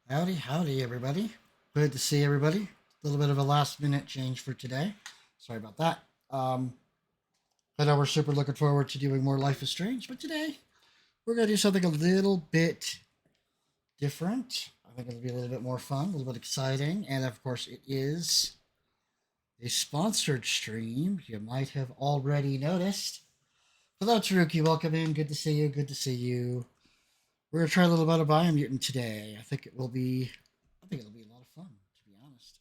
Howdy, howdy, everybody. Good to see everybody. A little bit of a last minute change for today. Sorry about that. I know we're super looking forward to doing more Life is Strange, but today we're going to do something a little bit different. I think it'll be a little bit more fun, a little bit exciting, and of course, it is a sponsored stream. You might have already noticed. Hello, Taruki. Welcome in. Good to see you. Good to see you. We're gonna try a little bit of Biomutant today. I think it will be. I think it'll be a lot of fun, to be honest.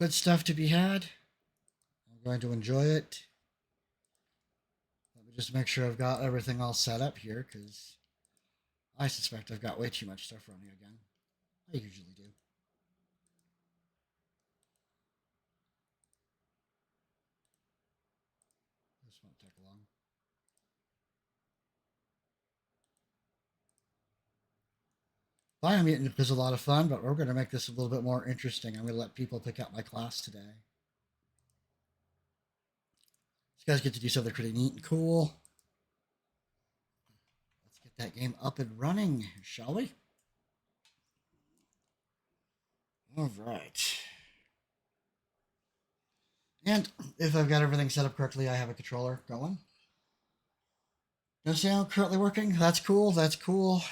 Good stuff to be had. I'm going to enjoy it. Let me just make sure I've got everything all set up here, because I suspect I've got way too much stuff running again. I usually do. This won't take long. Biomutant is a lot of fun, but we're going to make this a little bit more interesting. I'm going to let people pick out my class today. These guys get to do something pretty neat and cool. Let's get that game up and running, shall we? All right. And if I've got everything set up correctly, I have a controller going. No sound currently working. That's cool. That's cool.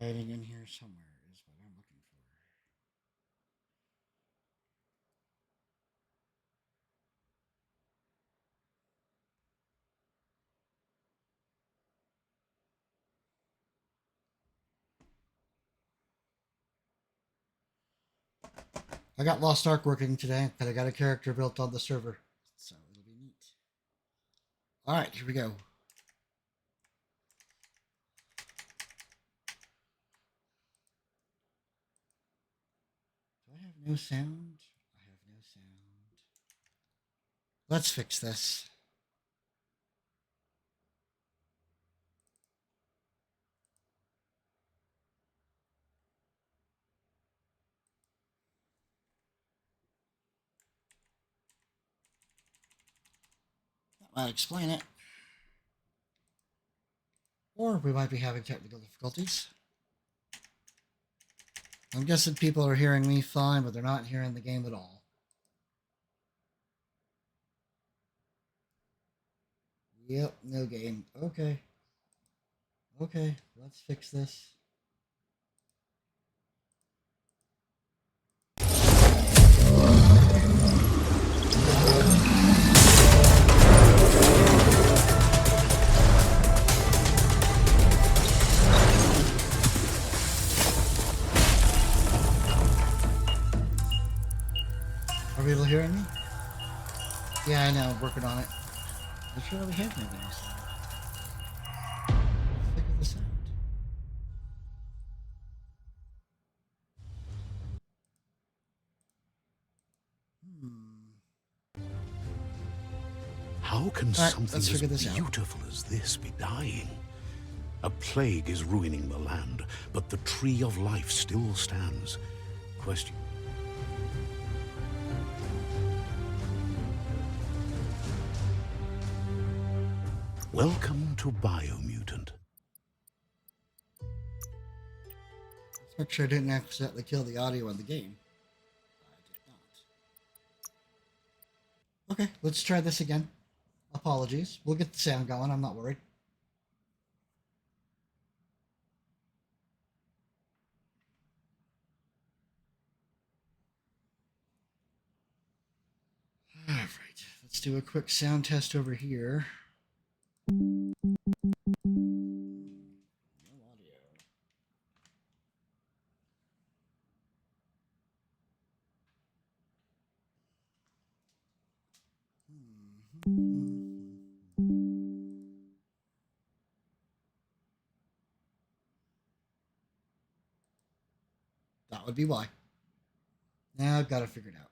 Hiding in here somewhere is what I'm looking for. I got Lost Ark working today, but I got a character built on the server, so it'll be neat. All right, here we go. Do I have no sound? I have no sound. Let's fix this. That might explain it. Or we might be having technical difficulties. I'm guessing people are hearing me fine, but they're not hearing the game at all. Yep, no game. Okay. Okay, let's fix this. Are people hearing me? Yeah, I know. I'm working on it. I sure we have no games. Figure this out. How can All right, something let's as figure this out. beautiful as this be dying? A plague is ruining the land, but the tree of life still stands. Question. Welcome to Biomutant. Let's make sure I didn't accidentally kill the audio in the game. I did not. Okay, let's try this again. Apologies. We'll get the sound going. I'm not worried. All right, let's do a quick sound test over here. No audio. would be why. Now I've got to figure it out.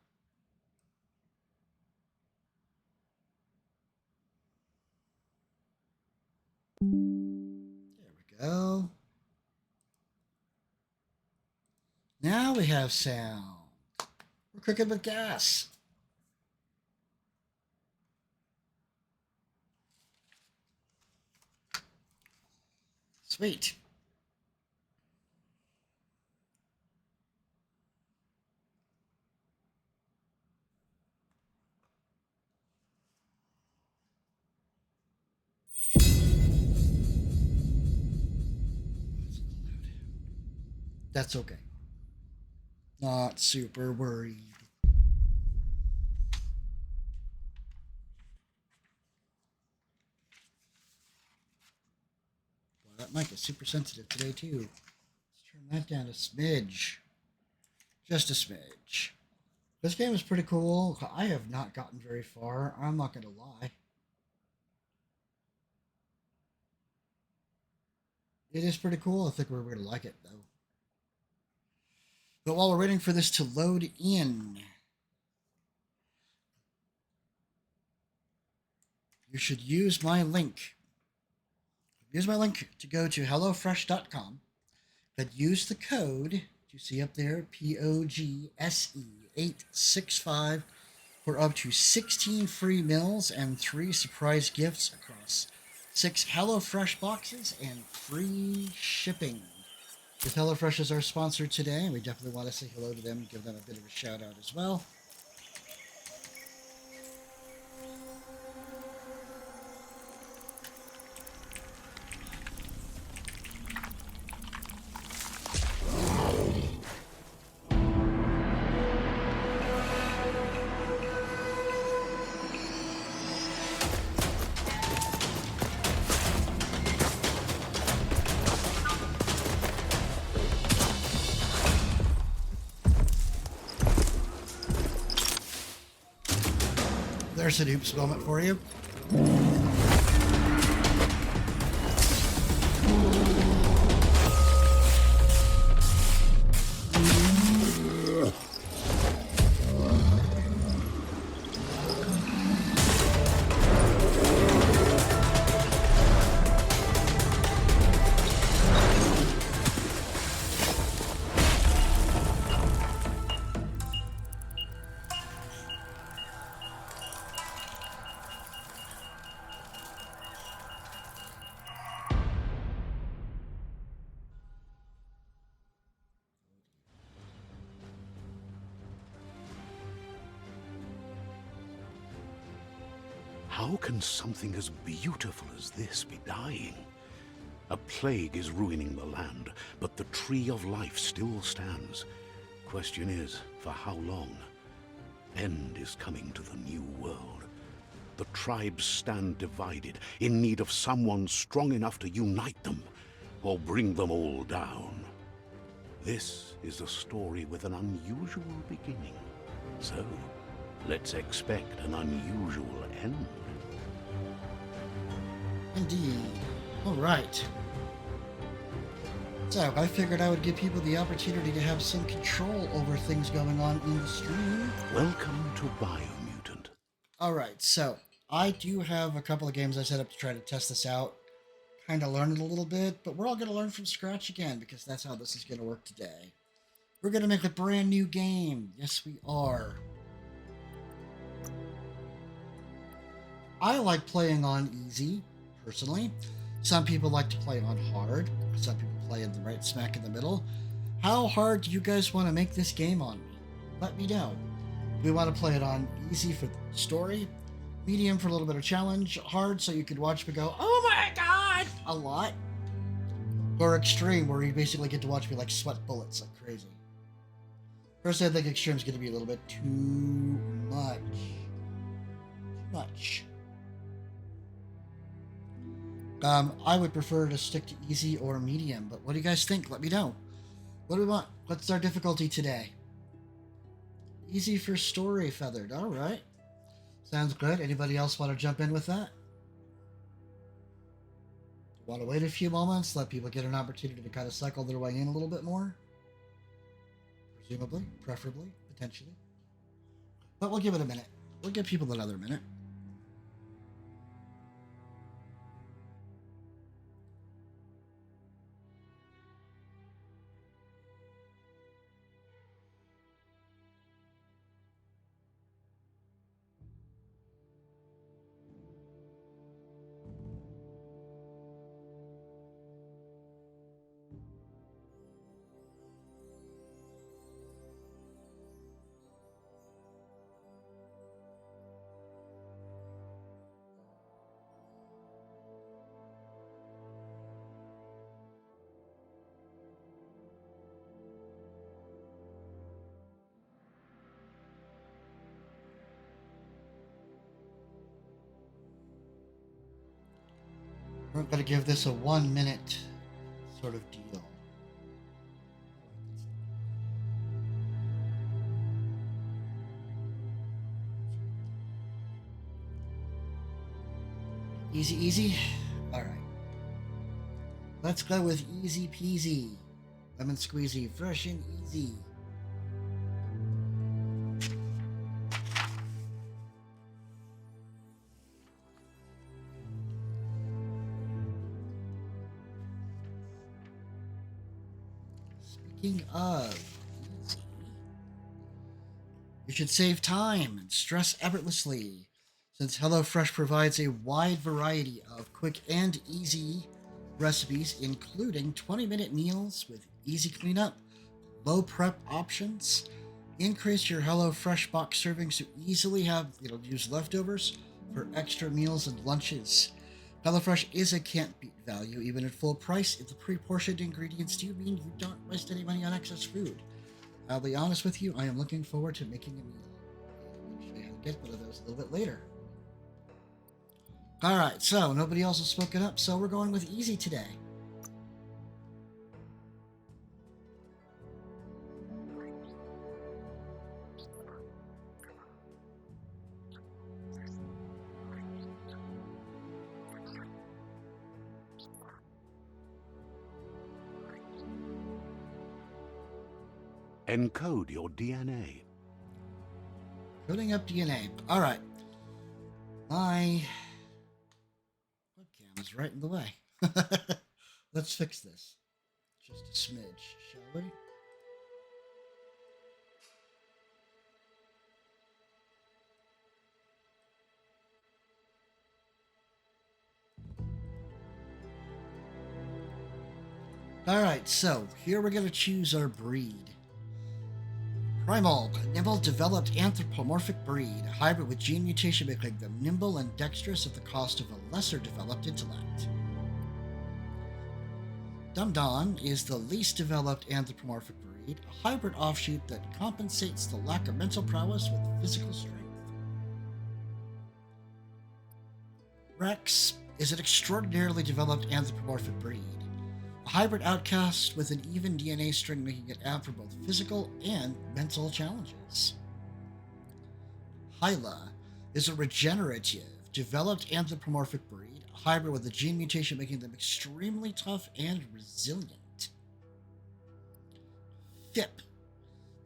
There we go. Now we have sound. We're cooking with gas. Sweet. That's okay. Not super worried. Boy, that mic is super sensitive today, too. Let's turn that down a smidge. Just a smidge. This game is pretty cool. I have not gotten very far. I'm not going to lie. It is pretty cool. I think we're going to like it, though. But while we're waiting for this to load in, you should use my link. Use my link to go to HelloFresh.com, but use the code you see up there, POGSE865, for up to 16 free meals and 3 surprise gifts across 6 HelloFresh boxes and free shipping. With HelloFresh as our sponsor today, we definitely want to say hello to them and give them a bit of a shout out as well. There's an oops moment for you. How can something as beautiful as this be dying? A plague is ruining the land, but the tree of life still stands. Question is, for how long? End is coming to the new world. The tribes stand divided, in need of someone strong enough to unite them, or bring them all down. This is a story with an unusual beginning. So, let's expect an unusual end. Indeed. All right. So, I figured I would give people the opportunity to have some control over things going on in the stream. Welcome to Biomutant. All right, so I do have a couple of games I set up to try to test this out, kind of learn it a little bit, but we're all going to learn from scratch again because that's how this is going to work today. We're going to make a brand new game. Yes, we are. I like playing on easy, personally. Some people like to play on hard. Some people play in the right smack in the middle. How hard do you guys want to make this game on me? Let me know. We want to play it on easy for story, medium for a little bit of challenge, hard so you could watch me go, oh my god, a lot, or extreme where you basically get to watch me like sweat bullets like crazy. Personally, I think extreme is going to be a little bit too much. I would prefer to stick to easy or medium, but what do you guys think? Let me know. What do we want? What's our difficulty today? Easy for story feathered. All right. Sounds good. Anybody else want to jump in with that? Want to wait a few moments, let people get an opportunity to kind of cycle their way in a little bit more? presumably, preferably, potentially. But we'll give it a minute. We'll give people another minute. We're going to give this a 1 minute sort of deal. Easy, easy. All right. Let's go with easy peasy. Lemon squeezy, fresh and easy. Speaking of easy, you should save time and stress effortlessly, since HelloFresh provides a wide variety of quick and easy recipes, including 20-minute meals with easy cleanup, low prep options. Increase your HelloFresh box servings to easily use leftovers for extra meals and lunches. HelloFresh is a can't beat value, even at full price, if the pre-portioned ingredients do mean you don't waste any money on excess food. I'll be honest with you, I am looking forward to making a meal. I'm going to show you how to get one of those a little bit later. Alright, so nobody else has spoken up, so we're going with easy today. Encode your DNA. Coding up DNA. Alright. My webcam is right in the way. Let's fix this. Just a smidge, shall we? Alright, so here we're going to choose our breed. Primal, a nimble-developed anthropomorphic breed, a hybrid with gene mutation making them nimble and dexterous at the cost of a lesser-developed intellect. Dumdon is the least developed anthropomorphic breed, a hybrid offshoot that compensates the lack of mental prowess with physical strength. Rex is an extraordinarily developed anthropomorphic breed, a hybrid outcast with an even DNA string making it apt for both physical and mental challenges. Hyla is a regenerative, developed anthropomorphic breed, a hybrid with a gene mutation making them extremely tough and resilient. Fip.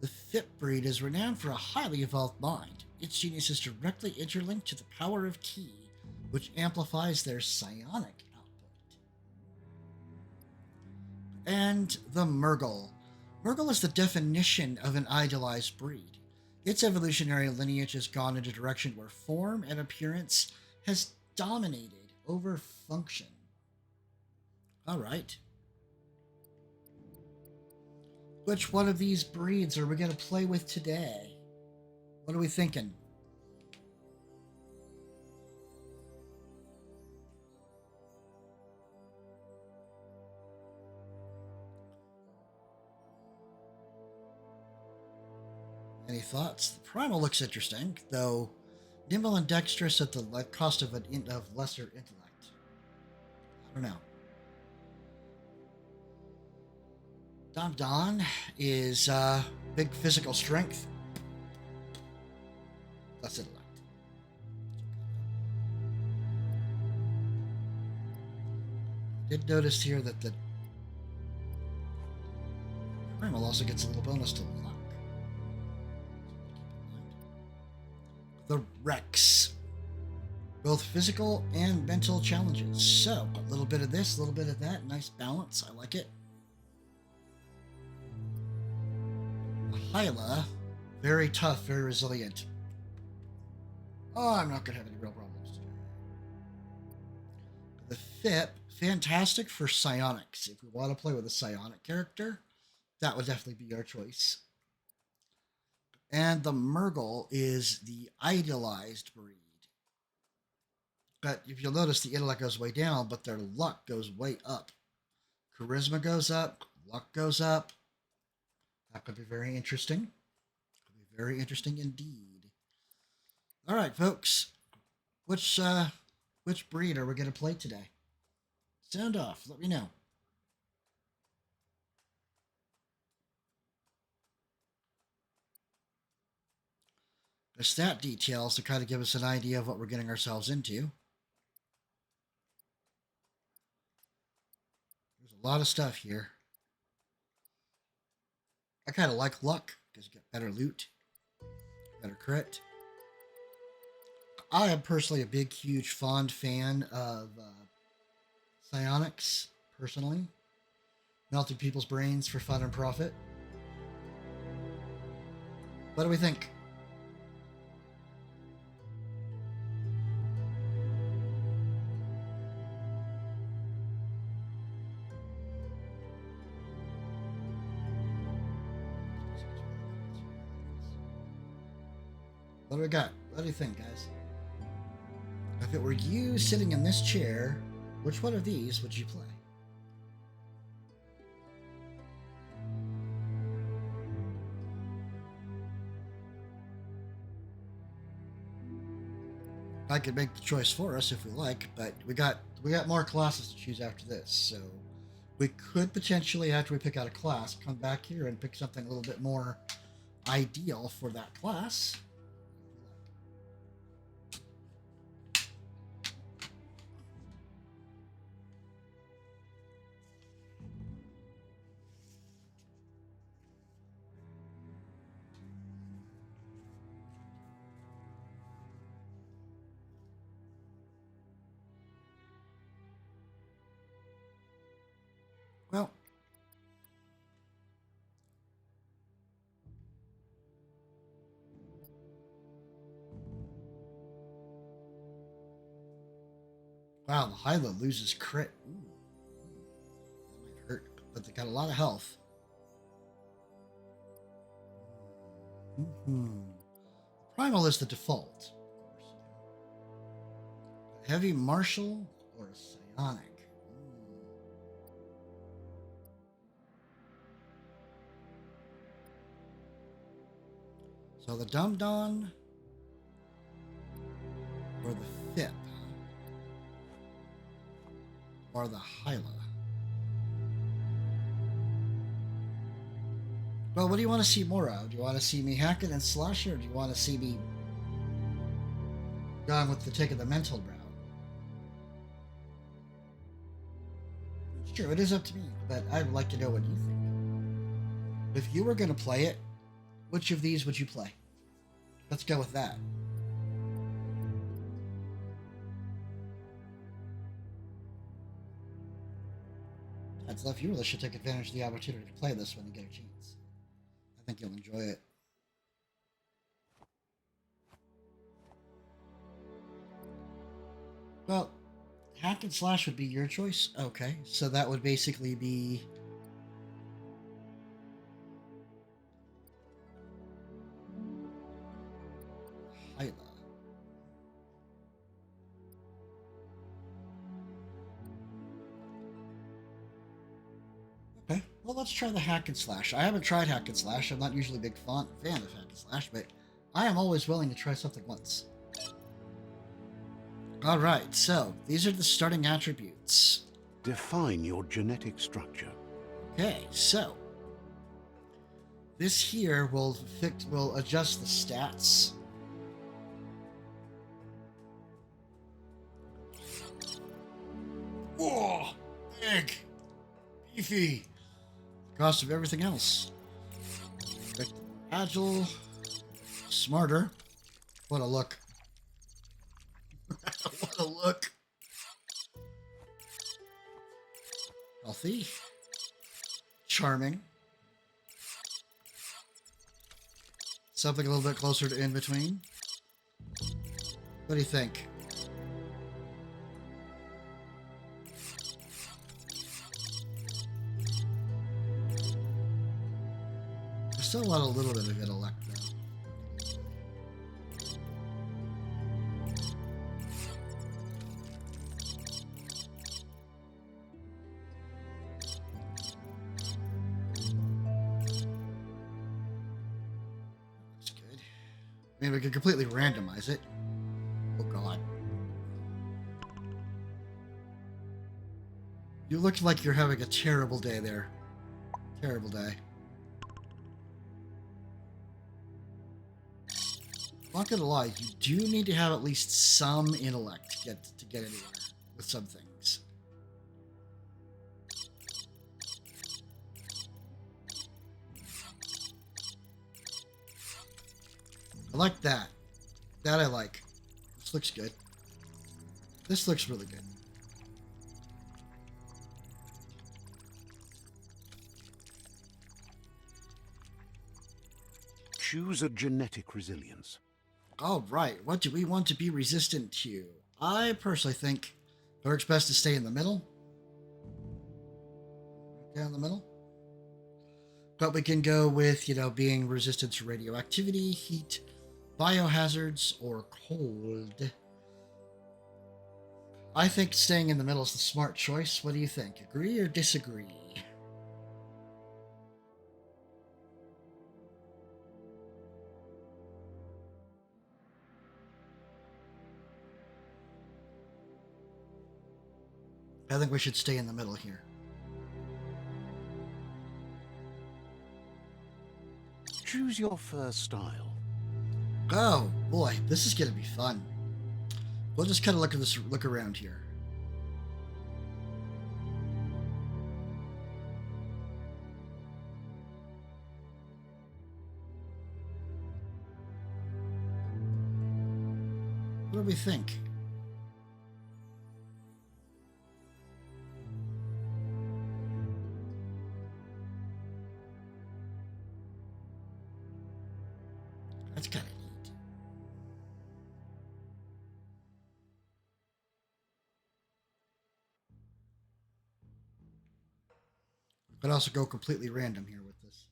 The Fip breed is renowned for a highly evolved mind. Its genius is directly interlinked to the power of Ki, which amplifies their psionic output. And the Murgle. Murgle is the definition of an idealized breed. Its evolutionary lineage has gone in a direction where form and appearance has dominated over function. All right. Which one of these breeds are we going to play with today? What are we thinking? Any thoughts? The Primal looks interesting, though nimble and dexterous at the cost of lesser intellect. I don't know. Don is big physical strength. Less intellect. I did notice here that the Primal also gets a little bonus to luck. the Rex. Both physical and mental challenges. So, a little bit of this, a little bit of that. Nice balance. I like it. Hyla, very tough, very resilient. Oh, I'm not going to have any real problems today. The Fip, fantastic for psionics. If we want to play with a psionic character, that would definitely be our choice. And the Murgle is the idealized breed. But if you'll notice, the intellect goes way down, but their luck goes way up. Charisma goes up, luck goes up. That could be very interesting. Could be very interesting indeed. All right, folks. Which breed are we going to play today? Sound off. Let me know. The stat details to kind of give us an idea of what we're getting ourselves into. There's a lot of stuff here. I kind of like luck because you get better loot, better crit. I am personally a big, huge, fond fan of psionics, personally. Melting people's brains for fun and profit. What do we think? What do we got? What do you think, guys? If it were you sitting in this chair, which one of these would you play? I could make the choice for us if we like, but we got more classes to choose after this, so we could potentially, after we pick out a class, come back here and pick something a little bit more ideal for that class. Well, wow, the Hyla loses crit. Ooh, that might hurt, but they got a lot of health. Primal is the default, of course. Heavy martial or psionic? So the Dum Don or the Fip or the Hyla. Well, what do you want to see more of? Do you want to see me hack it and slash it, or do you want to see me gone with the take of the mental route? Sure, it is up to me, but I'd like to know what you think. If you were going to play it, which of these would you play? Let's go with that. That's left. You really should take advantage of the opportunity to play this when you get a chance. I think you'll enjoy it. Well, hack and slash would be your choice. Okay, so that would basically be Hyla. Okay, well, let's try the hack and slash. I haven't tried hack and slash. I'm not usually a big fan of hack and slash, but I am always willing to try something once. Alright, so these are the starting attributes. Define your genetic structure. Okay, so this here will adjust the stats. Whoa! Big! Beefy! Cost of everything else. Agile. Smarter. What a look. healthy, charming. Something a little bit closer to in between. What do you think? I still want a little bit of intellect, though. That's good. I mean, we could completely randomize it. Oh, God. You look like you're having a terrible day there. Terrible day. Not gonna lie, you do need to have at least some intellect to get anywhere with some things. I like that. That I like. This looks good. This looks really good. Choose a genetic resilience. All right, what do we want to be resistant to? I personally think it works best to stay in the middle. Down the middle. But we can go with, being resistant to radioactivity, heat, biohazards, or cold. I think staying in the middle is the smart choice. What do you think? Agree or disagree? I think we should stay in the middle here. Choose your first style. Oh boy, this is gonna be fun. We'll just kind of look around here. What do we think? That's kind of neat. We could also go completely random here with this.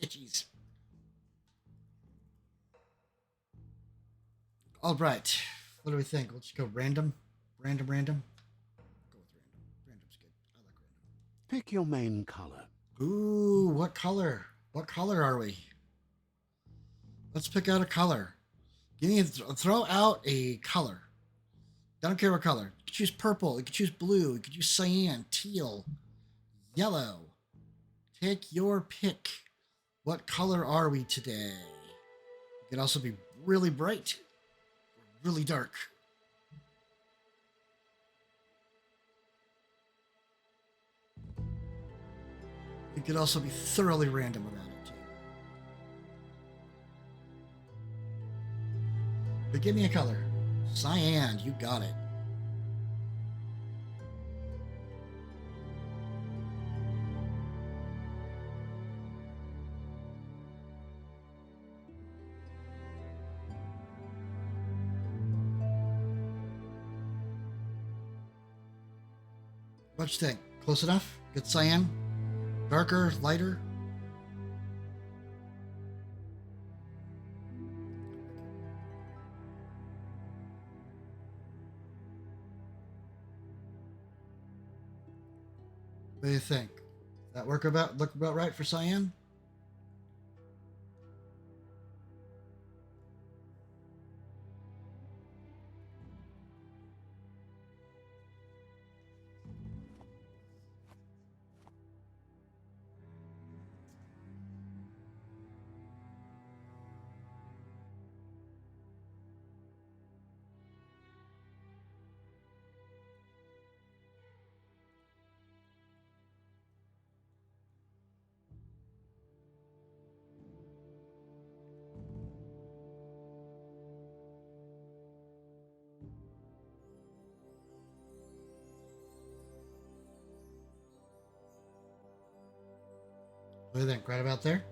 Itchies. All right. What do we think? Let's go random. Random. Go with random. Random's good. I like random. Pick your main color. Ooh, what color? What color are we? Let's pick out a color. Throw out a color. I don't care what color. You could choose purple. You could choose blue. You could choose cyan, teal, yellow. Take your pick. What color are we today? It could also be really bright, or really dark. It could also be thoroughly random about it, too. But give me a color. Cyan, you got it. What you think? Close enough? Good cyan? Darker? Lighter? What do you think? That look about right for cyan? What do you think? Right about there?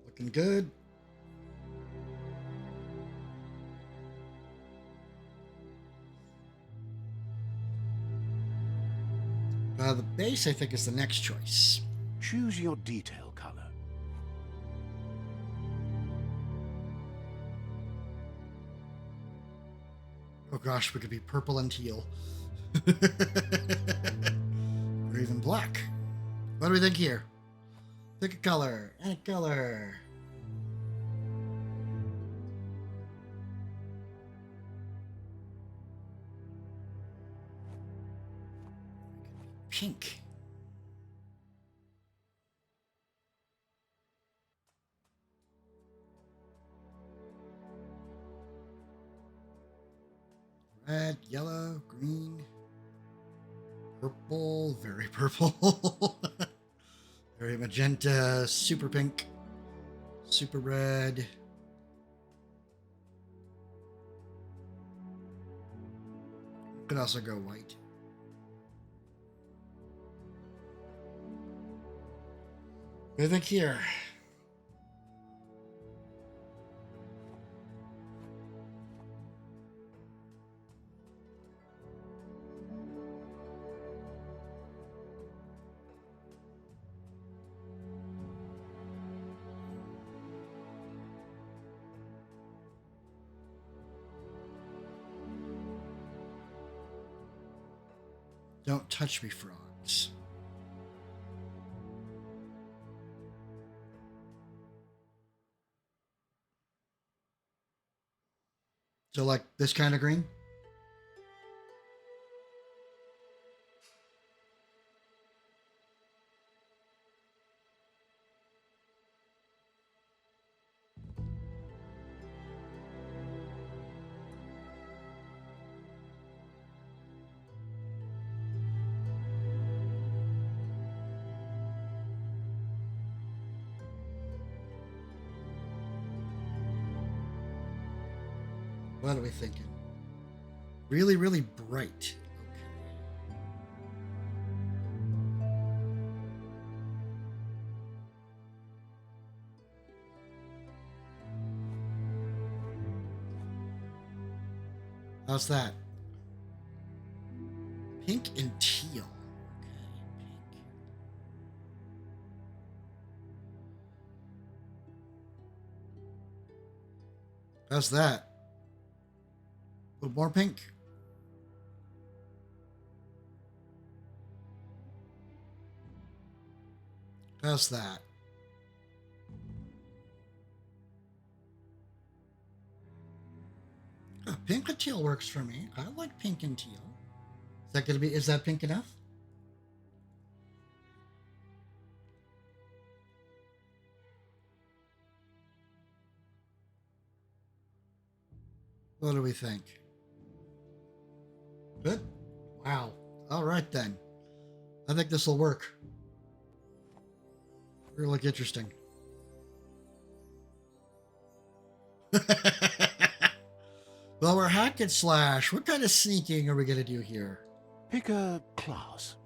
Looking good. The base, I think, is the next choice. Choose your detail color. Oh gosh, we could be purple and teal. Or even black. What do we think here? Pick a color. And a color. Pink. Red, yellow, green, purple, very purple, very magenta, super pink, super red. Could also go white. What do you think here? Don't touch me, frogs. So like this kind of green? What are we thinking? Really, really bright. How's that? Pink and teal. Okay, pink. How's that? A little more pink. How's that? Oh, pink and teal works for me. I like pink and teal. Is that gonna be? Is that pink enough? What do we think? Good. Wow. All right then. I think this will work. It'll look interesting. Well, we're hack and slash. What kind of sneaking are we gonna do here? Pick a class.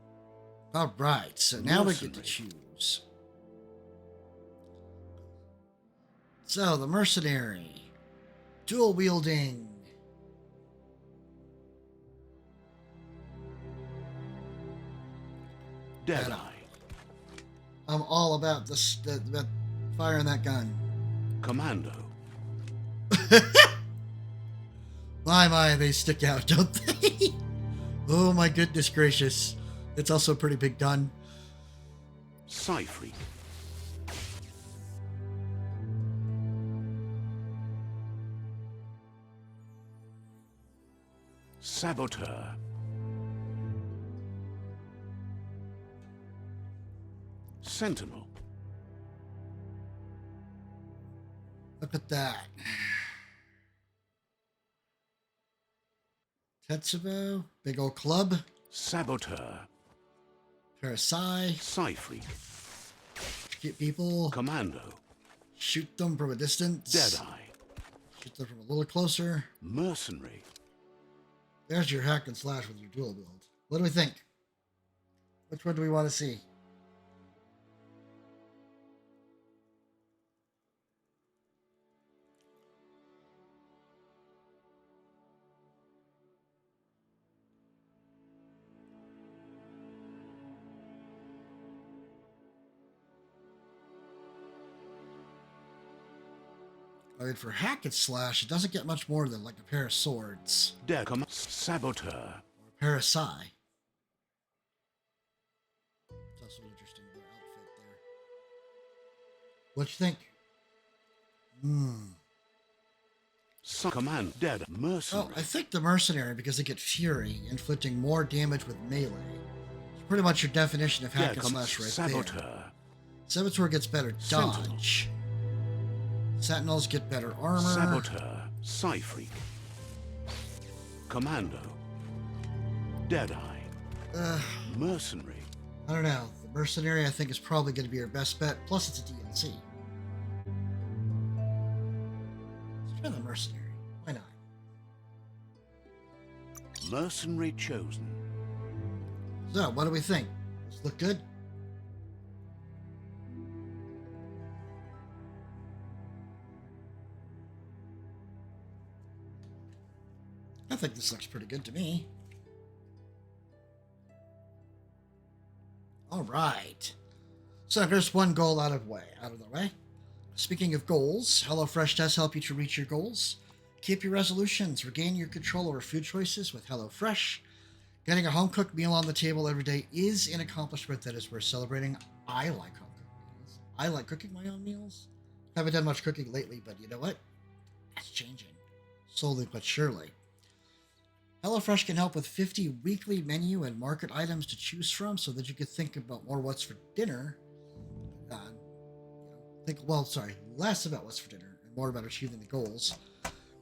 All right. So now we get to Mercenary. choose. So the mercenary, dual wielding. Deadeye. I'm all about this. About firing that gun. Commando. My, they stick out, don't they? Oh my goodness gracious. It's also a pretty big gun. Psyfreak. Saboteur. Sentinel. Look at that. Tetsubo, big old club. Saboteur. Parasai. Psyfreak. Electrocute people. Commando. Shoot them from a distance. Deadeye. Shoot them from a little closer. Mercenary. There's your hack and slash with your dual build. What do we think? Which one do we want to see? I mean, for hack and slash, it doesn't get much more than like a pair of swords. Saboteur. Or a pair of sai. It's also an interesting outfit there. What you think? Command. Dead. Mercenary. Oh, I think the mercenary because they get fury, inflicting more damage with melee. It's pretty much your definition of hack and slash right Saboteur. there. Saboteur gets better dodge. Sentinels get better armor. Saboteur. Psy-freak. Commando. Deadeye. Mercenary. I don't know. The mercenary I think is probably going to be your best bet. Plus it's a DLC. Let's try the mercenary. Why not? Mercenary chosen. So, what do we think? Does this look good? I think this looks pretty good to me. All right. So there's one goal out of the way. Speaking of goals, HelloFresh does help you to reach your goals. Keep your resolutions. Regain your control over food choices with HelloFresh. Getting a home-cooked meal on the table every day is an accomplishment that is worth celebrating. I like home-cooked meals. I like cooking my own meals. Haven't done much cooking lately, but you know what? That's changing. Slowly but surely. HelloFresh can help with 50 weekly menu and market items to choose from so that you can think about more what's for dinner. Less about what's for dinner and more about achieving the goals.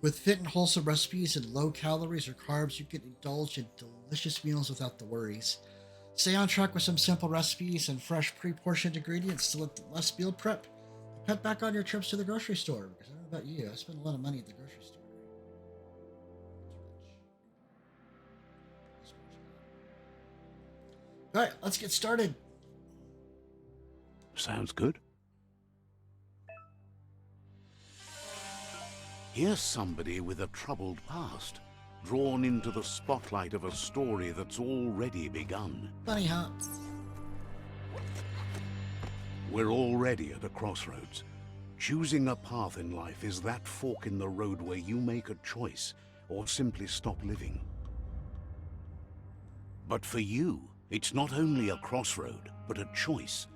With fit and wholesome recipes and low calories or carbs, you can indulge in delicious meals without the worries. Stay on track with some simple recipes and fresh pre-portioned ingredients to let less meal prep. Cut back on your trips to the grocery store, because I don't know about you, I spend a lot of money at the grocery store. All right, let's get started. Sounds good. Here's somebody with a troubled past, drawn into the spotlight of a story that's already begun. Funny, huh? We're already at a crossroads. Choosing a path in life is that fork in the road where you make a choice or simply stop living. But for you, it's not only a crossroad, but a choice.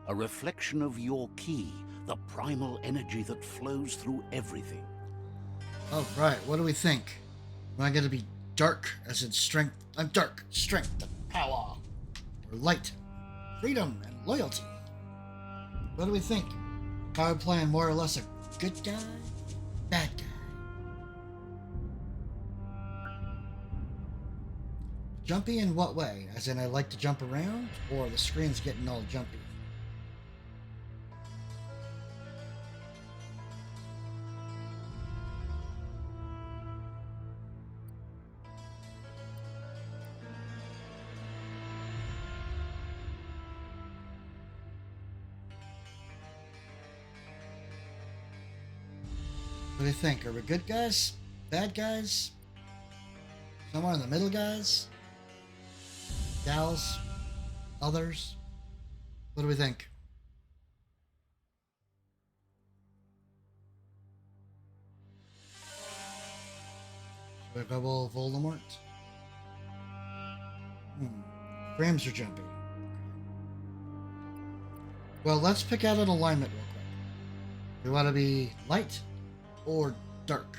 A reflection of your key, the primal energy that flows through everything. All right, what do we think? Am I going to be dark, as in strength? I'm dark, strength, and power. Or light, freedom, and loyalty. What do we think? Am I playing more or less a good guy? Bad guy? Jumpy in what way? As in I like to jump around? Or the screen's getting all jumpy? What do you think? Are we good guys? Bad guys? Somewhere in the middle, guys? Gals? Others? What do we think? Should I go Voldemort? Frames are jumpy. Well, let's pick out an alignment real quick. We want to be light or dark?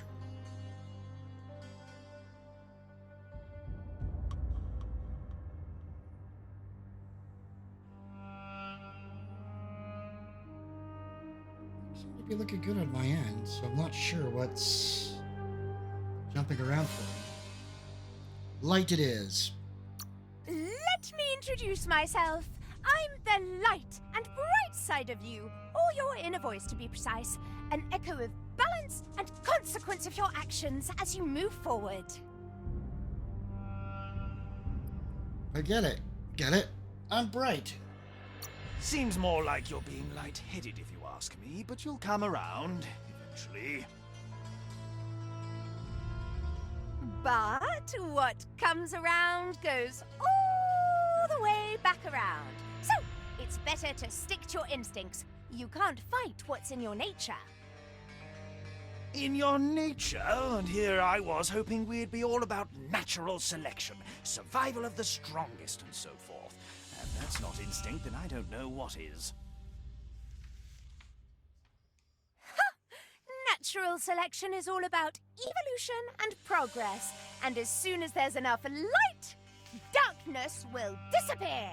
Seems to be looking good on my end, so I'm not sure what's jumping around for me. Light it is. Let me introduce myself. I'm the light and right side of you, or your inner voice to be precise, an echo of balance and consequence of your actions as you move forward. I get it. Get it? I'm bright. Seems more like you're being lightheaded if you ask me, but you'll come around eventually. But what comes around goes all the way back around. So, it's better to stick to your instincts. You can't fight what's in your nature. In your nature, and here I was hoping we'd be all about natural selection, survival of the strongest and so forth. And that's not instinct, then I don't know what is. Natural selection is all about evolution and progress. And as soon as there's enough light, darkness will disappear.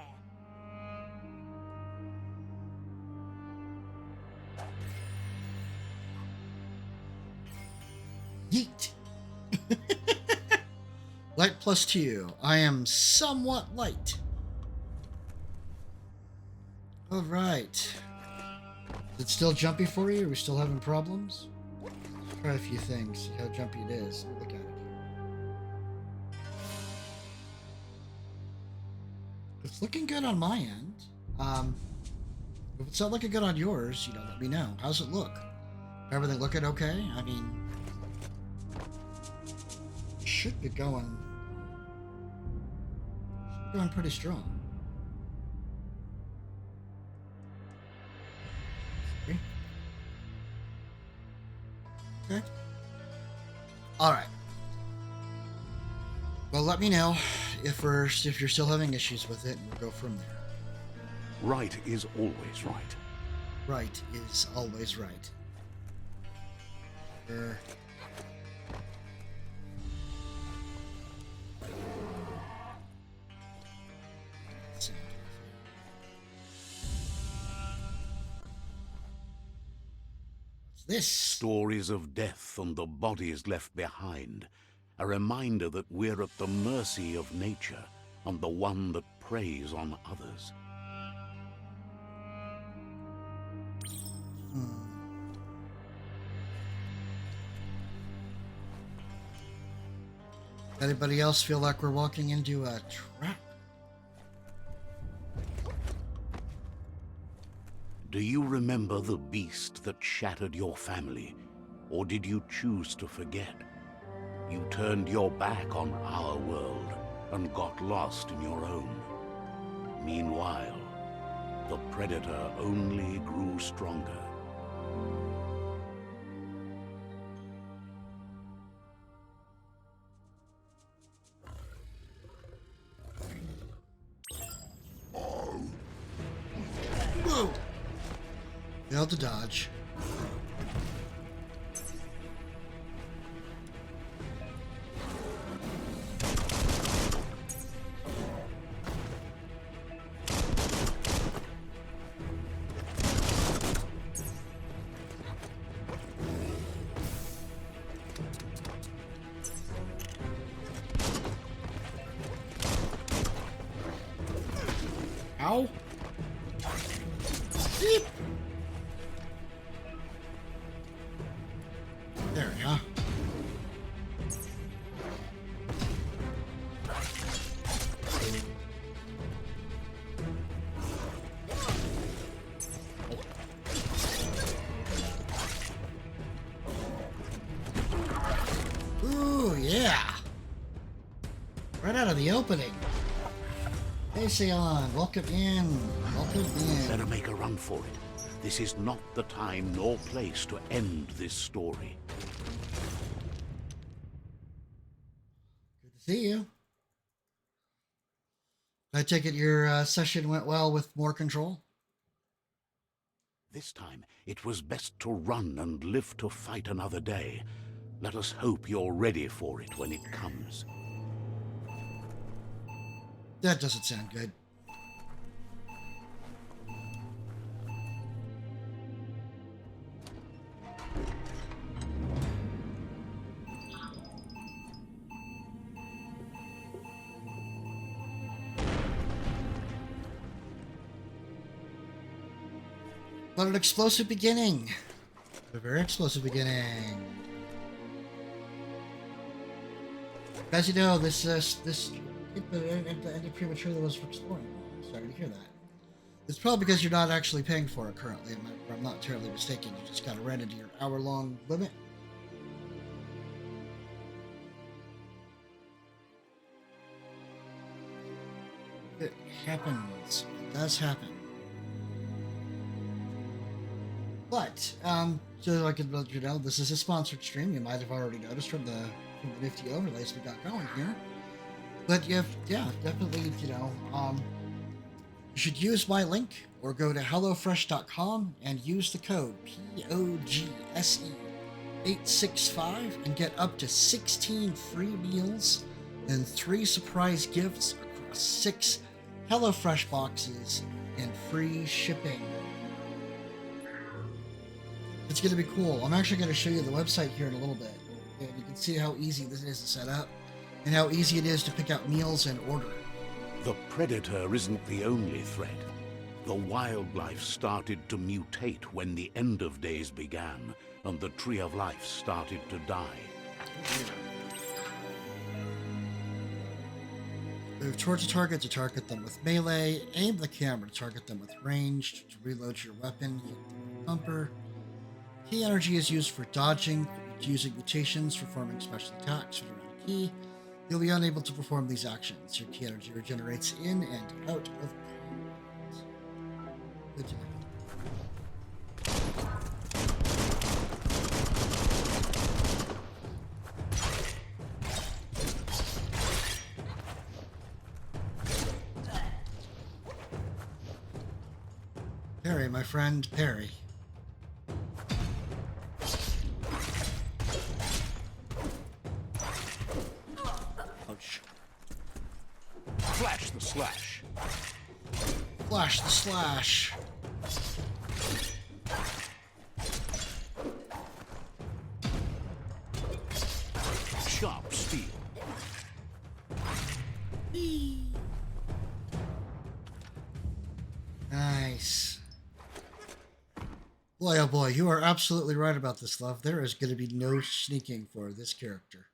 Yeet. Light +2. I am somewhat light. All right. Is it still jumpy for you? Are we still having problems? Let's try a few things. See how jumpy it is. Let me look at it here. It's looking good on my end. If it's not looking good on yours, let me know. How's it look? Everything looking okay? I mean, should be going pretty strong. Okay. All right. Well, let me know if you're still having issues with it, and we'll go from there. Right is always right. Right is always right. Sure. This Stories of death and the bodies left behind. A reminder that we're at the mercy of nature and the one that preys on others. Anybody else feel like we're walking into a trap? Do you remember the beast that shattered your family? Or did you choose to forget? You turned your back on our world and got lost in your own. Meanwhile, the predator only grew stronger. Whoa! Failed to dodge. Ow! Beep. There we go. Ooh, yeah! Right out of the opening. Hey, Sion, welcome in. Welcome in. Better make a run for it. This is not the time nor place to end this story. Good to see you. I take it your session went well with more control? This time, it was best to run and live to fight another day. Let us hope you're ready for it when it comes. That doesn't sound good. What an explosive beginning. A very explosive beginning. As you know, this ended prematurely was for exploring. Sorry to hear that. It's probably because you're not actually paying for it currently. If I'm not terribly mistaken, you just got to ran into your hour-long limit. It happens. It does happen. But, so I could let you know, this is a sponsored stream. You might have already noticed from the nifty overlays we got going here. But yeah, definitely, you should use my link or go to HelloFresh.com and use the code POGSE865 and get up to 16 free meals and 3 surprise gifts across 6 HelloFresh boxes and free shipping. It's going to be cool. I'm actually going to show you the website here in a little bit. And you can see how easy this is to set up and how easy it is to pick out meals and order. The predator isn't the only threat. The wildlife started to mutate when the end of days began, and the tree of life started to die. Move towards a target to target them with melee. Aim the camera to target them with ranged. To reload your weapon, hit the bumper. Key energy is used for dodging, using mutations, performing special attacks with around a key. You'll be unable to perform these actions. Your key energy regenerates in and out of combat. Good to know. Perry, my friend, Perry. Ouch. Flash the slash. Flash the slash. Sharp steel. Nice. Boy, oh boy, you are absolutely right about this, love. There is going to be no sneaking for this character.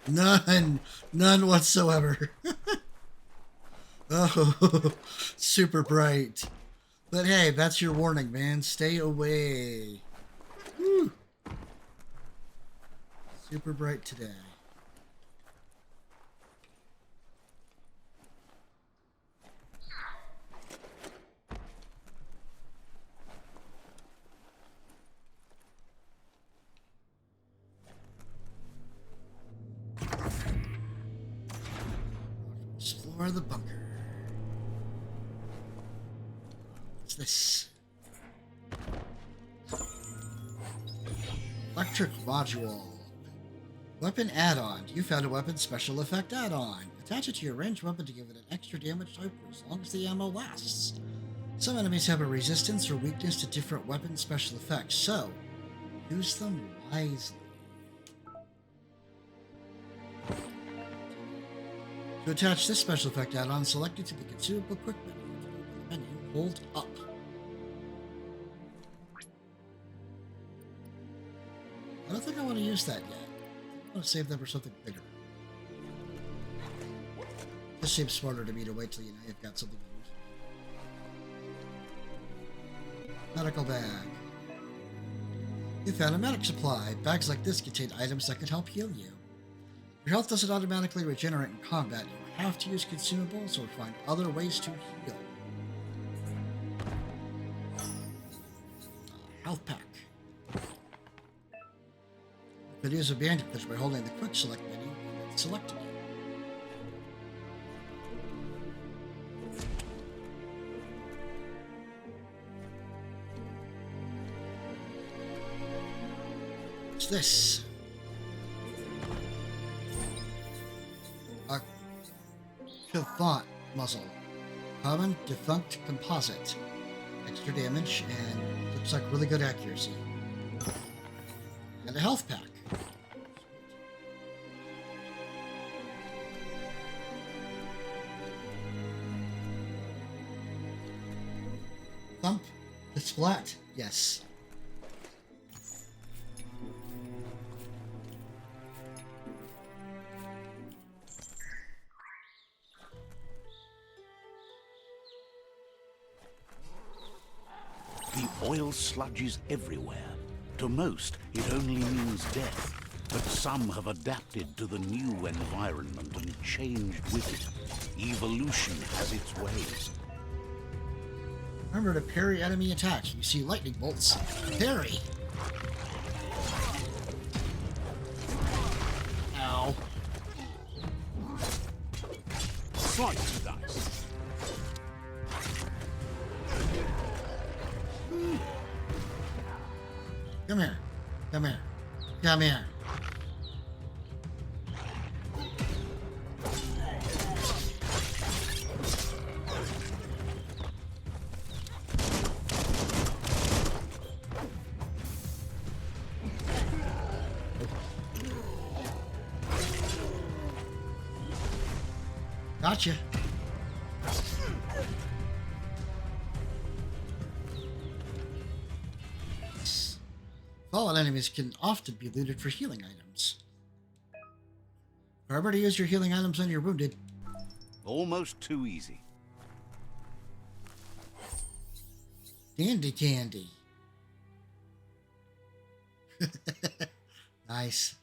None whatsoever. Oh, super bright. But hey, that's your warning, man. Stay away. Woo. Super bright today. Explore the bunker. What's this? Electric module. Weapon add-on. You found a weapon special effect add-on. Attach it to your ranged weapon to give it an extra damage type for as long as the ammo lasts. Some enemies have a resistance or weakness to different weapon special effects, so use them wisely. To attach this special effect add-on, select it to the consumable quick menu. To open the menu, hold up. I don't think I want to use that yet. I want to save that for something bigger. This seems smarter to me to wait till you know you've got something to use. Medical bag. You found a medic supply. Bags like this contain items that can help heal you. Your health doesn't automatically regenerate in combat. You have to use consumables or find other ways to heal. Health pack. You could use a bandage by holding the quick select menu and then selecting it. What's this? A Defunct muzzle. Common defunct composite. Extra damage and looks like really good accuracy. And a health pack. Thump. The splat. Yes. The oil sludges everywhere. To most, it only means death. But some have adapted to the new environment and changed with it. Evolution has its ways. Remember to parry enemy attacks. You see lightning bolts. Parry. Ow. Slice the dice. Come here. Come here. Come here. Gotcha. Fallen enemies can often be looted for healing items. Remember to use your healing items when you're wounded. Almost too easy. Dandy candy. Nice.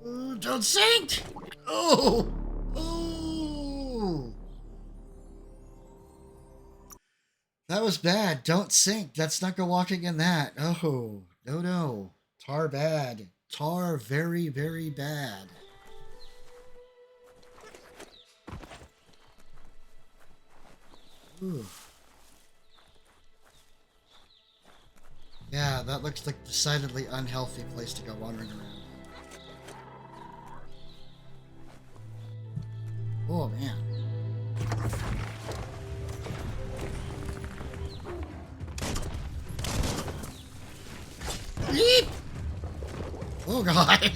Ooh, don't sink! Oh! Oh! That was bad. Don't sink. Let's not go walking in that. Oh, no, no. Tar bad. Tar very, very bad. Ooh. Yeah, that looks like a decidedly unhealthy place to go wandering around. Oh, man. Beep! Oh, God.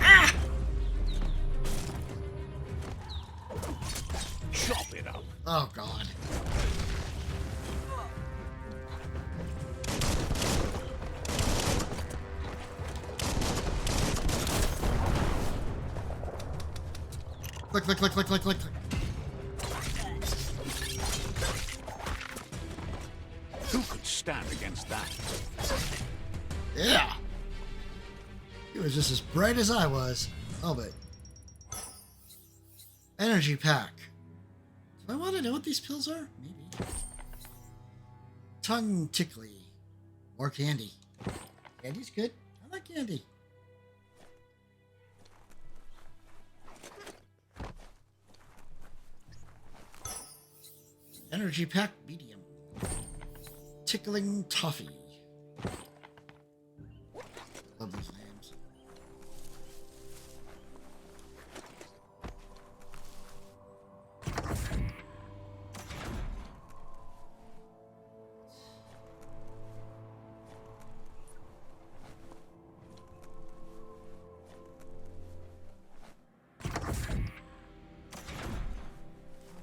Ah! Chop it up. Oh, God. Click, click, click, click, click, click. Who could stand against that? Yeah. He was just as bright as I was. Oh, but. Energy pack. Do I want to know what these pills are? Maybe. Tongue tickly. More candy. Candy's good. I like candy. Energy pack medium. Tickling toffee. Love these names.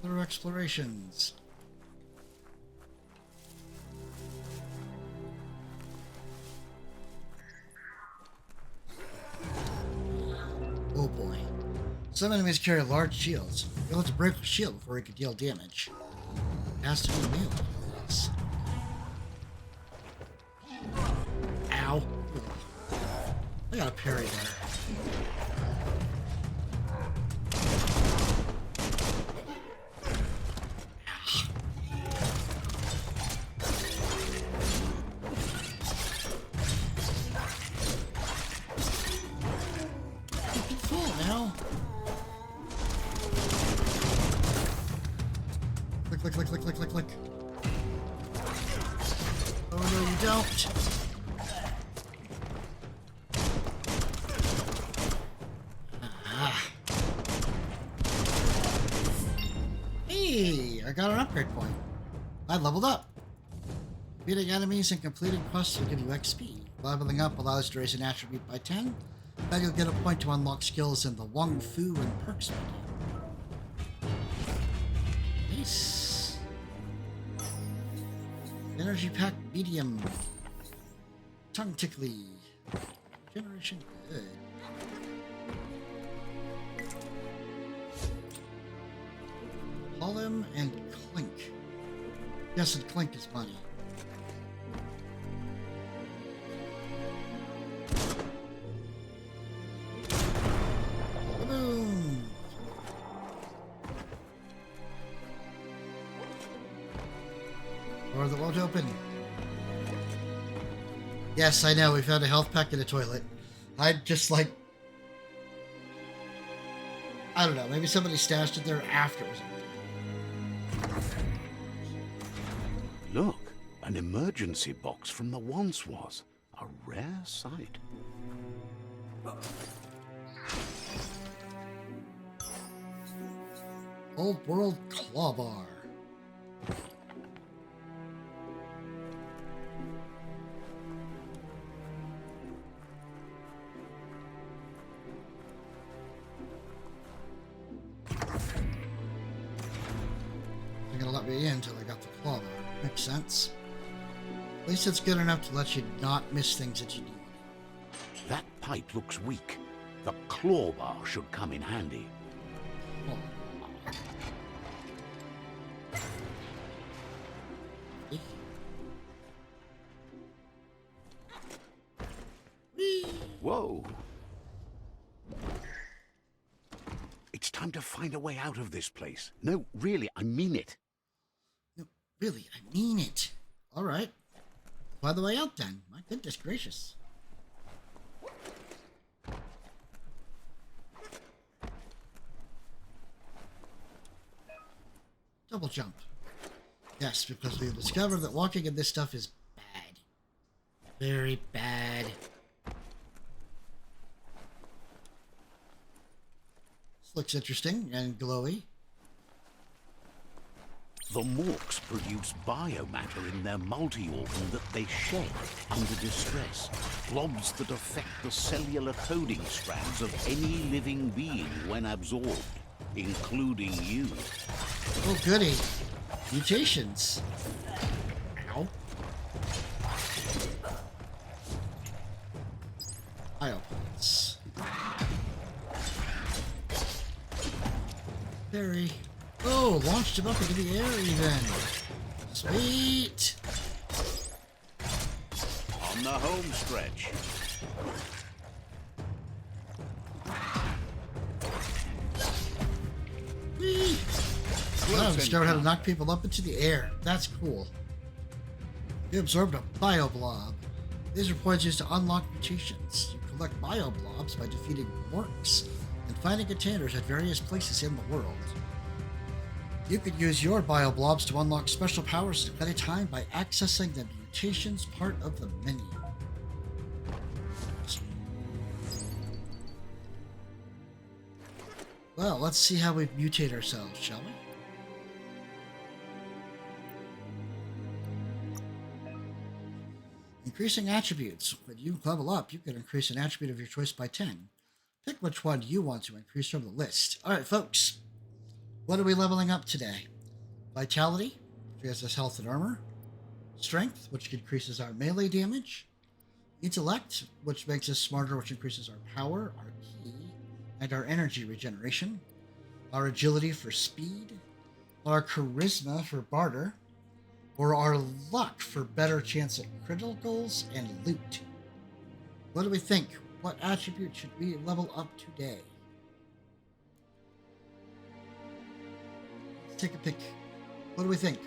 Other explorations. Oh boy. Some enemies carry large shields. You'll have to break the shield before it can deal damage. It has to be melee. Yes. Ow. I got a parry there. Click, click, click, click, click, click. Oh, no, you don't. Ah. Hey, I got an upgrade point. I leveled up. Beating enemies and completing quests will give you XP. Leveling up allows you to raise an attribute by 10. Then you'll get a point to unlock skills in the Wong Fu and Perks menu. Nice. Energy pack medium. Tongue tickly. Generation good. Holm and Clink. Yes, and Clink is money. Boom! Door that won't open. Yes, I know, we found a health pack in a toilet. I'd just like... I don't know, maybe somebody stashed it there after it was empty. Look, an emergency box from the once was. A rare sight. Old World Claw Bar. They're gonna let me in until I got the claw bar. Makes sense. At least it's good enough to let you not miss things that you need. That pipe looks weak. The claw bar should come in handy. Oh. Whoa! It's time to find a way out of this place. No, really, I mean it. No, really, I mean it. All right. By the way out then. My goodness gracious. Double jump. Yes, because we've discovered that walking in this stuff is bad. Very bad. This looks interesting and glowy. The Morks produce biomatter in their multi-organ that they shed under distress. Blobs that affect the cellular coding strands of any living being when absorbed, including you. Oh, goody. Mutations. Ow. Bioplants. Very. Oh, launched him up into the air even. Sweet. On the home stretch. Whee! Wow, discovered how to knock people up into the air. That's cool. You absorbed a bioblob. These are points used to unlock mutations. You collect bioblobs by defeating orcs and finding containers at various places in the world. You could use your bioblobs to unlock special powers at any time by accessing the mutations part of the menu. Well, let's see how we mutate ourselves, shall we? Increasing attributes. When you level up, you can increase an attribute of your choice by 10. Pick which one you want to increase from the list. Alright, folks. What are we leveling up today? Vitality, which gives us health and armor. Strength, which increases our melee damage. Intellect, which makes us smarter, which increases our power, our ki, and our energy regeneration. Our agility for speed. Our charisma for barter. Or our luck for better chance at criticals and loot. What do we think? What attribute should we level up today? Let's take a pick. What do we think?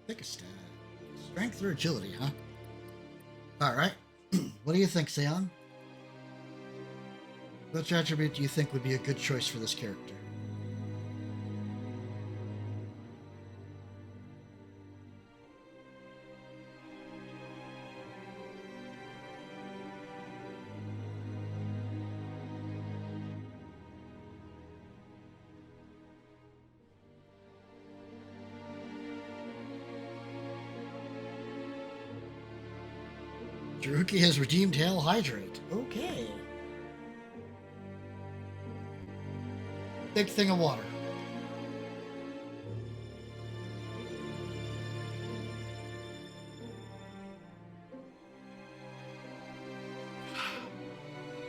Pick a stat. Strength or agility, huh? Alright. What do you think, Seon? Which attribute do you think would be a good choice for this character? Taruki has redeemed Hail Hydrate. Okay. Big thing of water.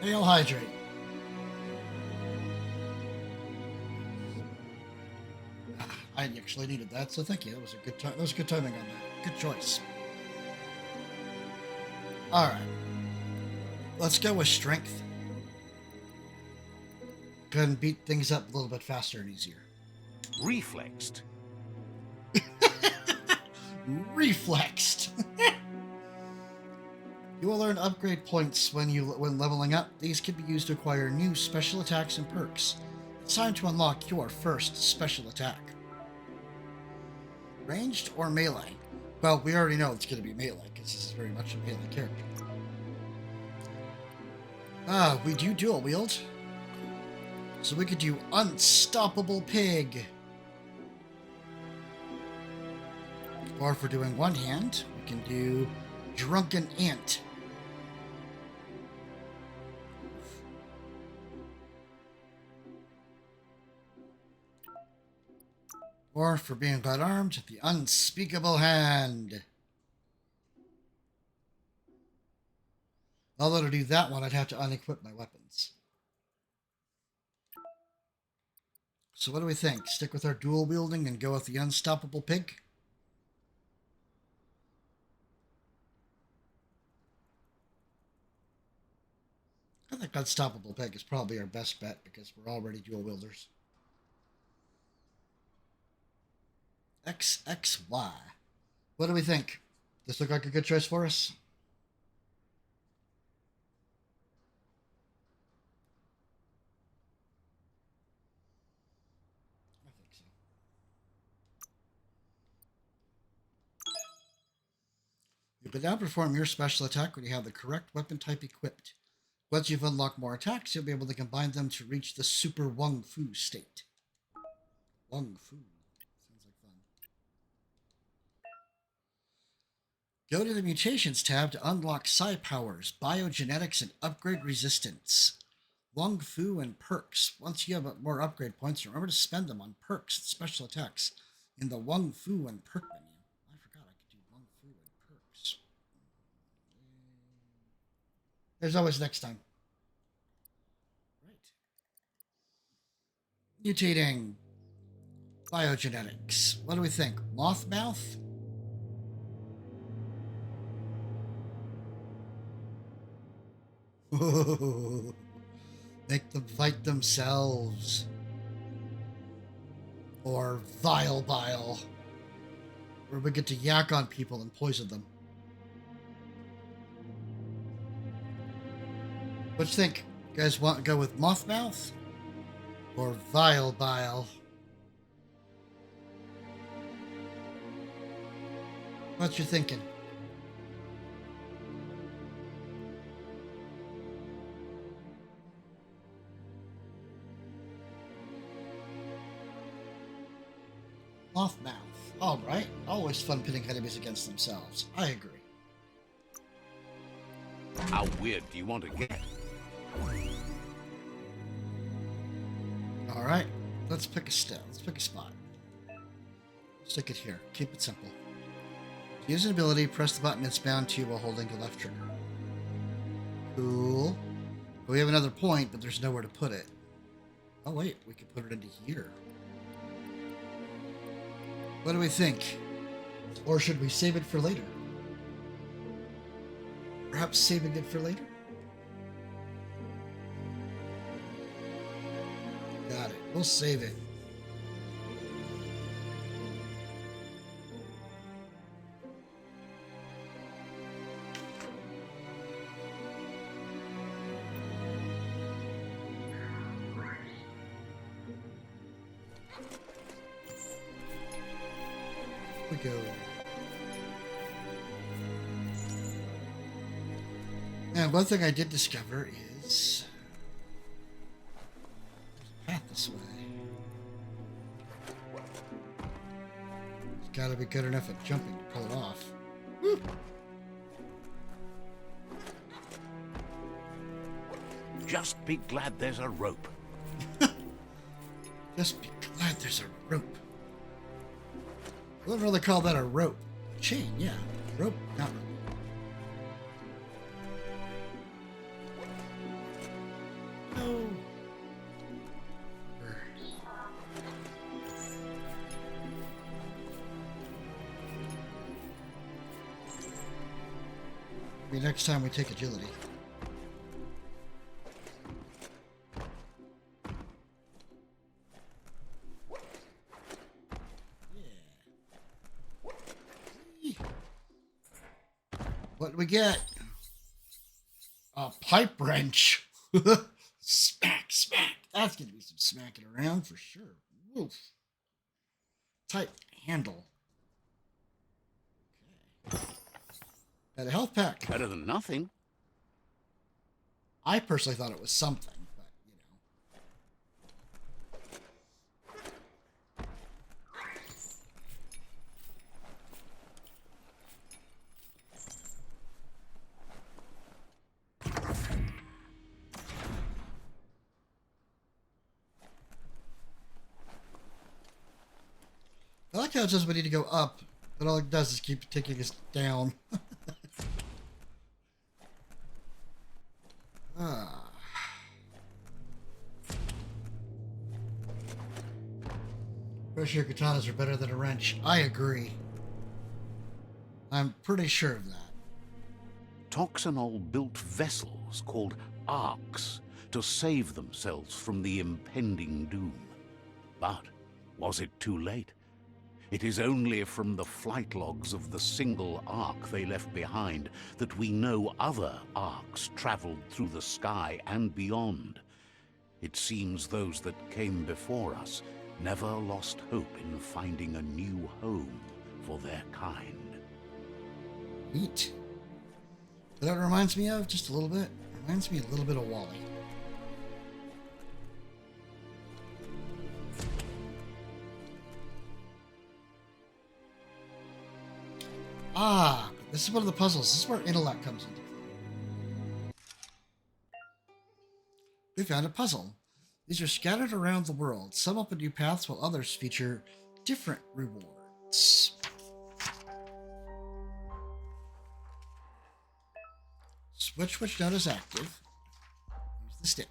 Hail Hydrate. I actually needed that, so thank you. That was a good time. That was good timing on that. Good choice. All right. Let's go with strength. Go ahead and beat things up a little bit faster and easier. Reflexed. Reflexed. You will earn upgrade points when leveling up. These can be used to acquire new special attacks and perks. It's time to unlock your first special attack. Ranged or melee? Well, we already know it's going to be melee because this is very much a melee character. We do dual wield. So we could do Unstoppable Pig. Or if we're doing one hand, we can do Drunken Ant. Or for being gut armed, the Unspeakable Hand. Although to do that one, I'd have to unequip my weapons. So what do we think? Stick with our dual wielding and go with the Unstoppable Pig? I think Unstoppable Pig is probably our best bet because we're already dual wielders. XXY. What do we think? This look like a good choice for us? I think so. You can now perform your special attack when you have the correct weapon type equipped. Once you've unlocked more attacks, you'll be able to combine them to reach the Super Wung Fu state. Wung Fu. Sounds like fun. Go to the Mutations tab to unlock Psi Powers, Biogenetics, and Upgrade Resistance. Wung Fu and Perks. Once you have more upgrade points, remember to spend them on perks and special attacks in the Wung Fu and Perk menu. I forgot I could do Wung Fu and Perks. There's always next time. Right. Mutating. Biogenetics. What do we think? Mothmouth? Make them fight themselves. Or Vile Bile. Where we get to yak on people and poison them. What do you think? You guys want to go with Mothmouth? Or Vile Bile? What you thinking? Mothmouth. All right. Always fun pitting enemies against themselves. I agree. How weird do you want to get? All right. Let's pick a step. Let's pick a spot. Stick it here. Keep it simple. To use an ability, press the button it's bound to while holding the left trigger. Cool. We have another point, but there's nowhere to put it. Oh wait, we could put it into here. What do we think? Or should we save it for later? Perhaps saving it for later? Got it. We'll save it. We go. And one thing I did discover is there's a path this way. It's got to be good enough at jumping to pull it off. Woo. Just be glad there's a rope. Just be glad there's a rope. I wouldn't really call that a rope. Chain, yeah. Rope, not rope. No. Maybe next time we take agility. What do we get? A pipe wrench. Smack, smack. That's going to be some smacking around for sure. Woof. Tight handle. Okay. Got a health pack. Better than nothing. I personally thought it was something, but you know. I like how it says we need to go up, but all it does is keep taking us down. Pretty sure katanas are better than a wrench. I agree. I'm pretty sure of that. Toxanol built vessels called arks to save themselves from the impending doom. But was it too late? It is only from the flight logs of the single ark they left behind that we know other arks traveled through the sky and beyond. It seems those that came before us never lost hope in finding a new home for their kind. Neat. But that reminds me of, just a little bit, reminds me a little bit of Wally. Ah, this is one of the puzzles. This is where intellect comes into play. We found a puzzle. These are scattered around the world. Some open new paths, while others feature different rewards. Switch which node is active. Use the stick.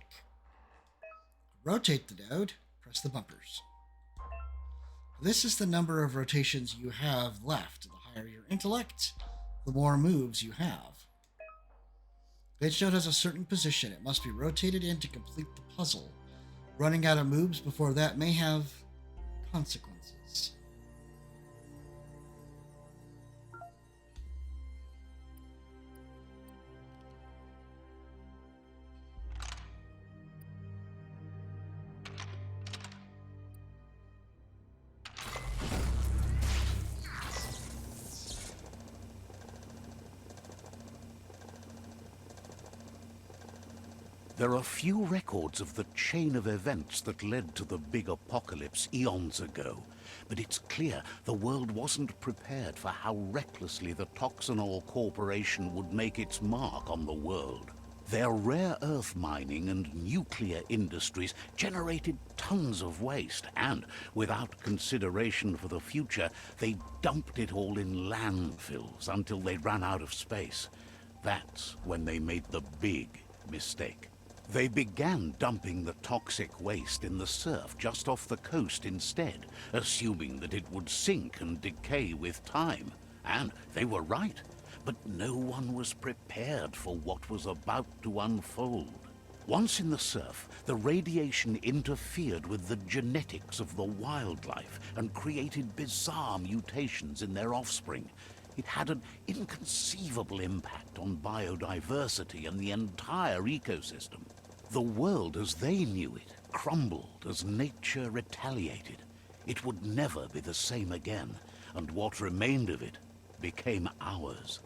Rotate the node. Press the bumpers. This is the number of rotations you have left. The higher your intellect, the more moves you have. Each node has a certain position. It must be rotated in to complete the puzzle. Running out of moves before that may have consequences. There are few records of the chain of events that led to the big apocalypse eons ago, but it's clear the world wasn't prepared for how recklessly the Toxanol Corporation would make its mark on the world. Their rare earth mining and nuclear industries generated tons of waste, and, without consideration for the future, they dumped it all in landfills until they ran out of space. That's when they made the big mistake. They began dumping the toxic waste in the surf just off the coast instead, assuming that it would sink and decay with time. And they were right, but no one was prepared for what was about to unfold. Once in the surf, the radiation interfered with the genetics of the wildlife and created bizarre mutations in their offspring. It had an inconceivable impact on biodiversity and the entire ecosystem. The world as they knew it crumbled as nature retaliated. It would never be the same again, and what remained of it became ours.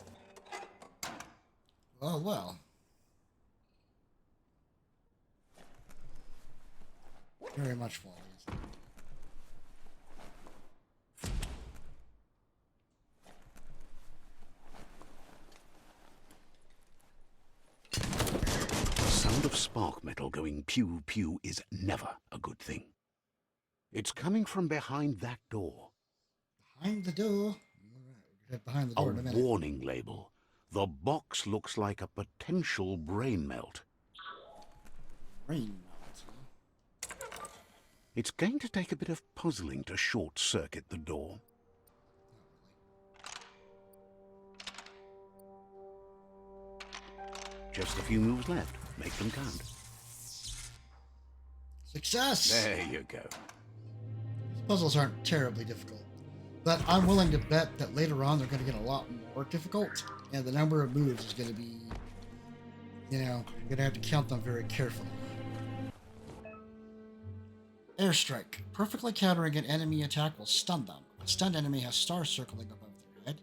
Oh, well. Very much Wally, isn't it? sound of spark metal going pew pew is never a good thing. It's coming from behind that door. Behind the door. All right, we'll get behind the A door in a minute. warning label. The box looks like a potential brain melt. Brain melt, huh? It's going to take a bit of puzzling to short-circuit the door. Just a few moves left. Make them count. Success! There you go. These puzzles aren't terribly difficult, but I'm willing to bet that later on they're going to get a lot more difficult, and the number of moves is going to be, you're going to have to count them very carefully. Airstrike. Perfectly countering an enemy attack will stun them. A stunned enemy has stars circling above their head.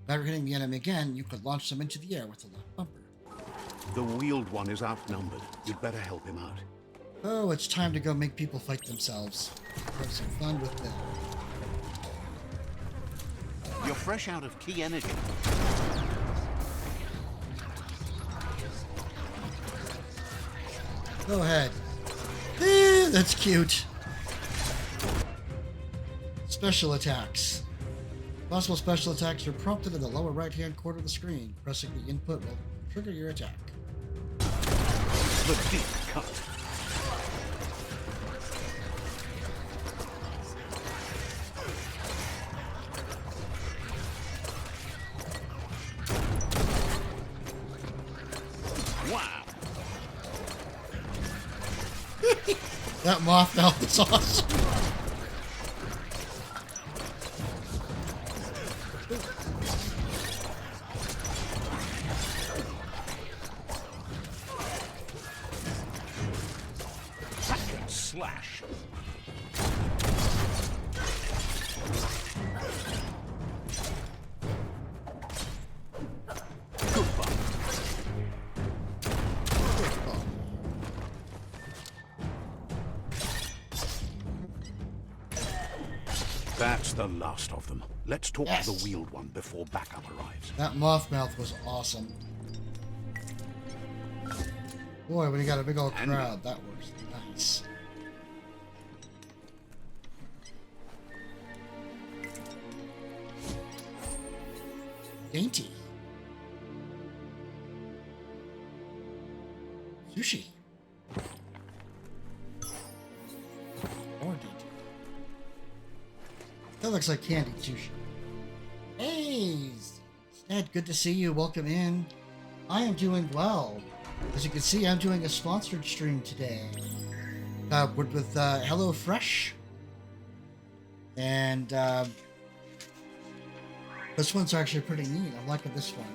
By hitting the enemy again, you could launch them into the air with the left bumper. The wheeled one is outnumbered. You'd better help him out. Oh, it's time to go make people fight themselves. Have some fun with them. You're fresh out of key energy. Go ahead. That's cute. Special attacks. Possible special attacks are prompted in the lower right-hand corner of the screen. Pressing the input will trigger your attack. The deep cut. Wow. That moth mouth is awesome. Hack and slash. Goodbye. That's the last of them. Let's talk to the wheeled one before backup arrives. That moth mouth was awesome. Boy, when you got a big old crowd, that was nice. Dainty. Sushi. More dainty. That looks like candy sushi. Hey, Ned, good to see you. Welcome in. I am doing well. As you can see, I'm doing a sponsored stream today with HelloFresh. And this one's actually pretty neat. I'm liking this one.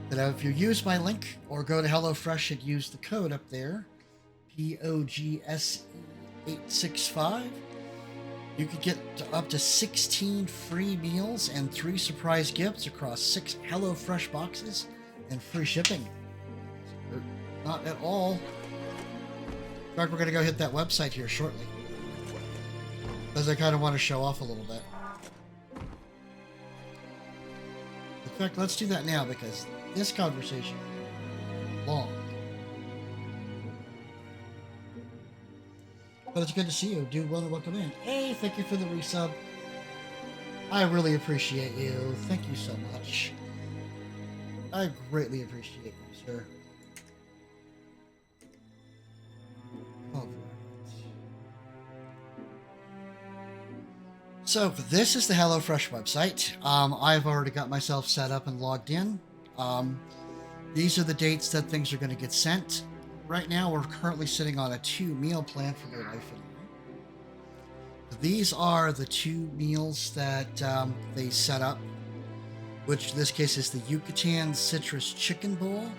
But if you use my link or go to HelloFresh and use the code up there, POGSE865, you could get up to 16 free meals and 3 surprise gifts across 6 HelloFresh boxes and free shipping. Not at all. In fact, we're going to go hit that website here shortly, because I kind of want to show off a little bit. In fact, let's do that now, because this conversation is long. But it's good to see you. Do want to welcome in. Hey, thank you for the resub. I really appreciate you. Thank you so much. I greatly appreciate you, sir. All right. So this is the HelloFresh website. I've already got myself set up and logged in. These are the dates that things are going to get sent. Right now, we're currently sitting on a 2-meal plan for their life and life. These are the 2 meals that they set up, which in this case is the Yucatan Citrus Chicken Bowl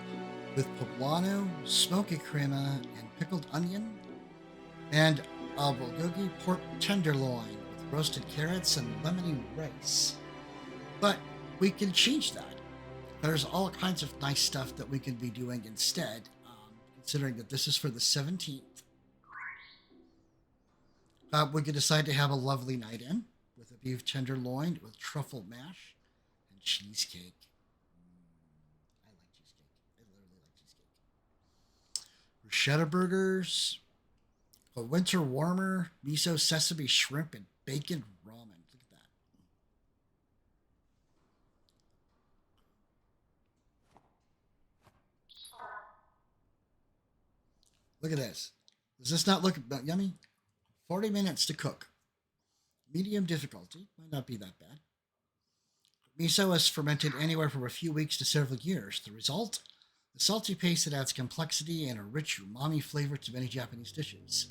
with poblano, smoky crema, and pickled onion, and a bulgogi pork tenderloin with roasted carrots and lemony rice. But we can change that. There's all kinds of nice stuff that we can be doing instead, considering that this is for the 17th. We could decide to have a lovely night in with a beef tenderloin with truffle mash and cheesecake. I like cheesecake. I literally like cheesecake. cheddar burgers, a winter warmer, miso sesame shrimp, and bacon ramen. Look at that. Look at this. Does this not look yummy? 40 minutes to cook. Medium difficulty. Might not be that bad. Miso is fermented anywhere from a few weeks to several years. The result? The salty paste that adds complexity and a rich umami flavor to many Japanese dishes.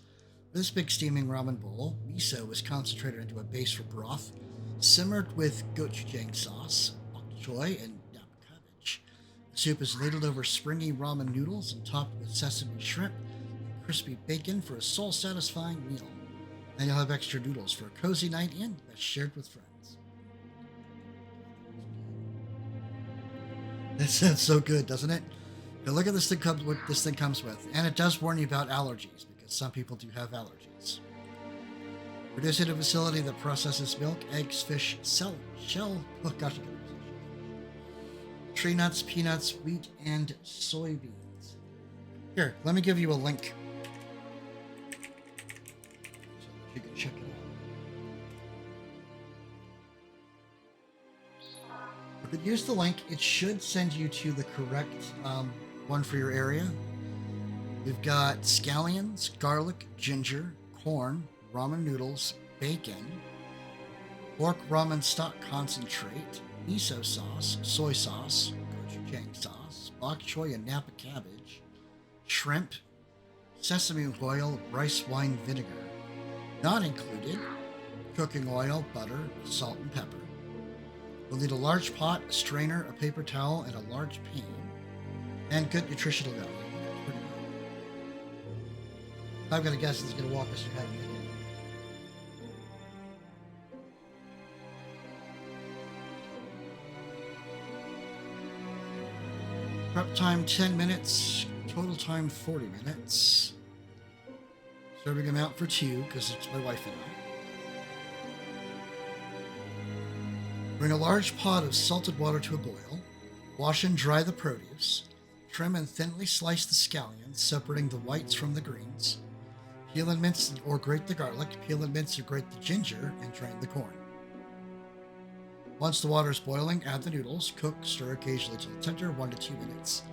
For this big steaming ramen bowl, miso is concentrated into a base for broth, simmered with gochujang sauce, bok choy, and nap cabbage. The soup is ladled over springy ramen noodles and topped with sesame shrimp and crispy bacon for a soul-satisfying meal. Then you'll have extra noodles for a cozy night in that's shared with friends. That sounds so good, doesn't it? But look at this thing what this thing comes with. And it does warn you about allergies, because some people do have allergies. Produced at a facility that processes milk, eggs, fish, tree nuts, peanuts, wheat, and soybeans. Here, let me give you a link. So you can check it out. If you use the link, it should send you to the correct one for your area. We've got scallions, garlic, ginger, corn, ramen noodles, bacon, pork ramen stock concentrate, miso sauce, soy sauce, gochujang sauce, bok choy and napa cabbage, shrimp, sesame oil, rice wine vinegar. Not included, cooking oil, butter, salt, and pepper. We'll need a large pot, a strainer, a paper towel, and a large pan. And good nutritional value. Pretty good. I'm going to guess it's going to walk us through how to make it. Prep time 10 minutes. Total time 40 minutes. Serving amount for 2 because it's my wife and I. Bring a large pot of salted water to a boil. Wash and dry the produce. Trim and thinly slice the scallions, separating the whites from the greens. Peel and mince or grate the garlic. Peel and mince or grate the ginger, and drain the corn. Once the water is boiling, add the noodles. Cook, stir occasionally till tender, 1 to 2 minutes.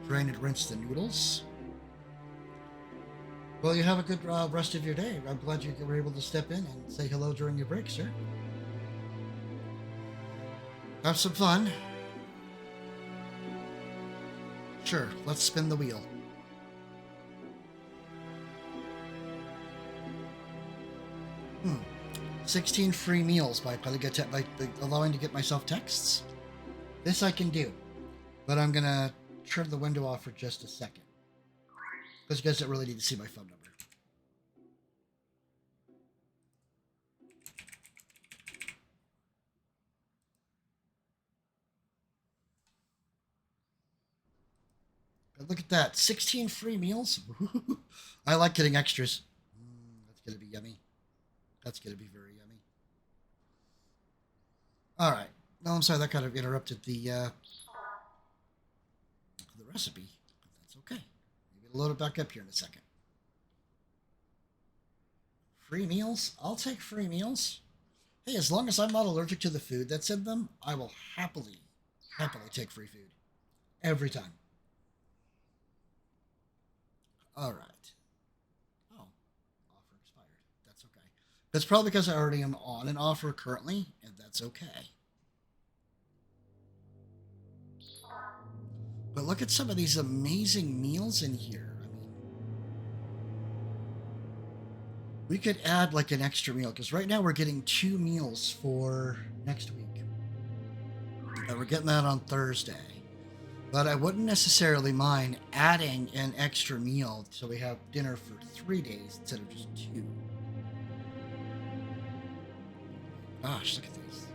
Drain and rinse the noodles. Well, you have a good rest of your day. I'm glad you were able to step in and say hello during your break, sir. Have some fun. Sure, let's spin the wheel. 16 free meals by allowing to get myself texts. This I can do, but I'm gonna turn the window off for just a second because you guys don't really need to see my phone number. Look at that. 16 free meals. I like getting extras. That's going to be yummy. That's going to be very yummy. All right. No, I'm sorry. That kind of interrupted the recipe. But that's okay. Maybe it'll load it back up here in a second. Free meals? I'll take free meals. Hey, as long as I'm not allergic to the food that's in them, I will happily take free food. Every time. All right. Oh, offer expired. That's okay. That's probably because I already am on an offer currently, and that's okay. But look at some of these amazing meals in here. I mean, we could add like an extra meal, because right now we're getting 2 meals for next week. And we're getting that on Thursday. But I wouldn't necessarily mind adding an extra meal so we have dinner for 3 days instead of just 2. Gosh, look at these.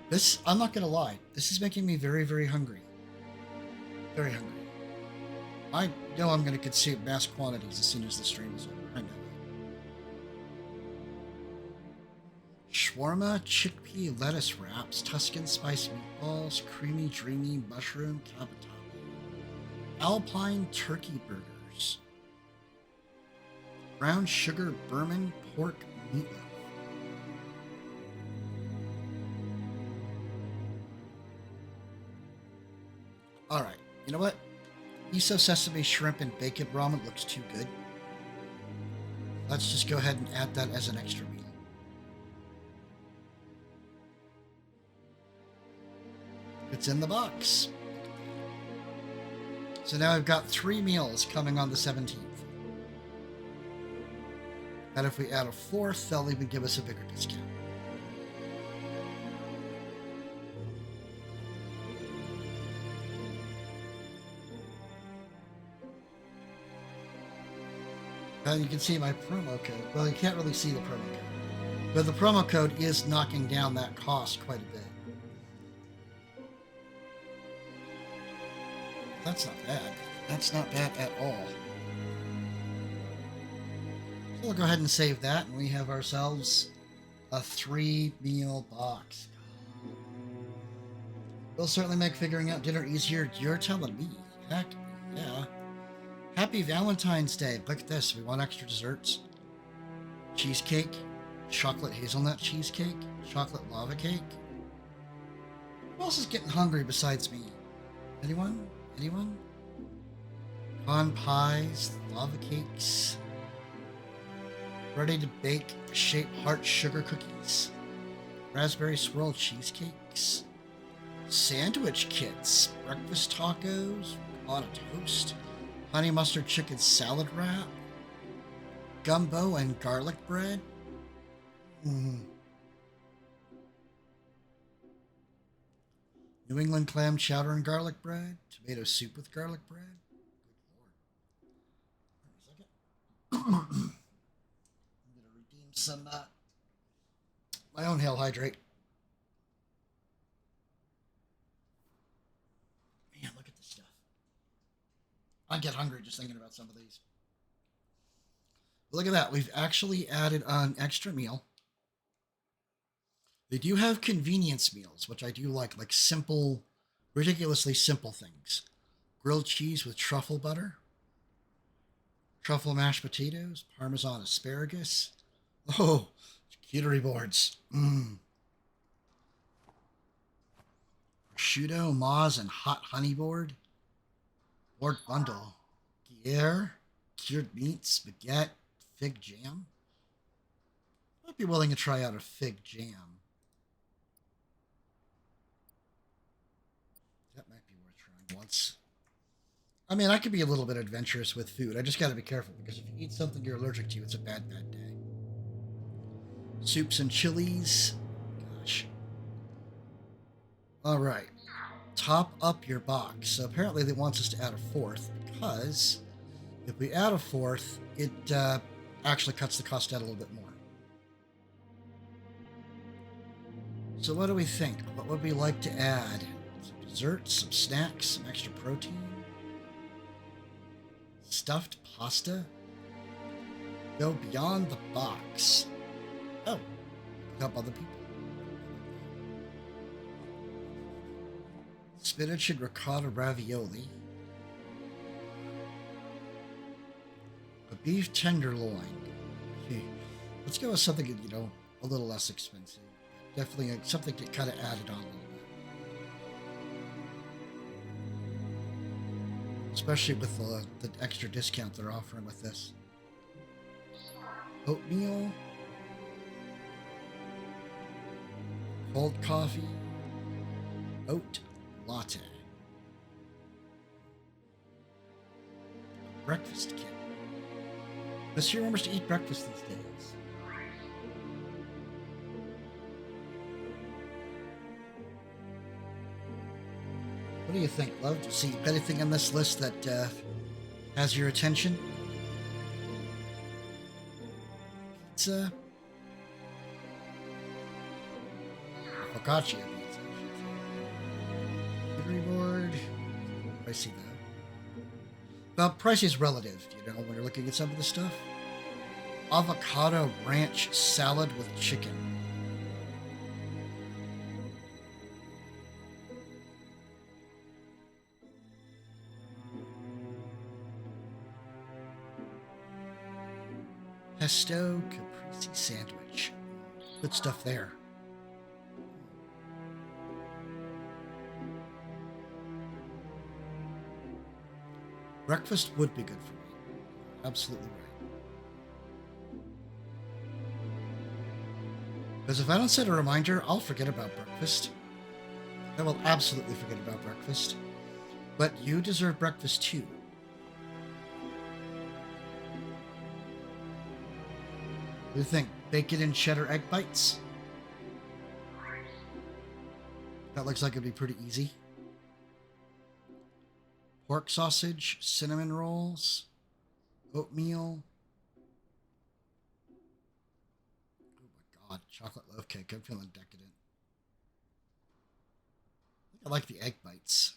This, I'm not going to lie, this is making me very, very hungry. Very hungry. I know I'm going to consume mass quantities as soon as the stream is over. I know that. Shawarma, chickpea, lettuce wraps, Tuscan spice meatballs, creamy, dreamy mushroom cavatappi, alpine turkey burgers, Brown sugar Burman pork meatloaf. All right, you know what? Miso sesame shrimp and bacon ramen looks too good. Let's just go ahead and add that as an extra meal. It's in the box. So now I've got 3 meals coming on the 17th. And if we add a 4th, they'll even give us a bigger discount. And you can see my promo code. Well, you can't really see the promo code. But the promo code is knocking down that cost quite a bit. That's not bad. That's not bad at all. So we'll go ahead and save that, and we have ourselves a 3-meal box. We'll certainly make figuring out dinner easier. You're telling me. Heck, yeah. Happy Valentine's Day. Look at this. We want extra desserts. Cheesecake. Chocolate hazelnut cheesecake. Chocolate lava cake. Who else is getting hungry besides me? Anyone? Anyone? Pecan pies. Lava cakes. Ready to bake shaped heart sugar cookies. Raspberry swirl cheesecakes. Sandwich kits. Breakfast tacos. On a toast. Honey mustard chicken salad wrap. Gumbo and garlic bread. New England clam chowder and garlic bread. Tomato soup with garlic bread. Good lord. Wait a second. I'm going to redeem some, my own Hail Hydrate. Man, look at this stuff. I get hungry just thinking about some of these. Look at that. We've actually added an extra meal. They do have convenience meals, which I do like simple, ridiculously simple things. Grilled cheese with truffle butter. Truffle mashed potatoes. Parmesan asparagus. Oh, charcuterie boards. Prosciutto, Moz, and hot honey board. Board bundle. Gruyere, cured meats, baguette, fig jam. I'd be willing to try out a fig jam. That might be worth trying once. I mean, I could be a little bit adventurous with food. I just got to be careful, because if you eat something you're allergic to, it's a bad, bad day. Soups and chilies. Gosh. All right. Top up your box. So apparently they want us to add a 4th, because if we add a 4th, it actually cuts the cost out a little bit more. So what do we think? What would we like to add? Some desserts, some snacks, some extra protein. Stuffed pasta. Go beyond the box. Oh, help other people. Spinach and ricotta ravioli. A beef tenderloin. Let's go with something, a little less expensive. Definitely something that kind of added on a little bit. Especially with the extra discount they're offering with this. Oatmeal. Cold coffee. Oat latte. Breakfast kit. Monsieur remembers to eat breakfast these days. What do you think, love? Do you see anything on this list that has your attention? Pizza. Focaccia pizza. Charcuterie board. Pricey though. Well, price is relative, when you're looking at some of the stuff. Avocado ranch salad with chicken. Pesto caprese sandwich. Good stuff there. Breakfast would be good for me. Absolutely right. Because if I don't set a reminder, I'll forget about breakfast. I will absolutely forget about breakfast. But you deserve breakfast too. What do you think? Bacon and cheddar egg bites? That looks like it'd be pretty easy. Pork sausage, cinnamon rolls, oatmeal. Oh my god, chocolate loaf cake. I'm feeling decadent. I like the egg bites.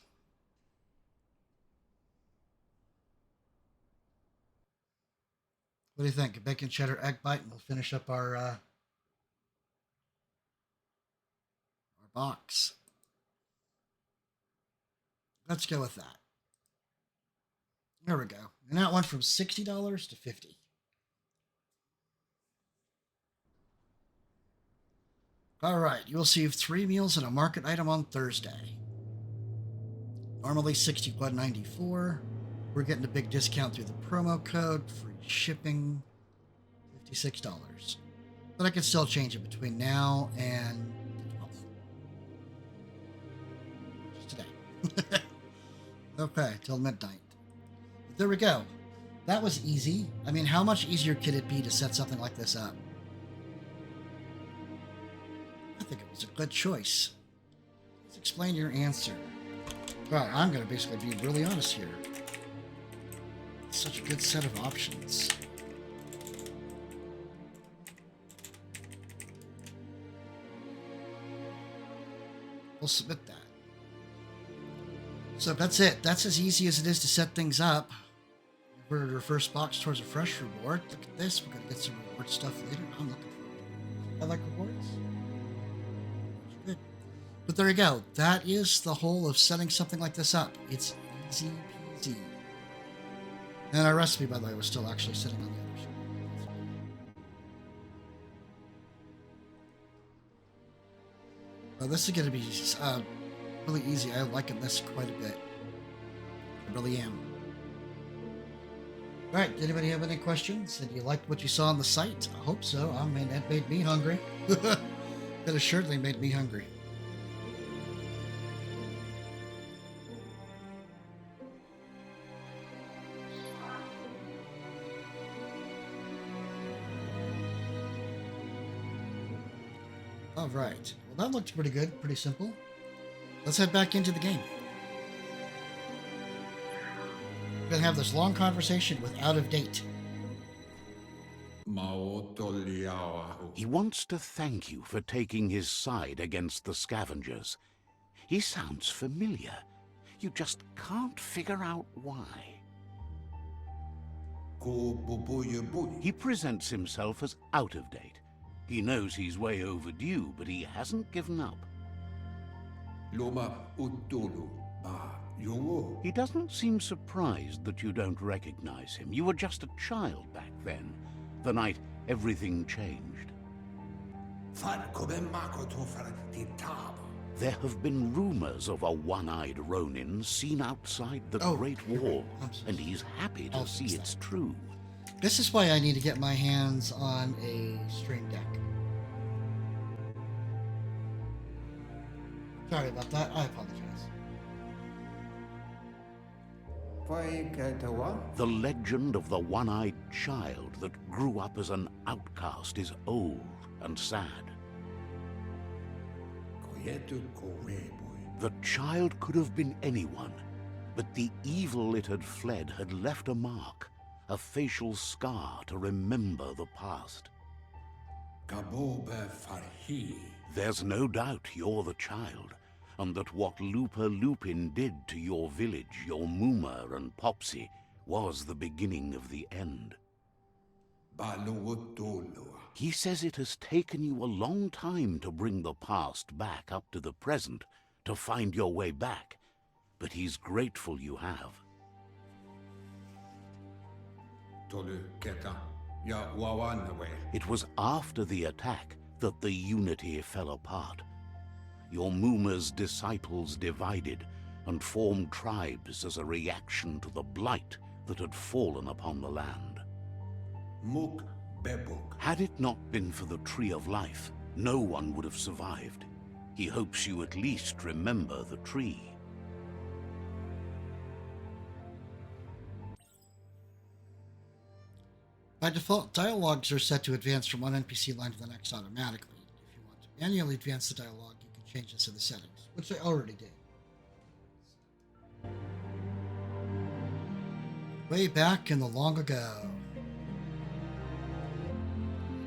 What do you think? A bacon cheddar egg bite, and we'll finish up our box. Let's go with that. There we go. And that went from $60 to $50. All right, you will receive 3 meals and a market item on Thursday. Normally $61.94. We're getting a big discount through the promo code. Free shipping, $56. But I can still change it between now and the 12th. Just today. Okay, till midnight. But there we go. That was easy. I mean, how much easier could it be to set something like this up? I think it was a good choice. Let's explain your answer. Well, I'm going to basically be really honest here. It's such a good set of options. We'll submit that. So that's it. That's as easy as it is to set things up. We're your first box towards a fresh reward. Look at this. We're going to get some reward stuff later. I'm looking forward to it. I like rewards. Good. But there you go. That is the whole of setting something like this up. It's easy peasy. And our recipe, by the way, was still actually sitting on the other side. Well, this is going to be really easy. I'm liking this quite a bit. I really am. All right, did anybody have any questions? Did you like what you saw on the site? I hope so. I mean, that made me hungry. That assuredly made me hungry. All right. Well, that looked pretty good, pretty simple. Let's head back into the game. We're going to have this long conversation with Out of Date. He wants to thank you for taking his side against the scavengers. He sounds familiar. You just can't figure out why. He presents himself as out of date. He knows he's way overdue, but he hasn't given up. He doesn't seem surprised that you don't recognize him. You were just a child back then, the night everything changed. There have been rumors of a one-eyed Ronin seen outside the Great Wall, and he's happy to see it's true. This is why I need to get my hands on a stream deck. Sorry about that. I apologize. The legend of the one-eyed child that grew up as an outcast is old and sad. The child could have been anyone, but the evil it had fled had left a mark, a facial scar to remember the past. There's no doubt you're the child, and that what Lupa Lupin did to your village, your Muma and Popsy, was the beginning of the end. He says it has taken you a long time to bring the past back up to the present, to find your way back, but he's grateful you have. It was after the attack that the unity fell apart. Your Muma's disciples divided and formed tribes as a reaction to the blight that had fallen upon the land. Had it not been for the Tree of Life, no one would have survived. He hopes you at least remember the tree. By default, dialogues are set to advance from one NPC line to the next automatically. If you want to manually advance the dialogue, you can change this in the settings, which I already did. Way back in the long ago.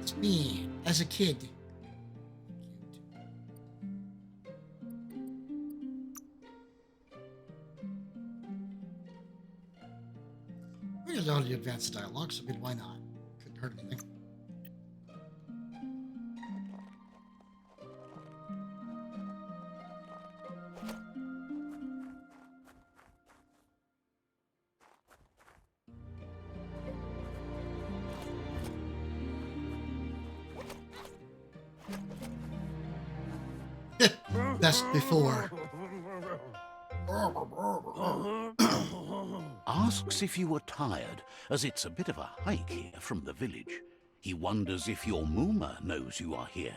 It's me, as a kid. We just already advanced the dialogue, so I mean, why not? Couldn't hurt anything. Best before. Asks if you were tired, as it's a bit of a hike here from the village. He wonders if your Muma knows you are here.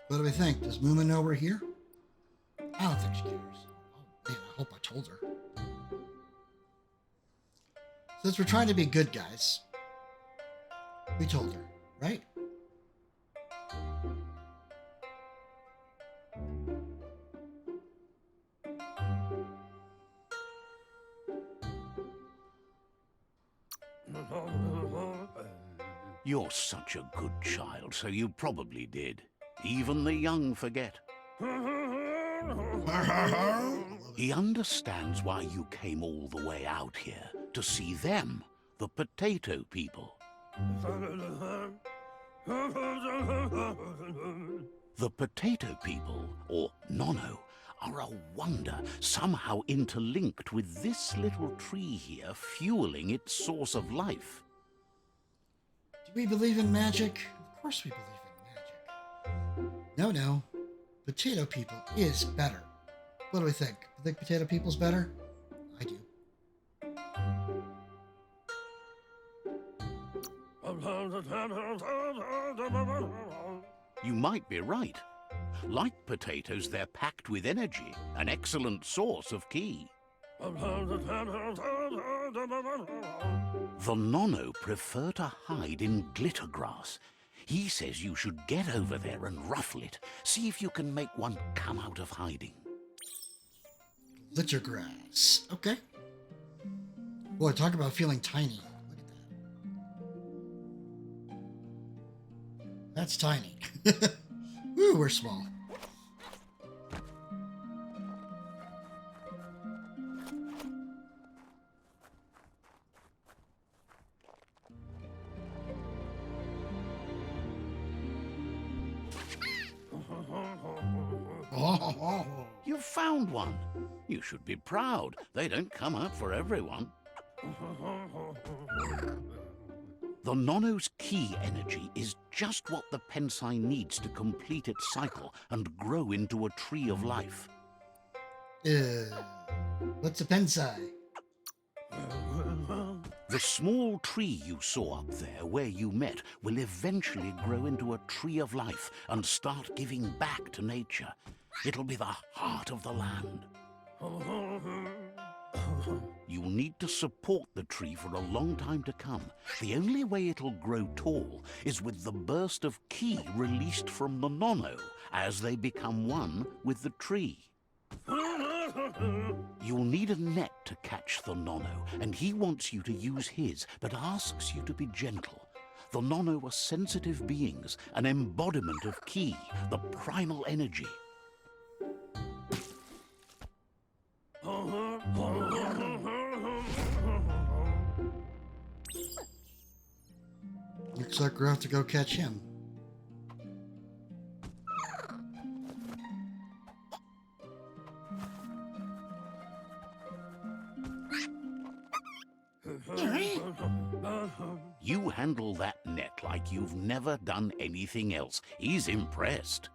What do we think? Does Muma know we're here? I don't think she cares. Oh man, I hope I told her. Since we're trying to be good guys, we told her, right? You're such a good child, so you probably did. Even the young forget. He understands why you came all the way out here, to see them, the potato people. The potato people, or Nono, are a wonder, somehow interlinked with this little tree here fueling its source of life. Do we believe in magic? Of course we believe in magic. No. Potato people is better. What do we think? You think potato people's better? I do. You might be right. Like potatoes, they're packed with energy, an excellent source of ki. The Nono prefer to hide in glitter grass. He says you should get over there and ruffle it. See if you can make one come out of hiding. Glitter grass. Okay. Boy, talk about feeling tiny. Look at that. That's tiny. Woo, we're small. You found one. You should be proud. They don't come up for everyone. The Nono's ki energy is just what the Pensai needs to complete its cycle and grow into a tree of life. What's a Pensai? The small tree you saw up there where you met will eventually grow into a tree of life and start giving back to nature. It'll be the heart of the land. You'll need to support the tree for a long time to come. The only way it'll grow tall is with the burst of ki released from the Nono as they become one with the tree. You'll need a net to catch the Nono, and he wants you to use his, but asks you to be gentle. The Nono are sensitive beings, an embodiment of ki, the primal energy. Looks like we'll have to go catch him. You handle that net like you've never done anything else. He's impressed.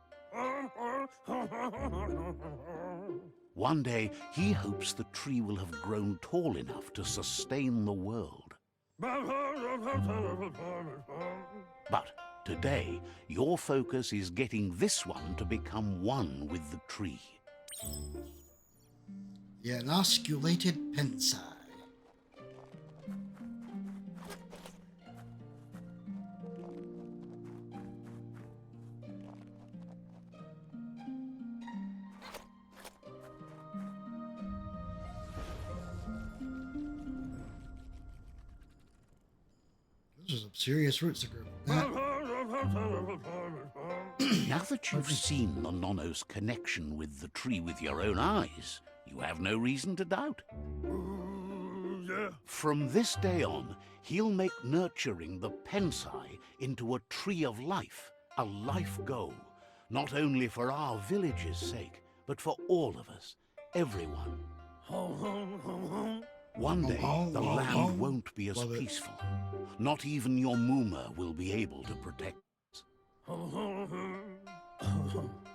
One day, he hopes the tree will have grown tall enough to sustain the world. But today, your focus is getting this one to become one with the tree. The enosculated pensai. Those are some serious roots to grow. Now that you've seen the Nono's connection with the tree with your own eyes, you have no reason to doubt. From this day on, he'll make nurturing the pensai into a tree of life, a life goal, not only for our village's sake, but for all of us, everyone. One day, the land won't be as peaceful. Not even your Mooma will be able to protect us.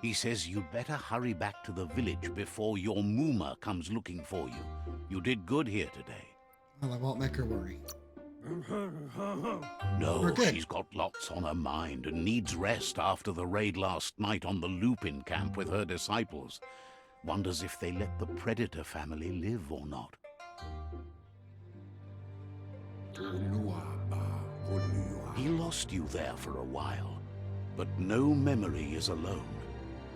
He says you'd better hurry back to the village before your Mooma comes looking for you. You did good here today. Well, I won't make her worry. No, she's got lots on her mind and needs rest after the raid last night on the Lupin camp with her disciples. Wonders if they let the Predator family live or not. He lost you there for a while, but no memory is alone.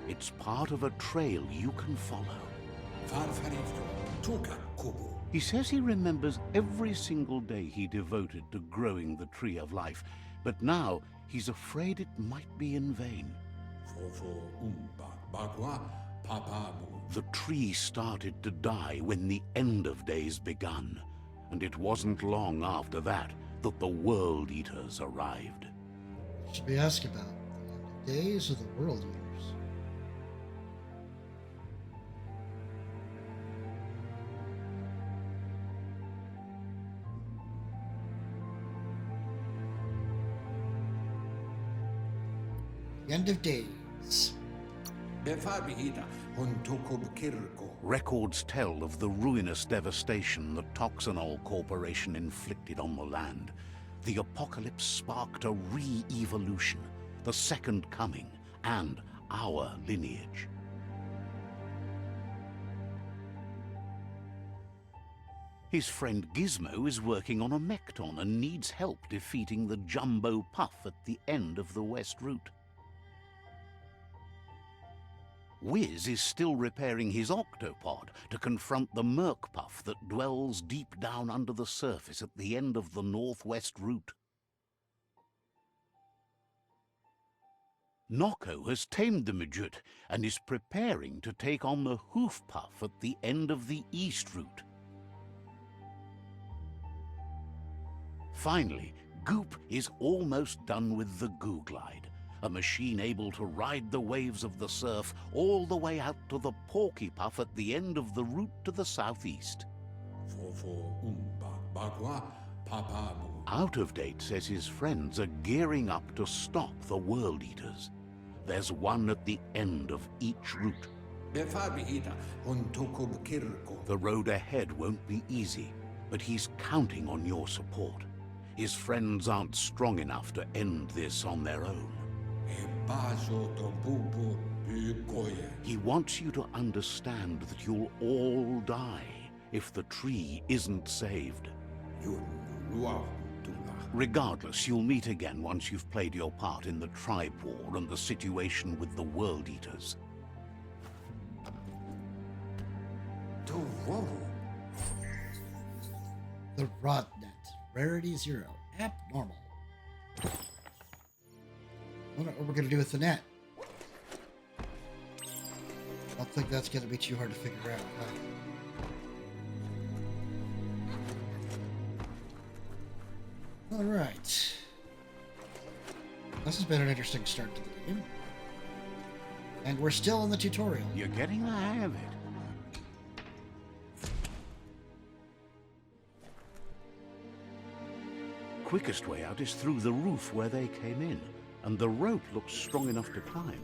It's part of a trail you can follow. He says he remembers every single day he devoted to growing the Tree of Life, but now he's afraid it might be in vain. The tree started to die when the end of days begun, and it wasn't long after that that the World Eaters arrived. Should we ask about the end of days or the World Eaters? The end of days. Records tell of the ruinous devastation the Toxanol Corporation inflicted on the land. The apocalypse sparked a re-evolution, the Second Coming, and our lineage. His friend Gizmo is working on a Mekton and needs help defeating the Jumbo Puff at the end of the West Route. Wiz is still repairing his octopod to confront the Merc Puff that dwells deep down under the surface at the end of the Northwest Route. Nocco has tamed the Midget and is preparing to take on the Hoof Puff at the end of the East Route. Finally, Goop is almost done with the Goo Glide, a machine able to ride the waves of the surf all the way out to the Porky Puff at the end of the route to the southeast. Out of Date says his friends are gearing up to stop the World Eaters. There's one at the end of each route. The road ahead won't be easy, but he's counting on your support. His friends aren't strong enough to end this on their own. He wants you to understand that you'll all die if the tree isn't saved. Regardless, you'll meet again once you've played your part in the tribe war and the situation with the World Eaters. The Rodnet. Rarity 0. Abnormal. I wonder what we're going to do with the net. I don't think that's going to be too hard to figure out, huh? Alright. This has been an interesting start to the game. And we're still in the tutorial. You're getting the hang of it. quickest way out is through the roof where they came in, and the rope looks strong enough to climb.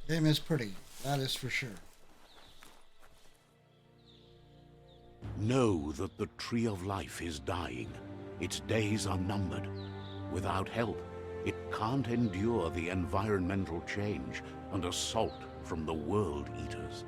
Game is pretty, that is for sure. Know that the Tree of Life is dying. Its days are numbered. Without help, it can't endure the environmental change and assault from the World Eaters.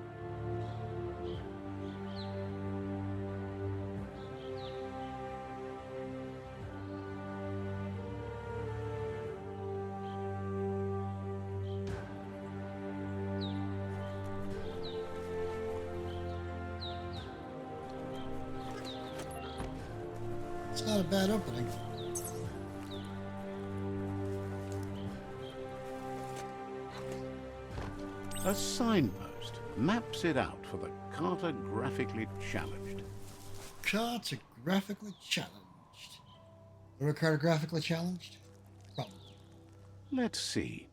It's not a bad opening. A signpost maps it out for the cartographically challenged. Cartographically challenged. We're cartographically challenged? Probably. Let's see.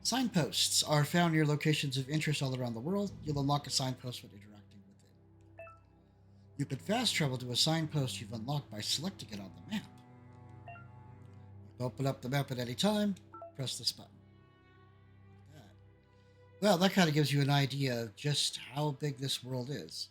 Signposts are found near locations of interest all around the world. You'll unlock a signpost when interacting with it. You can fast travel to a signpost you've unlocked by selecting it on the map. You can open up the map at any time. Press this button. Like that. Well, that kind of gives you an idea of just how big this world is.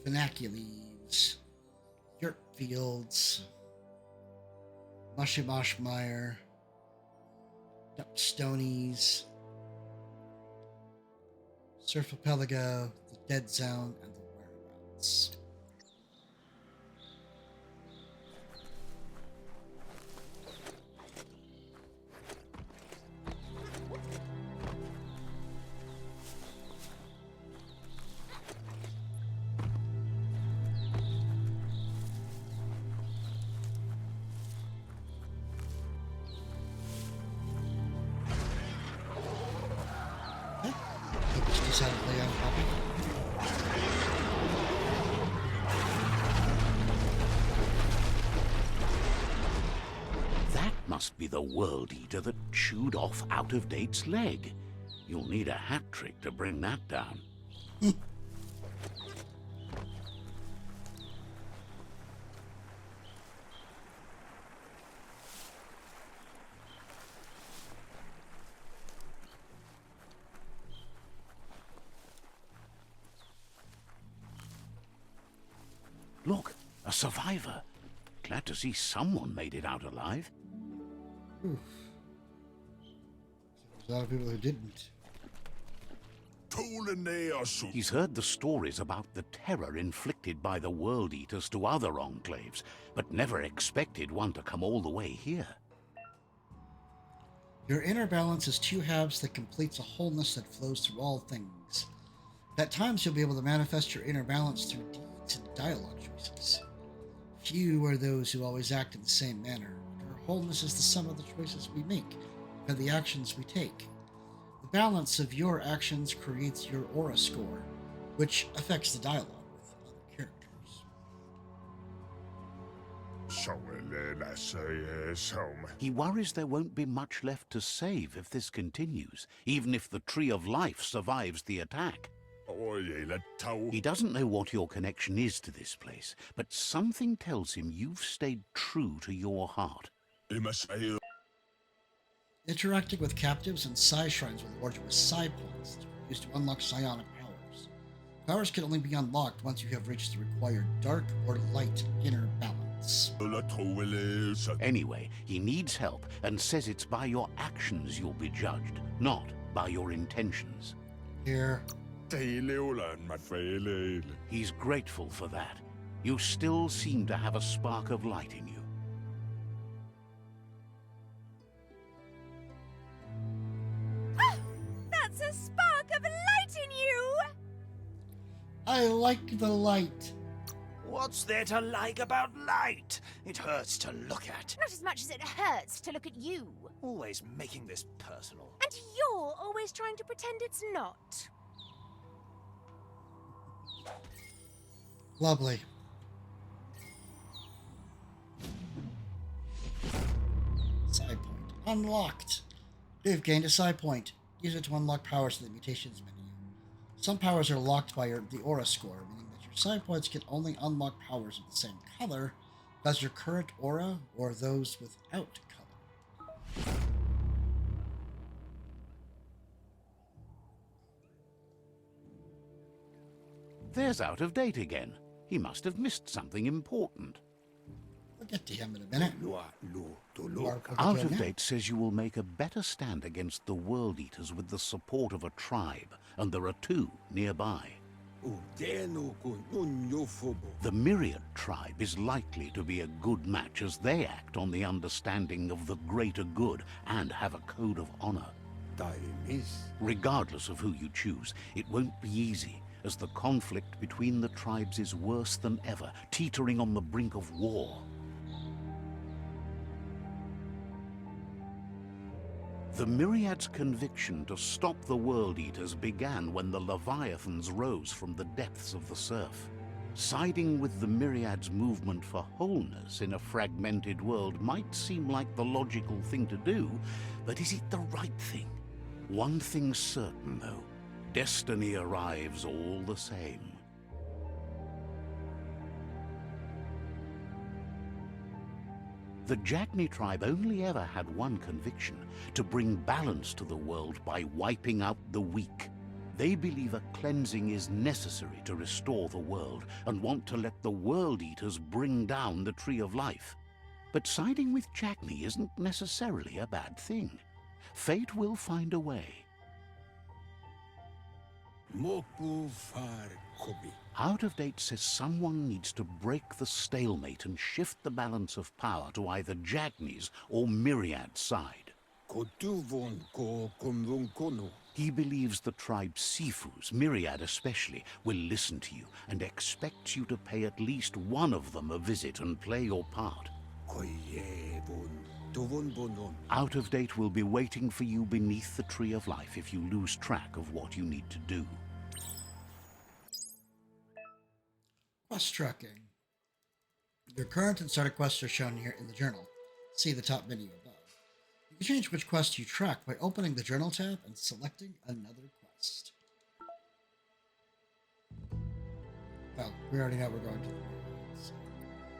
Finaki leaves, yurt fields, Mushimoshmire, Dupstonies, Surfipelago, the Dead Zone, and the Whereabouts. Decidedly unhappy. That must be the World Eater that chewed off Out-of-Date's leg. You'll need a hat trick to bring that down. Look, a survivor. Glad to see someone made it out alive. Oof. There's a lot of people who didn't. He's heard the stories about the terror inflicted by the World Eaters to other enclaves, but never expected one to come all the way here. Your inner balance is two halves that completes a wholeness that flows through all things. At times you'll be able to manifest your inner balance through deeds and dialogue choices. Few are those who always act in the same manner. Our wholeness is the sum of the choices we make and the actions we take. The balance of your actions creates your aura score, which affects the dialogue with other characters. He worries there won't be much left to save if this continues, even if the Tree of Life survives the attack. He doesn't know what your connection is to this place, but something tells him you've stayed true to your heart. Interacting with captives and psi shrines will award you with psi points that are used to unlock psionic powers. Powers can only be unlocked once you have reached the required dark or light inner balance. Anyway, he needs help and says it's by your actions you'll be judged, not by your intentions. Here. He's grateful for that. You still seem to have a spark of light in you. That's a spark of light in you! I like the light. What's there to like about light? It hurts to look at. Not as much as it hurts to look at you. Always making this personal. And you're always trying to pretend it's not. Lovely. Side point. Unlocked. You've gained a side point. Use it to unlock powers in the mutations menu. Some powers are locked by the aura score, meaning that your side points can only unlock powers of the same color as your current aura or those without color. There's Out of Date again. He must have missed something important. We'll get to him in a minute. Out of Date says you will make a better stand against the World Eaters with the support of a tribe, and there are 2 nearby. The Myriad tribe is likely to be a good match as they act on the understanding of the greater good and have a code of honor. Regardless of who you choose, it won't be easy, as the conflict between the tribes is worse than ever, teetering on the brink of war. The Myriad's conviction to stop the World Eaters began when the Leviathans rose from the depths of the surf. Siding with the Myriad's movement for wholeness in a fragmented world might seem like the logical thing to do, but is it the right thing? One thing's certain, though. Destiny arrives all the same. The Jagni tribe only ever had one conviction: to bring balance to the world by wiping out the weak. They believe a cleansing is necessary to restore the world and want to let the World Eaters bring down the Tree of Life. But siding with Jagni isn't necessarily a bad thing. Fate will find a way. Out of Date says someone needs to break the stalemate and shift the balance of power to either Jagni's or Myriad's side. He believes the tribe Sifus, Myriad especially, will listen to you and expects you to pay at least one of them a visit and play your part. Out of Date will be waiting for you beneath the Tree of Life if you lose track of what you need to do. Quest tracking. Your current and started quests are shown here in the journal. See the top menu above. You can change which quest you track by opening the journal tab and selecting another quest. Well, we already know we're going to the Myriads.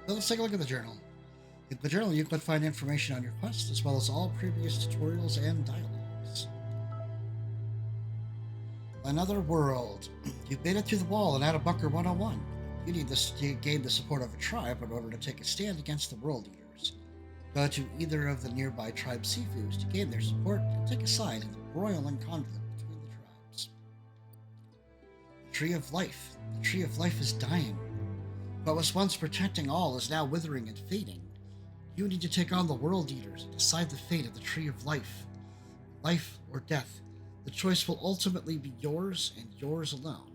So let's take a look at the journal. In the journal, you can find information on your quest, as well as all previous tutorials and dialogues. Another world. You've made it through the wall and out of Bunker 101. You need to gain the support of a tribe in order to take a stand against the World Eaters. Go to either of the nearby tribe Sifus to gain their support and take a side in the roiling conflict between the tribes. The Tree of Life. The Tree of Life is dying. What was once protecting all is now withering and fading. You need to take on the World Eaters and decide the fate of the Tree of Life. Life or death. The choice will ultimately be yours and yours alone.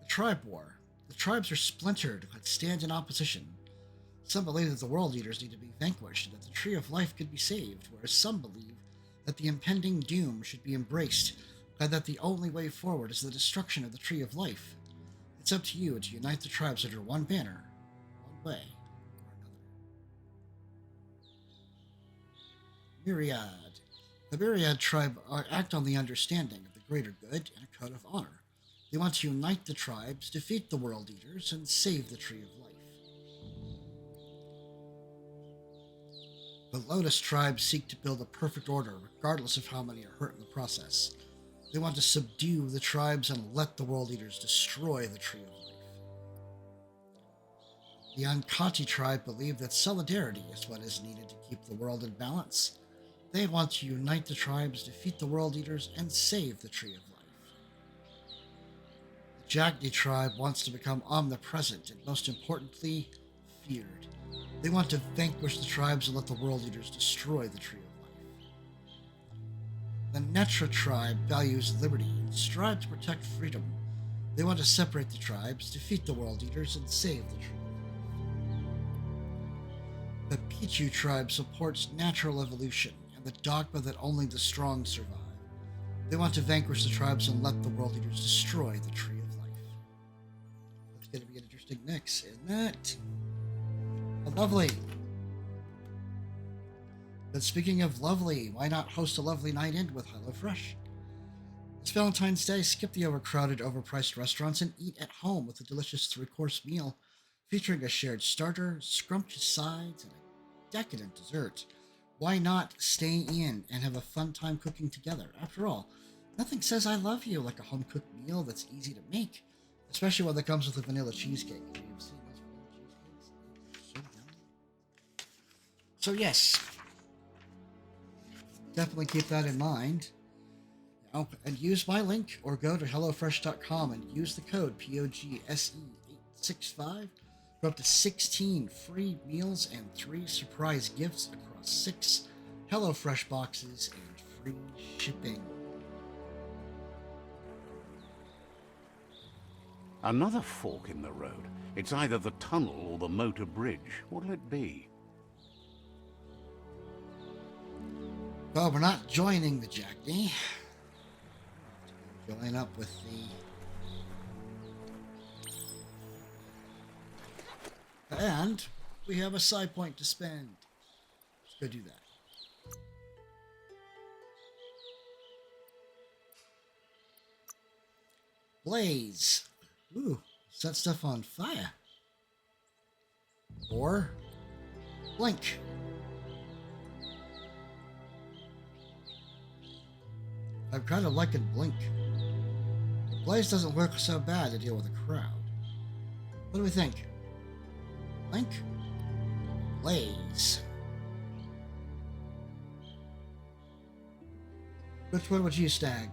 The Tribe War. The tribes are splintered but stand in opposition. Some believe that the World Eaters need to be vanquished and that the Tree of Life could be saved, whereas some believe that the impending doom should be embraced and that the only way forward is the destruction of the Tree of Life. It's up to you to unite the tribes under one banner, one way or another. Myriad. The Myriad tribe act on the understanding of the greater good and a code of honor. They want to unite the tribes, defeat the World Eaters, and save the Tree of Life. The Lotus tribes seek to build a perfect order, regardless of how many are hurt in the process. They want to subdue the tribes and let the World Eaters destroy the Tree of Life. The Ankati tribe believe that solidarity is what is needed to keep the world in balance. They want to unite the tribes, defeat the World Eaters, and save the Tree of Life. The Jagni tribe wants to become omnipresent and, most importantly, feared. They want to vanquish the tribes and let the World Eaters destroy the Tree of Life. The Netra tribe values liberty and strives to protect freedom. They want to separate the tribes, defeat the World Eaters, and save the tree. The Pichu tribe supports natural evolution and the dogma that only the strong survive. They want to vanquish the tribes and let the World Eaters destroy the Tree of Life. That's going to be an interesting mix, isn't it? Oh, lovely. But speaking of lovely, why not host a lovely night in with HelloFresh? This Valentine's Day, skip the overcrowded, overpriced restaurants and eat at home with a delicious three-course meal featuring a shared starter, scrumptious sides, and a decadent dessert. Why not stay in and have a fun time cooking together? After all, nothing says I love you like a home-cooked meal that's easy to make, especially one that comes with a vanilla cheesecake. Have you seen those vanilla cheesecakes? So yummy. So yes, definitely keep that in mind. And use my link or go to HelloFresh.com and use the code POGSE865 for up to 16 free meals and 3 surprise gifts across 6 HelloFresh boxes and free shipping. Another fork in the road. It's either the tunnel or the motor bridge. What'll it be? Well, we're not joining the Jackney. Join up with the... And we have a side point to spend. Let's go do that. Blaze. Ooh, set stuff on fire. Or blink. I'm kind of liking blink. Blaze doesn't work so bad to deal with a crowd. What do we think? Blink? Blaze. Which one would you stag?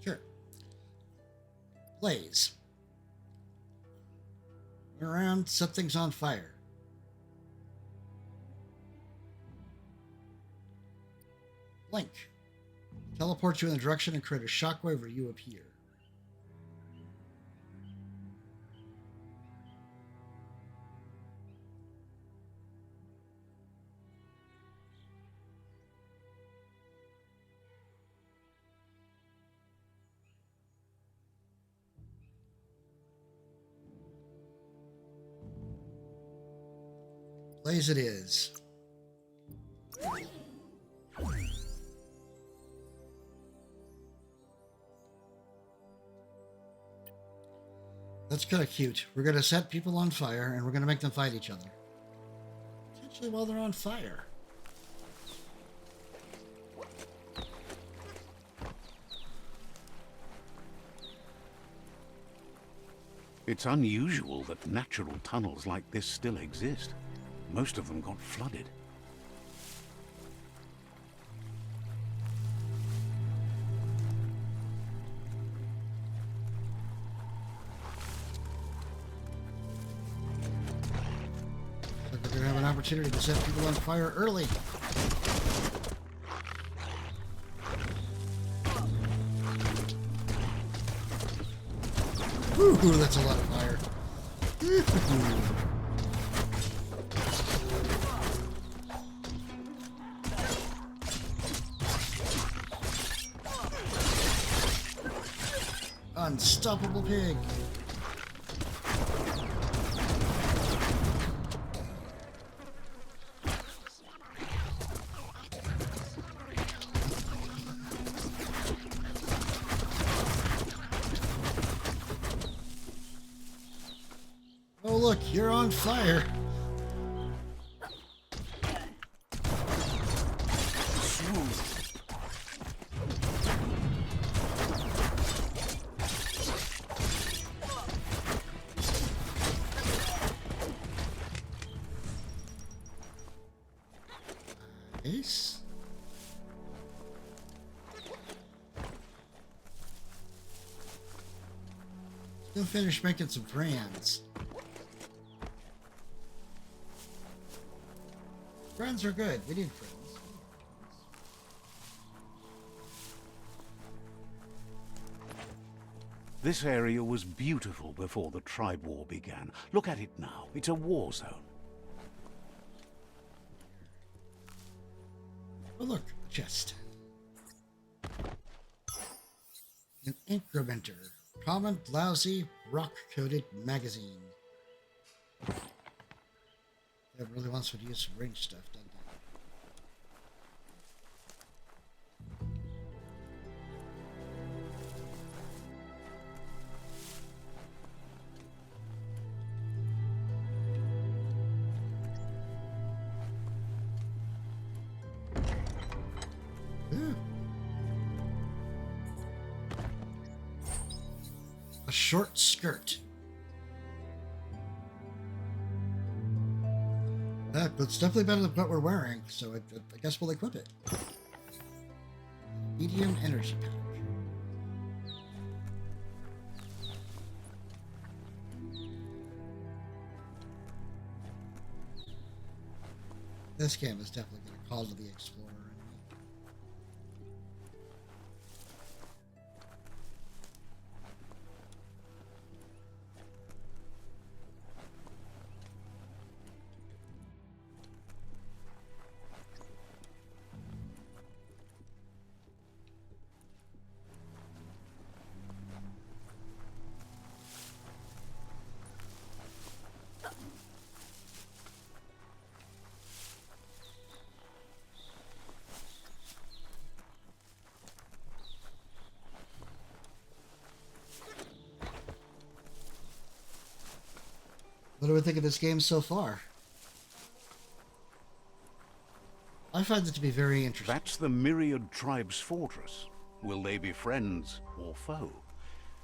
Sure. Blaze. Run around, set things on fire. Blink. Teleport you in the direction and create a shockwave where you appear. Blaze it is. That's kind of cute. We're going to set people on fire and we're going to make them fight each other. Potentially while they're on fire. It's unusual that natural tunnels like this still exist. Most of them got flooded. Look, we're going to have an opportunity to set people on fire early. Ooh, that's a lot of fire. Unstoppable pig. Oh look, you're on fire. Ace? Still finished making some friends. Friends are good. We need friends. This area was beautiful before the tribe war began. Look at it now. It's a war zone. Oh, look, a chest. An incrementer. Common, lousy, rock-coated magazine. That really wants me to use some range stuff, doesn't it? Ooh. A short skirt. But it's definitely better than what we're wearing, so I guess we'll equip it. Medium energy pack. This game is definitely going to call to the explorer. What do we think of this game so far? I find it to be very interesting. That's the Myriad Tribe's fortress. Will they be friends or foe?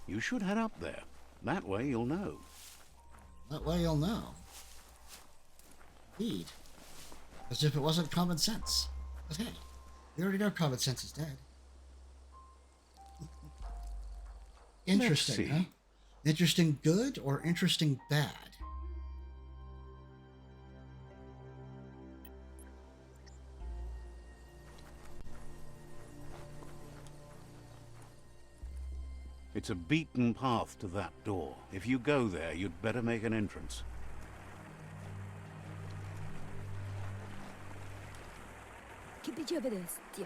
You should head up there. That way you'll know. That way you'll know. Indeed. As if it wasn't common sense. But hey, we already know common sense is dead. Interesting, Let's see. huh? Interesting good or interesting bad? It's a beaten path to that door. If you go there, you'd better make an entrance.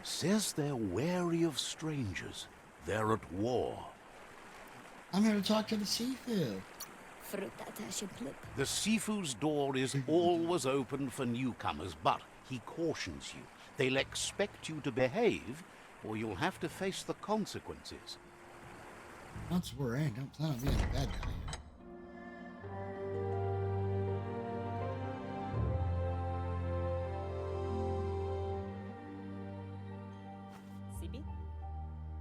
Says they're wary of strangers. They're at war. I'm here to talk to the Sifu. The Sifu's door is always open for newcomers, but he cautions you. They'll expect you to behave, or you'll have to face the consequences. Not to worry, I don't plan on being a bad guy. Sibi?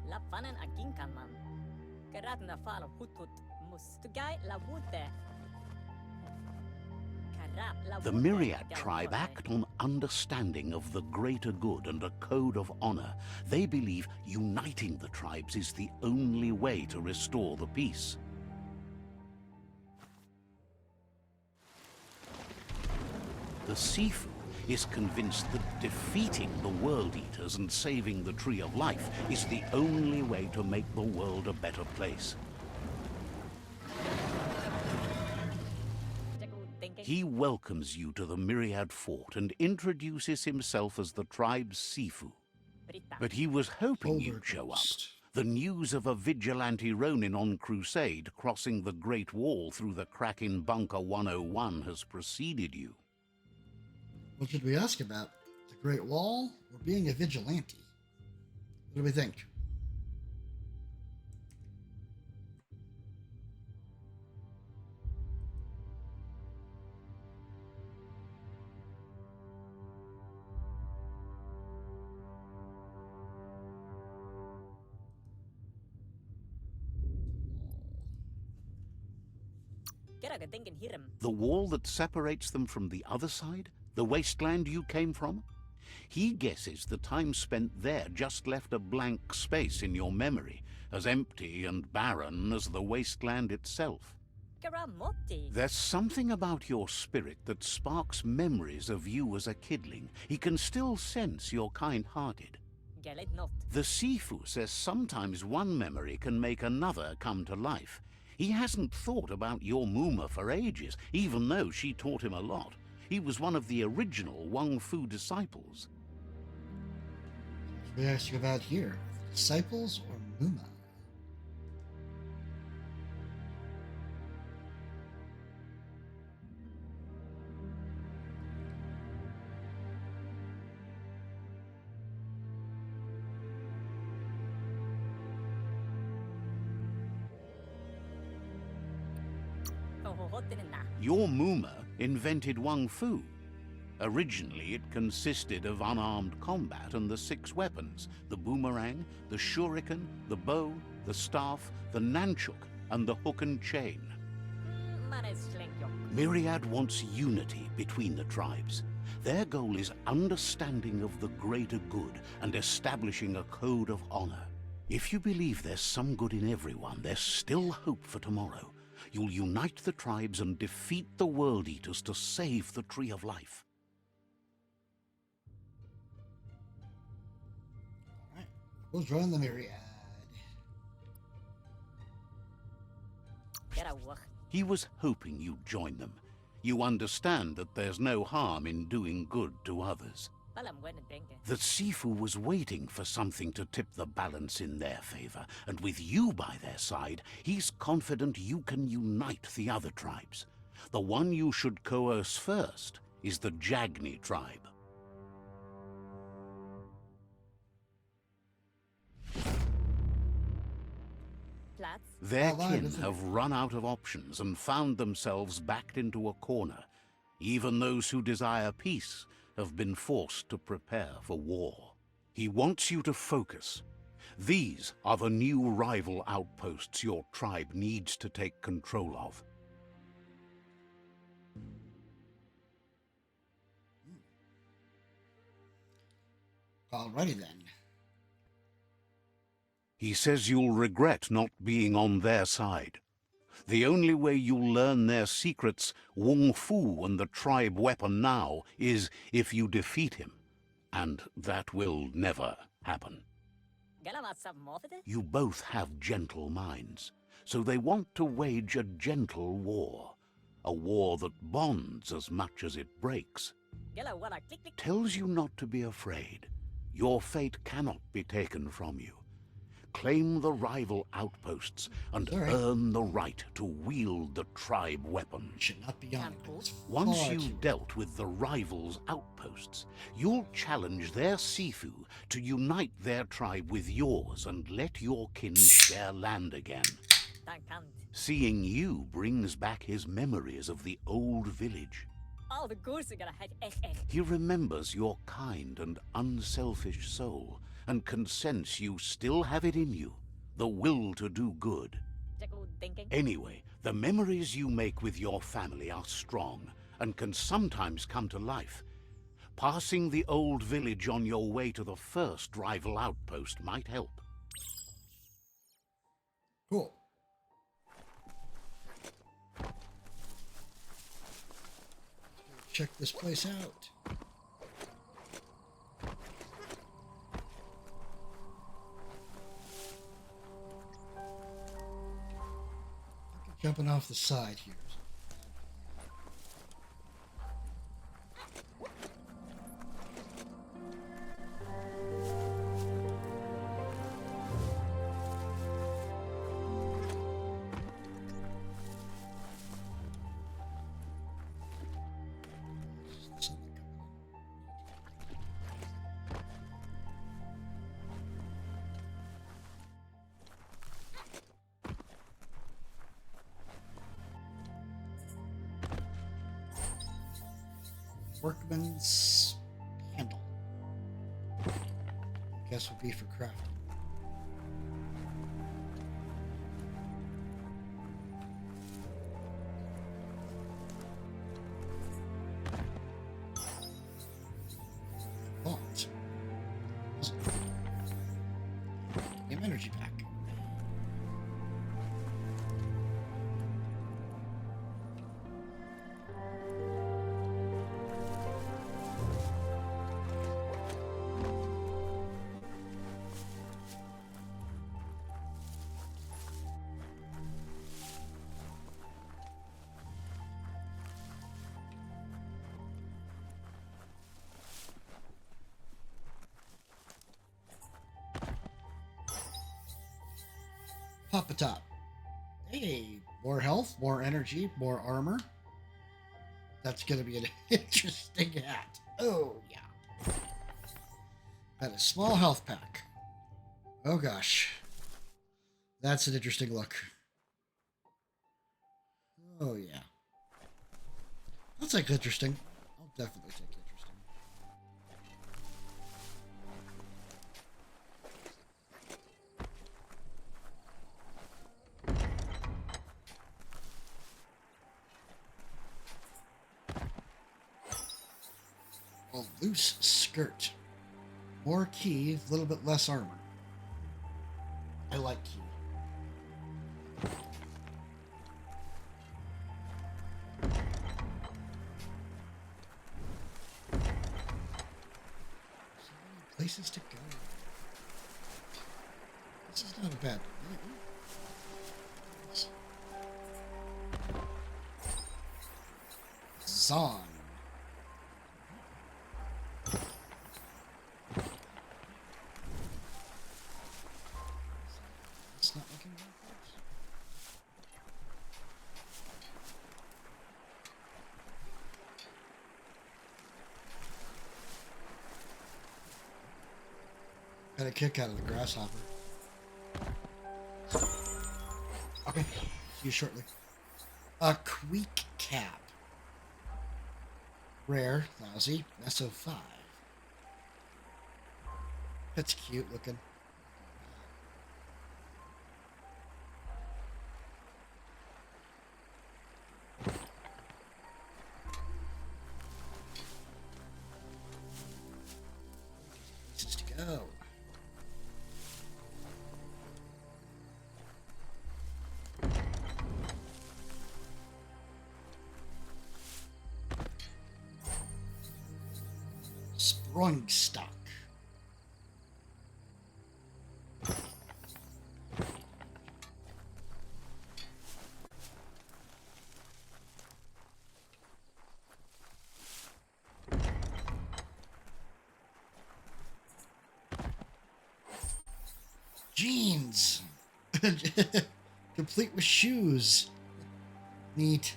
Lappanen aginkanman. Karatna falo hutut mustugai la wute. The Myriad tribe act on understanding of the greater good and a code of honor. They believe uniting the tribes is the only way to restore the peace. The Sifu is convinced that defeating the World Eaters and saving the Tree of Life is the only way to make the world a better place. He welcomes you to the Myriad Fort and introduces himself as the tribe's Sifu. But he was hoping you'd show up. The news of a vigilante Ronin on crusade crossing the Great Wall through the crack in Bunker 101 has preceded you. What should we ask about? The Great Wall or being a vigilante? What do we think? The wall that separates them from the other side? The wasteland you came from? He guesses the time spent there just left a blank space in your memory, as empty and barren as the wasteland itself. Karamotti. There's something about your spirit that sparks memories of you as a kidling. He can still sense you're kind-hearted. Gelet not. The Sifu says sometimes one memory can make another come to life. He hasn't thought about your Muma for ages, even though she taught him a lot. He was one of the original Wang Fu disciples. What do you ask about here? Disciples or Muma? Your Muma invented Wang Fu. Originally, it consisted of unarmed combat and the 6 weapons: the boomerang, the shuriken, the bow, the staff, the nunchuk, and the hook and chain. Myriad wants unity between the tribes. Their goal is understanding of the greater good and establishing a code of honor. If you believe there's some good in everyone, there's still hope for tomorrow. You'll unite the tribes and defeat the World Eaters to save the Tree of Life. Alright, we'll join the Myriad. He was hoping you'd join them. You understand that there's no harm in doing good to others. The Sifu was waiting for something to tip the balance in their favor, and with you by their side, he's confident you can unite the other tribes. The one you should coerce first is the Jagni tribe. Their kin have run out of options and found themselves backed into a corner. Even those who desire peace have been forced to prepare for war. He wants you to focus. These are the new rival outposts your tribe needs to take control of. Alrighty then. He says you'll regret not being on their side. The only way you'll learn their secrets, Wung Fu and the tribe weapon now, is if you defeat him. And that will never happen. You both have gentle minds, so they want to wage a gentle war. A war that bonds as much as it breaks. Tells you not to be afraid. Your fate cannot be taken from you. Claim the rival outposts and earn the right to wield the tribe weapon. Should not be on it. Once you've dealt with the rivals' outposts, you'll challenge their Sifu to unite their tribe with yours and let your kin share land again. Seeing you brings back his memories of the old village. He remembers your kind and unselfish soul, and can sense you still have it in you, the will to do good. Anyway, the memories you make with your family are strong, and can sometimes come to life. Passing the old village on your way to the first rival outpost might help. Cool. Check this place out. Jumping off the side here. Workman's handle. Guess would be for crafting. Oh. Pop a top. Hey, more health, more energy, more armor. That's going to be an interesting hat. Oh, yeah. Got a small health pack. Oh, gosh. That's an interesting look. Oh, yeah. That's like interesting. I'll definitely take interesting. A loose skirt. More key, a little bit less armor. I like key. So many places to go. This is not a bad one. Zon. It's not looking very close. Got a kick out of the grasshopper. Okay, see you shortly. A Queek cap. Rare, lousy, Meso 5. That's cute looking. Places to go. Sprungstock. Jeans. Complete with shoes. Neat.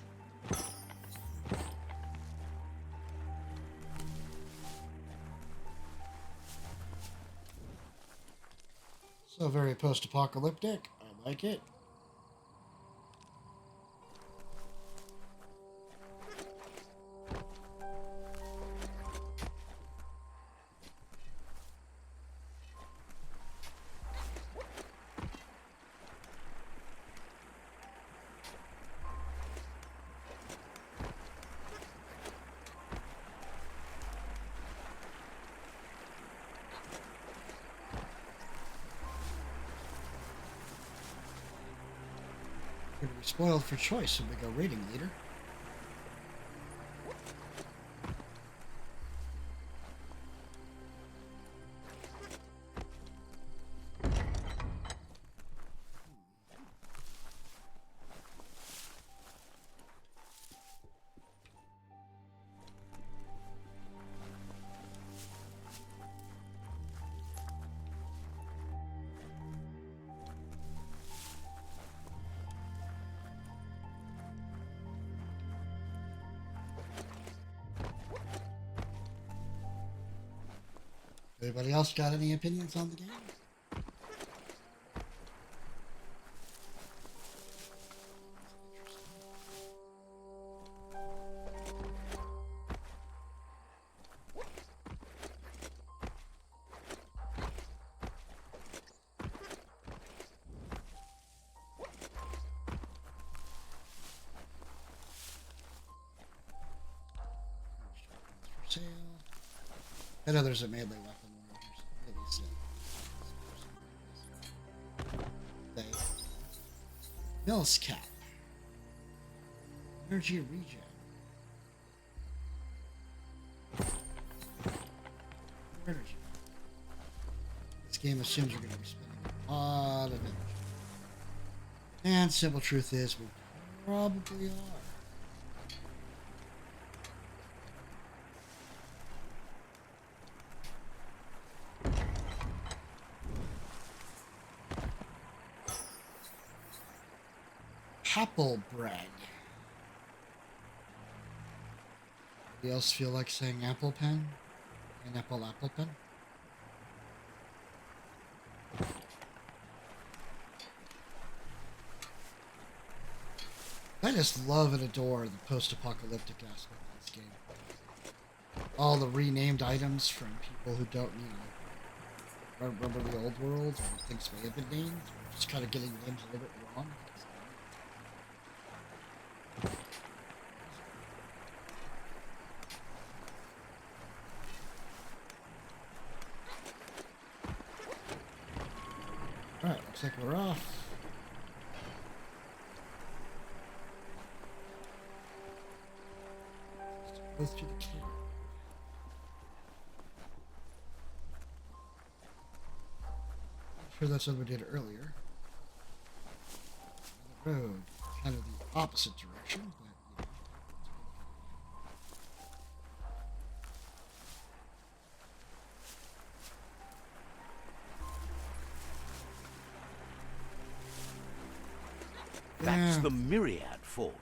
So very post-apocalyptic. I like it. We're going to be spoiled for choice when we go rating leader. Anybody else got any opinions on the game? For sale. I know there's a melee weapon. Mills cap. Energy regen. Energy. This game assumes we're going to be spending a lot of energy. And simple truth is, we probably are. apple bread. Anybody else feel like saying apple pen? Pineapple apple pen? I just love and adore the post-apocalyptic aspect of this game. All the renamed items from people who don't, remember the old world or things may have been named. Just kind of getting names a little bit wrong. Alright, looks like we're off. Go through the cave. I'm sure that's what we did earlier. The road, kind of the opposite direction, but That's Yeah. the Myriad Fort.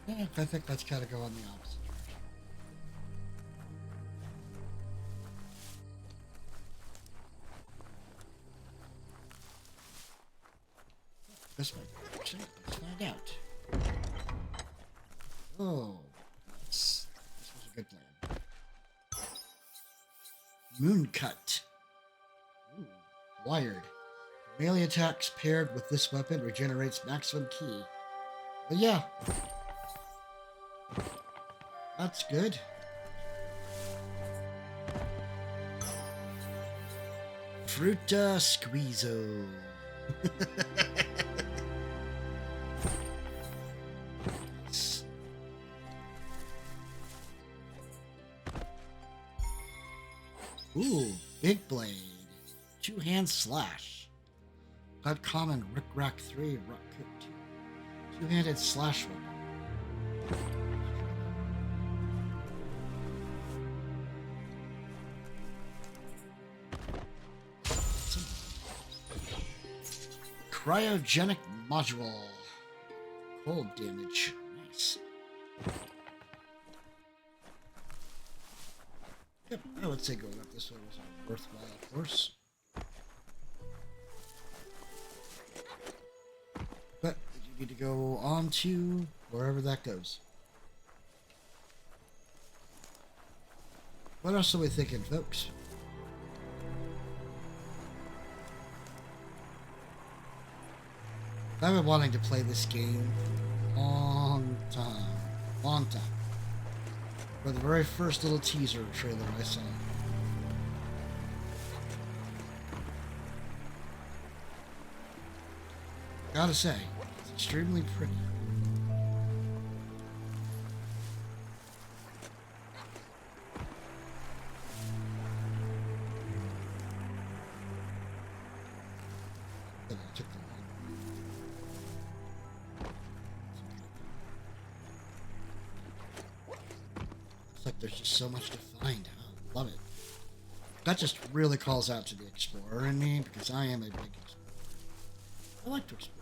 Yeah, I think let's kind of go on the opposite direction. This might be interesting. Let's find out. Oh, this was a good plan. Mooncut. Ooh, wired. Melee attacks paired with this weapon regenerates maximum ki. But yeah. That's good. Fruta Squeezo. Ooh, Big Blade. Two-hand slash. Got common Rick Rack 3, Rock Cook 2. Two-handed slash weapon. Cryogenic module. Cold damage. Nice. Yep, I would say going up this way was a worthwhile course. But you need to go on to wherever that goes. What else are we thinking, folks? I've been wanting to play this game for a long time. Long time. For the very first little teaser trailer I saw. Gotta say, it's extremely pretty. But I took the Looks like there's just so much to find. Oh, love it. That just really calls out to the explorer in me because I am a big explorer. I like to explore.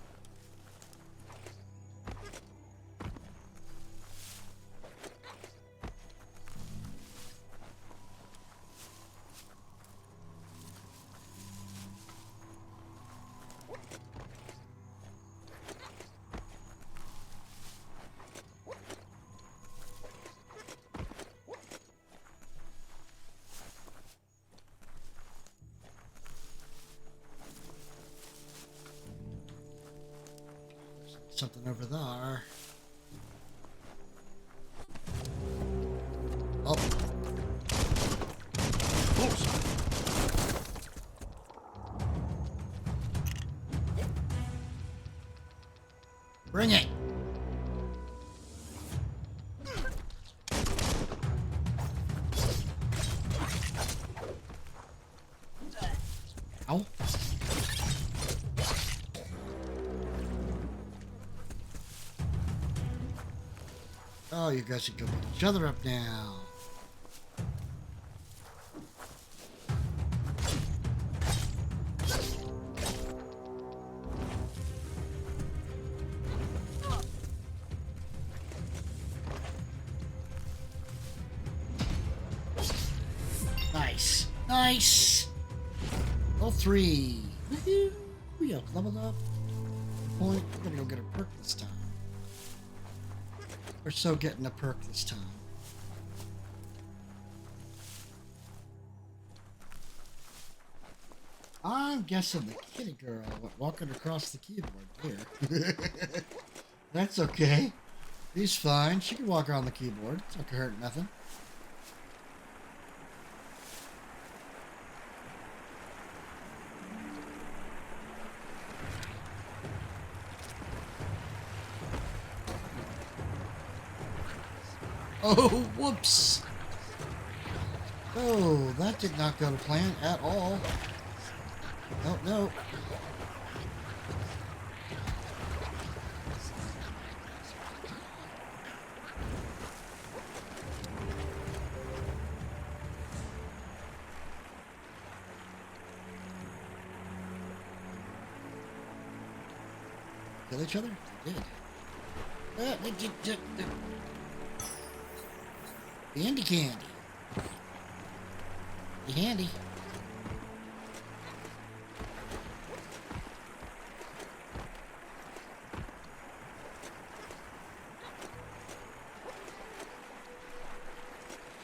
Something over there. Oh. Bring it. Ow. Oh, you guys should go beat each other up now. Nice! All 3. Woohoo! We have leveled up. Point. We're gonna go get a perk this time. We're so getting a perk this time. I'm guessing the kitty girl went walking across the keyboard here. That's okay. She's fine. She can walk around the keyboard. It's not gonna hurt nothing. Oh, whoops. Oh, that did not go to plan at all. No, no. Kill each other? They did. Candy candy. Be handy.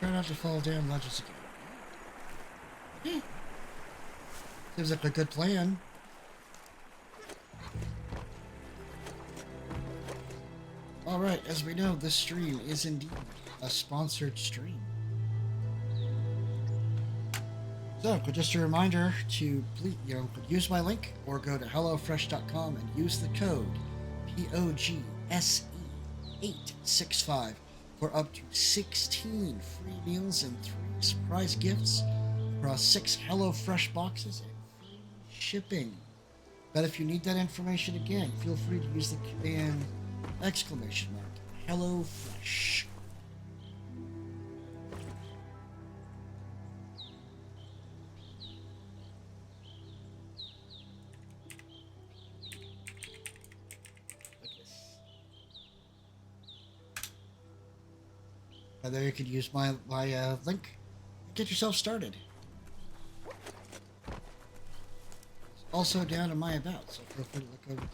Try not to fall down ledges again. Seems like a good plan. Alright, as we know, this stream is indeed a sponsored stream. So, just a reminder to please, use my link or go to HelloFresh.com and use the code POGSE865 for up to 16 free meals and 3 surprise gifts across 6 HelloFresh boxes and free shipping. But if you need that information again, feel free to use the command !HelloFresh. There you could use my link and get yourself started. It's also down in my about, so feel free to look over.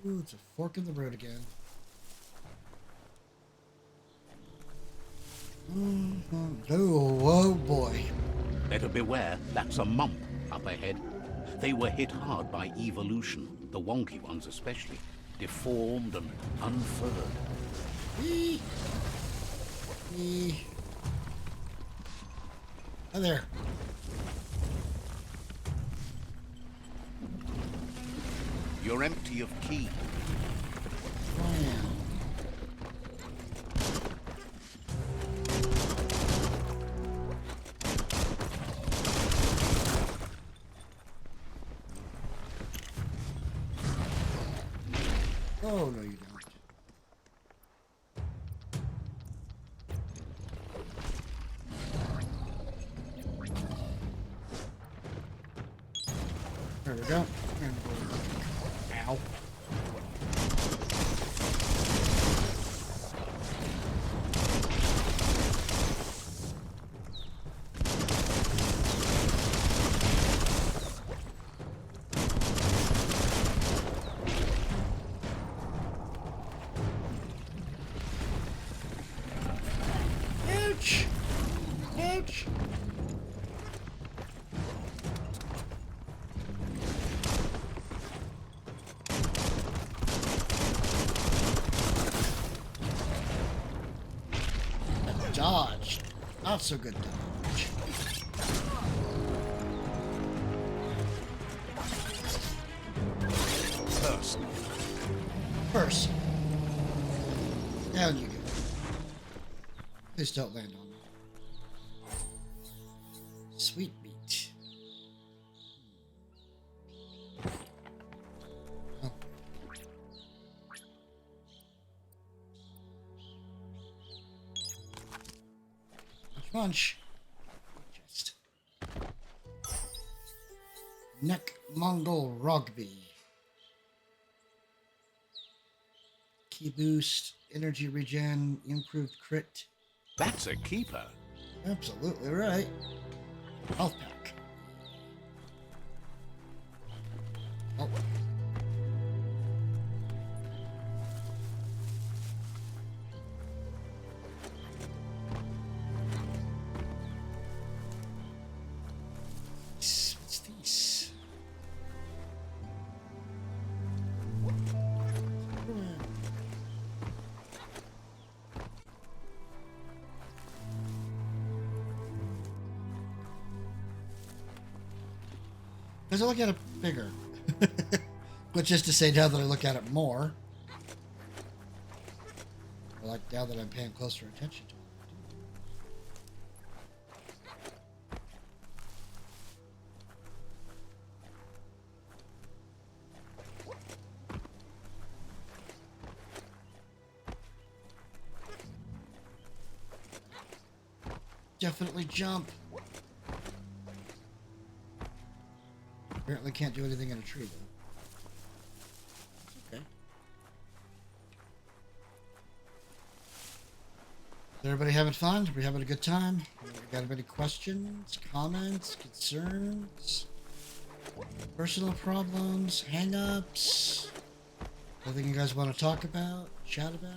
Ooh, it's a fork in the road again. Oh boy. Better beware, that's a mump up ahead. They were hit hard by evolution, the wonky ones especially, deformed and unfurred. Eee. Eee. Hi there. You're empty of ki. Wow. Oh, no, you don't. There we go. Ow. Ouch! Ouch! Dodge. Not so good dodge. Person. Down you go. Please don't land on me. Sweet meat. Oh. Munch. Just. Neck Mongol Rugby. Key boost, energy regen, improved crit. That's a keeper. Absolutely right. Health pack. Oh. What's this? Because I look at it bigger. Which is to say, now that I look at it more, or like now that I'm paying closer attention to it. Definitely jump. Apparently can't do anything in a tree though. It's okay. Is everybody having fun? Are we having a good time? Got any questions, comments, concerns, personal problems, hang-ups? Anything you guys want to talk about, chat about?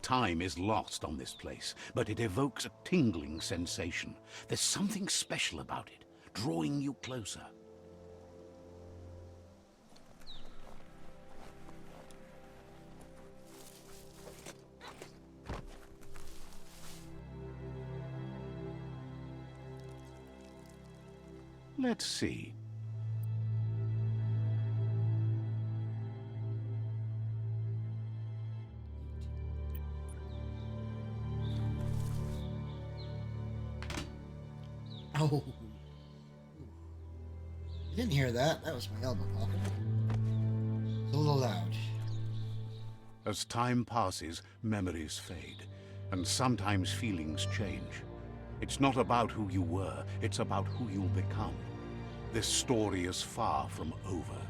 Time is lost on this place, but it evokes a tingling sensation. There's something special about it, drawing you closer. Let's see. Oh. You didn't hear that. That was my elbow popping. It's a little loud. As time passes, memories fade, and sometimes feelings change. It's not about who you were, it's about who you'll become. This story is far from over.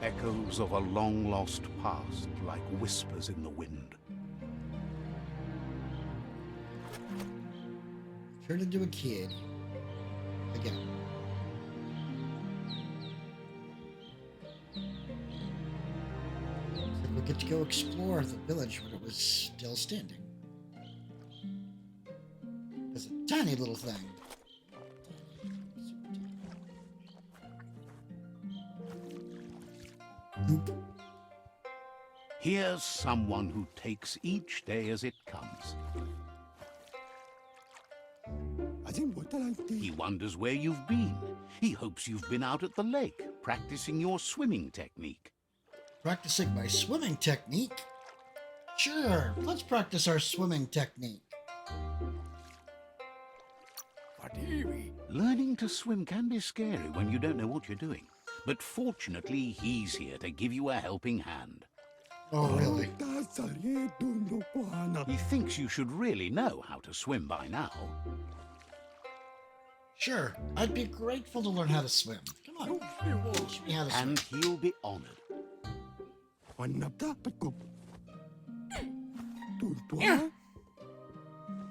Echoes of a long-lost past, like whispers in the wind. Turn into a kid. Again. Looks like we get to go explore the village when it was still standing. It's a tiny little thing. Oop. Here's someone who takes each day as it comes. He wonders where you've been. He hopes you've been out at the lake, practicing your swimming technique. Practicing my swimming technique? Sure, let's practice our swimming technique. Learning to swim can be scary when you don't know what you're doing. But fortunately, he's here to give you a helping hand. Oh, really? He thinks you should really know how to swim by now. Sure, I'd be grateful to learn how to swim. Come on, teach me how to swim. And he'll be honored.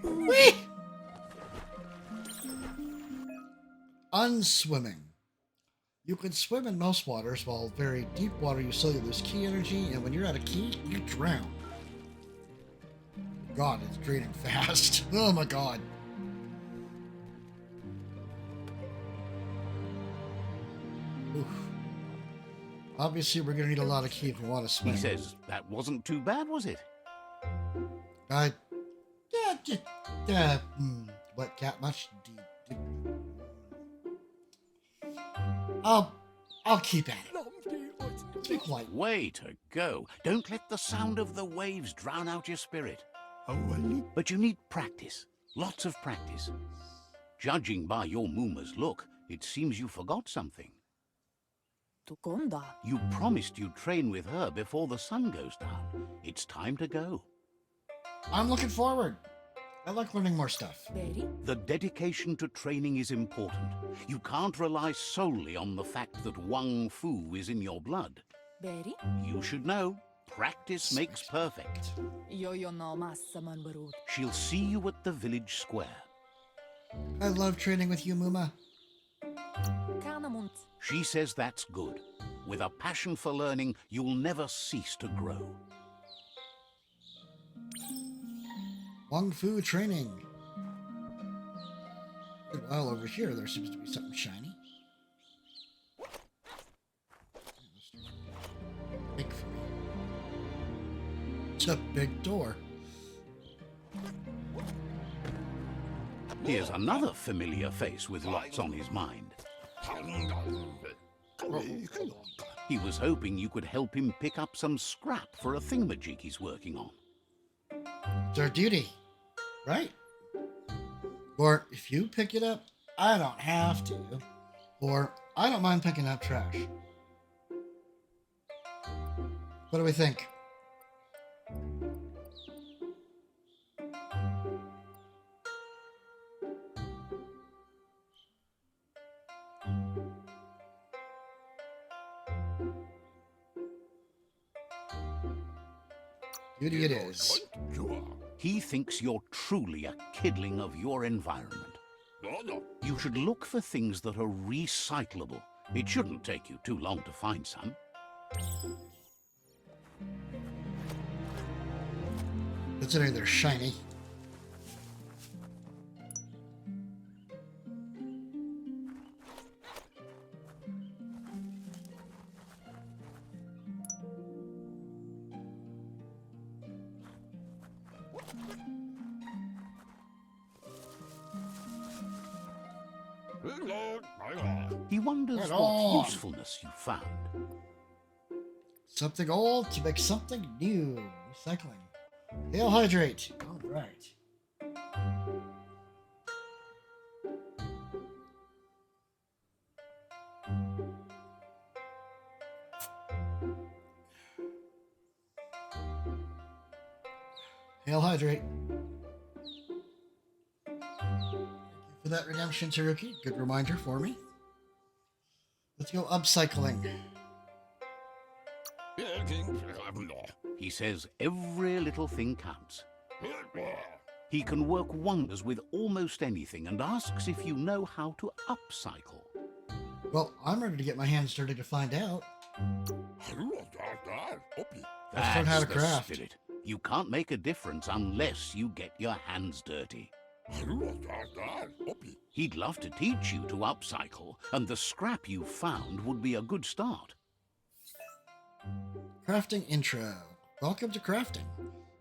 Whee! Unswimming. You can swim in most waters, while very deep water you slowly lose key energy, and when you're out of key, you drown. God, it's draining fast. Oh my god. Oof. Obviously, we're gonna need a lot of key if we want to swim. He says that wasn't too bad, was it? What cat much? I'll keep at it. Be quiet. Way to go. Don't let the sound of the waves drown out your spirit. But you need practice. Lots of practice. Judging by your Mooma's look, it seems you forgot something. You promised you'd train with her before the sun goes down. It's time to go. I'm looking forward. I like learning more stuff. Berry? The dedication to training is important. You can't rely solely on the fact that Wang Fu is in your blood. Berry? You should know, practice makes perfect. Yo no massa man barut. She'll see you at the village square. I love training with you, Muma. Kanamunt. She says that's good. With a passion for learning, you'll never cease to grow. Wang Fu training. Well, over here, there seems to be something shiny. Big for me. It's a big door. Here's another familiar face with lots on his mind. He was hoping you could help him pick up some scrap for a thingamajig he's working on. It's our duty, right? Or if you pick it up, I don't have to. Or I don't mind picking up trash. What do we think? Duty it is. He thinks you're truly a kidling of your environment. You should look for things that are recyclable. It shouldn't take you too long to find some. Considering they're shiny. He wonders Right what on. usefulness you found. Something old to make something new. Recycling. Hail hydrate. All right. Hail hydrate. Thank you for that redemption, Taruki. Good reminder for me. Let's go upcycling. He says every little thing counts. He can work wonders with almost anything and asks if you know how to upcycle. Well, I'm ready to get my hands dirty to find out. Let's learn how to That's the craft. spirit. You can't make a difference unless you get your hands dirty. He'd love to teach you to upcycle, and the scrap you found would be a good start. Crafting intro. Welcome to crafting.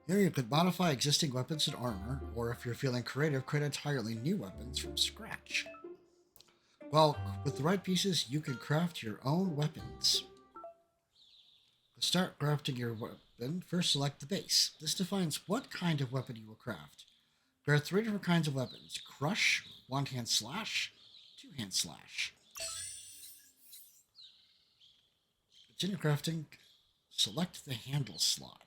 Here you could modify existing weapons and armor, or if you're feeling creative, create entirely new weapons from scratch. Well, with the right pieces, you can craft your own weapons. To start crafting your weapon, first select the base. This defines what kind of weapon you will craft. There are 3 different kinds of weapons: crush, one-hand slash, two-hand slash. Continue crafting. Select the handle slot.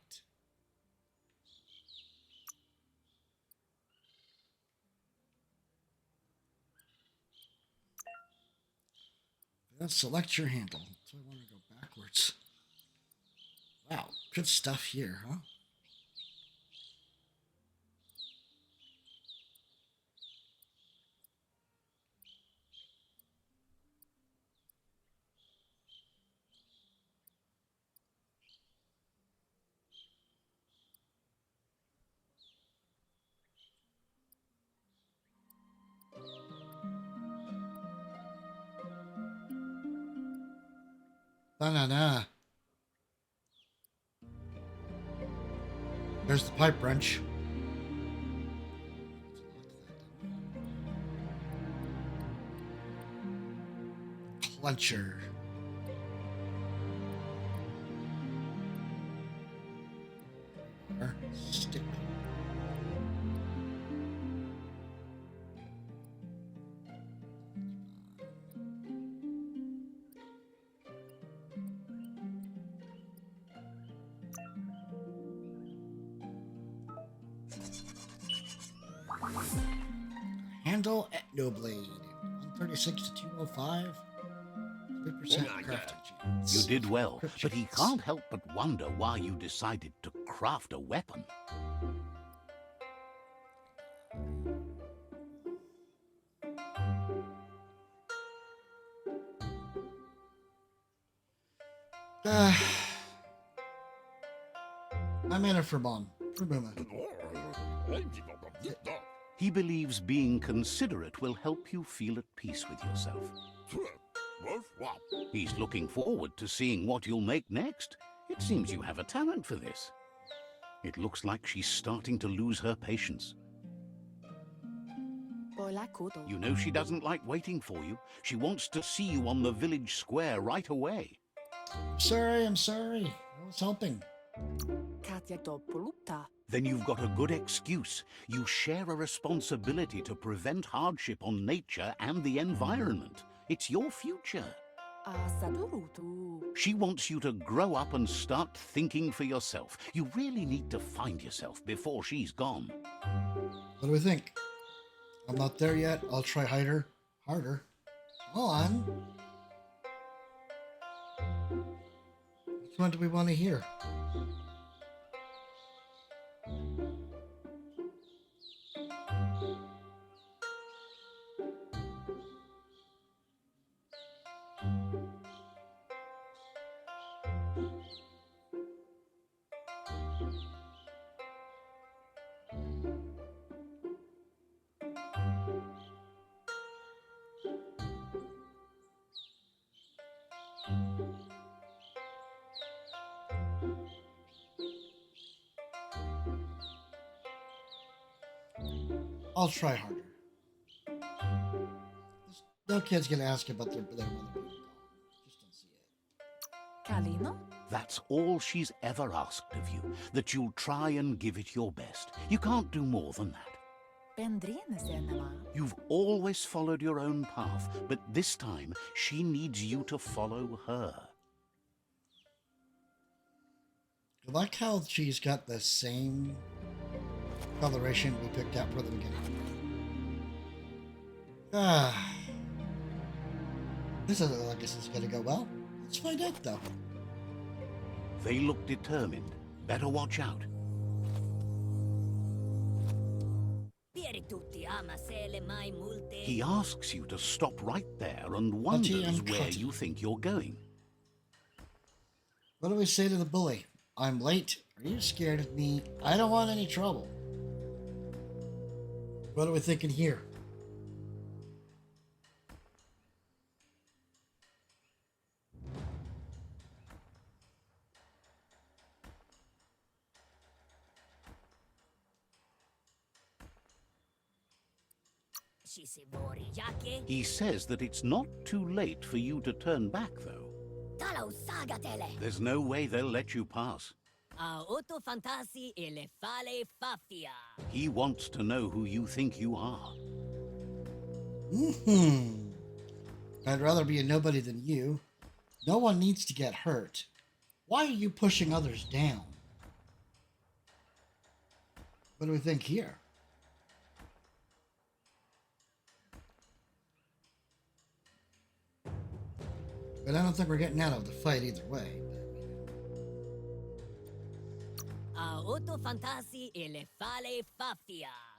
Then select your handle. So I want to go backwards. Wow, good stuff here, huh? Banana. There's the pipe wrench. Clencher. Stick. Handle Ethnoblade. 136 to 205. 3% crafting chance. You did well, Crit but he chance. can't help but wonder why you decided to craft a weapon. I'm in it for Bon. For Boomer. He believes being considerate will help you feel at peace with yourself. He's looking forward to seeing what you'll make next. It seems you have a talent for this. It looks like she's starting to lose her patience. Poilakuto. You know she doesn't like waiting for you. She wants to see you on the village square right away. I'm sorry. I was helping. Katja Topoluta. Then you've got a good excuse. You share a responsibility to prevent hardship on nature and the environment. It's your future. Asadurutu. She wants you to grow up and start thinking for yourself. You really need to find yourself before she's gone. What do we think? I'm not there yet. I'll try harder. Hold on. Which one do we want to hear? I'll try harder. No kid's gonna ask about their mother being gone. Just don't see it. Kalino. That's all she's ever asked of you, that you'll try and give it your best. You can't do more than that. Pendrine senema. You've always followed your own path, but this time she needs you to follow her. I like how she's got the same coloration we picked out for the beginning. I guess it's gonna go well. Let's find out though. They look determined. Better watch out. He asks you to stop right there and wonders and where cutty. you think you're going. What do we say to the bully? I'm late. Are you scared of me? I don't want any trouble. What are we thinking here? He says that it's not too late for you to turn back, though. There's no way they'll let you pass. He wants to know who you think you are. I'd rather be a nobody than you. No one needs to get hurt. Why are you pushing others down? What do we think here? But I don't think we're getting out of the fight either way.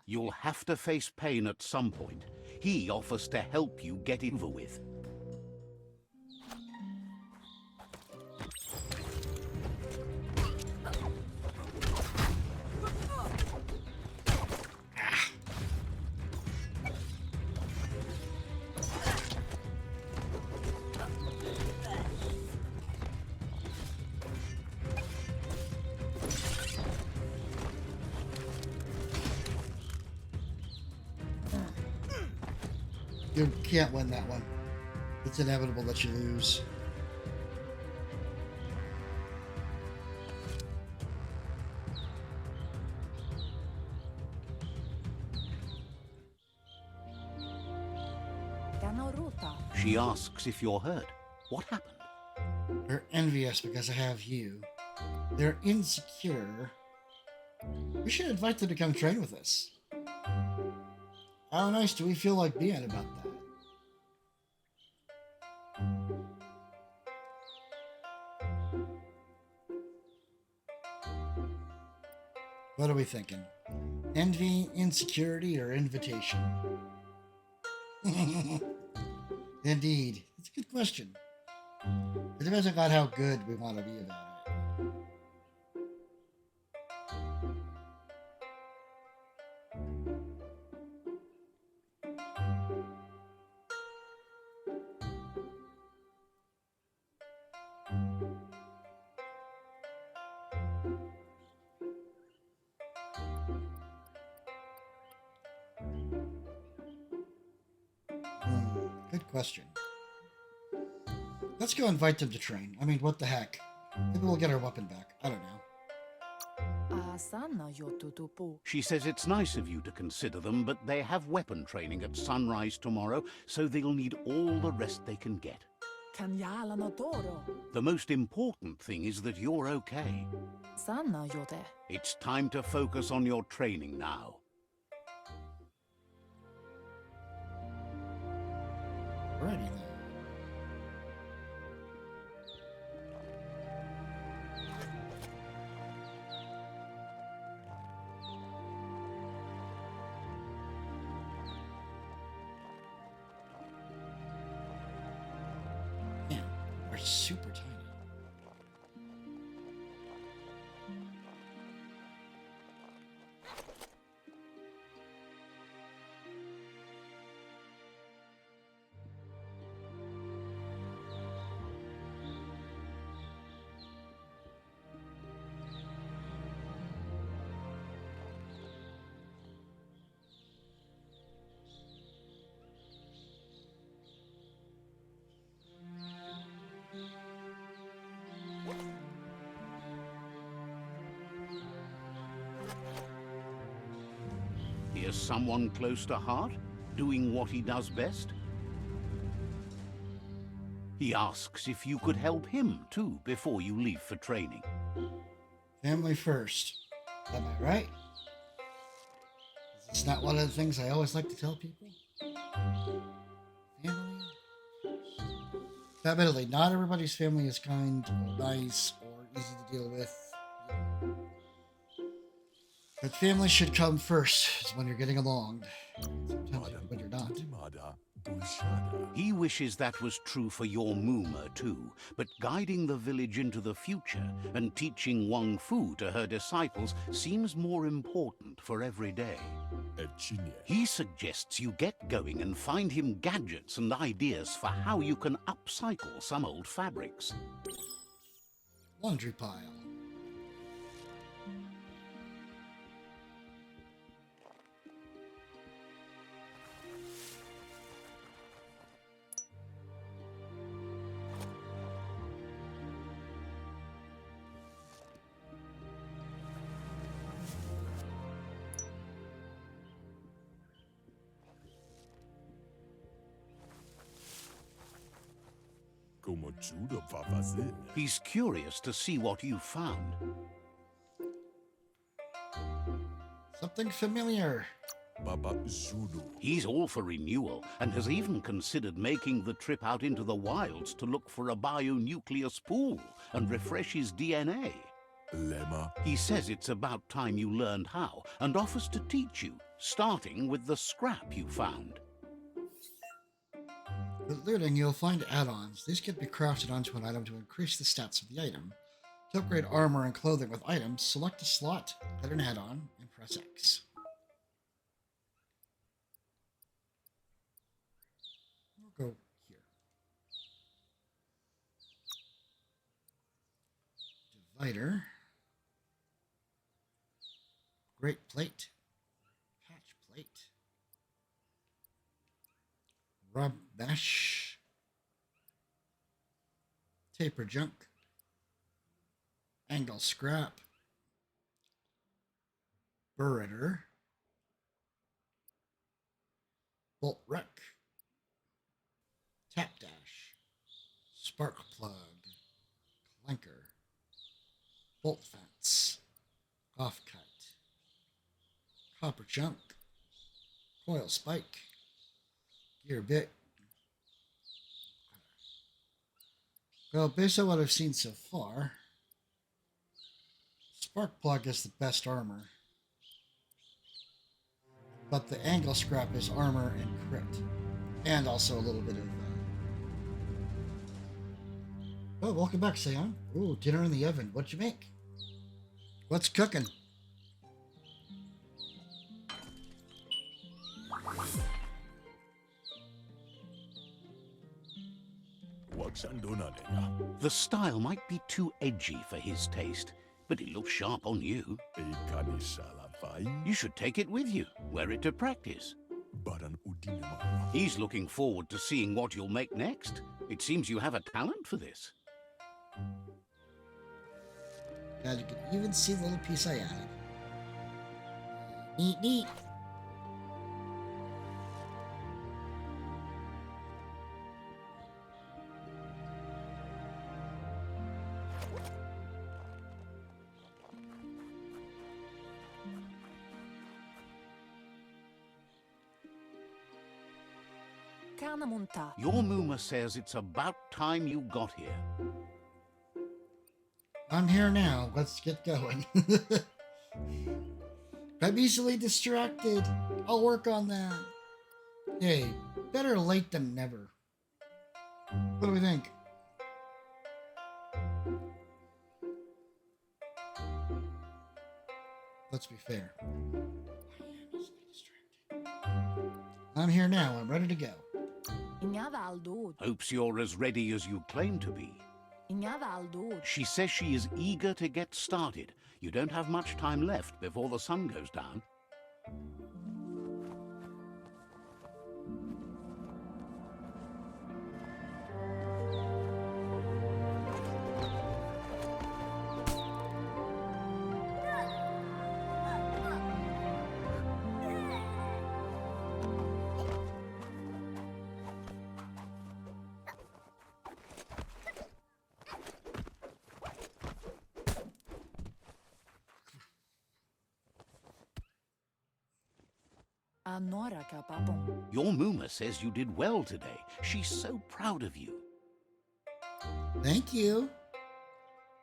You'll have to face pain at some point. He offers to help you get it over with. You can't win that one. It's inevitable that you lose. Kanoruta. She asks if you're hurt. What happened? They're envious because I have you. They're insecure. We should invite them to come train with us. How nice do we feel like being about that? What are we thinking? Envy, insecurity, or invitation? Indeed. It's a good question. It depends on how good we want to be about it. Good question. Let's go invite them to train. I mean, what the heck? Maybe we'll get our weapon back. I don't know. Sanna Yotutupu. She says it's nice of you to consider them, but they have weapon training at sunrise tomorrow, so they'll need all the rest they can get. Kanjala no Toro. The most important thing is that you're okay. Sanna Yote. It's time to focus on your training now. Alrighty then. Man, we're super tiny. Here's someone close to heart, doing what he does best. He asks if you could help him too before you leave for training. Family first. Am I right? Is this not one of the things I always like to tell people? Family first. Admittedly, not everybody's family is kind or nice or easy to deal with. But family should come first is when you're getting along. Sometimes even when you're not. He wishes that was true for your Mooma too, but guiding the village into the future and teaching Wang Fu to her disciples seems more important for every day. He suggests you get going and find him gadgets and ideas for how you can upcycle some old fabrics. Laundry pile. He's curious to see what you found. Something familiar. He's all for renewal and has even considered making the trip out into the wilds to look for a bionucleus pool and refresh his DNA. He says it's about time you learned how and offers to teach you, starting with the scrap you found. With looting, you'll find add-ons. These can be crafted onto an item to increase the stats of the item. To upgrade armor and clothing with items, select a slot, get an add-on, and press X. We'll go here. Divider. Great plate. Patch plate. Rub mesh. Taper junk. Angle scrap. Burritter. Bolt wreck. Tap dash. Spark plug. Clanker. Bolt fence. Offcut. Copper junk. Coil spike. Gear bit. Well, based on what I've seen so far, spark plug is the best armor. But the angle scrap is armor and crit. And also a little bit of... Oh, welcome back, Seon. Ooh, dinner in the oven. What'd you make? What's cooking? The style might be too edgy for his taste, but it looks sharp on you. You should take it with you, wear it to practice. He's looking forward to seeing what you'll make next. It seems you have a talent for this. God, you can even see the little piece I added. Neat, neat. Kannamunta. Your Muma says it's about time you got here. I'm here now. Let's get going. I'm easily distracted. I'll work on that. Hey, better late than never. What do we think? Let's be fair. I am easily distracted. I'm here now. I'm ready to go. Inga valdord. Hopes you're as ready as you claim to be. Inga valdord. She says she is eager to get started. You don't have much time left before the sun goes down. Anora kapapon. Your Muma says you did well today. She's so proud of you. Thank you.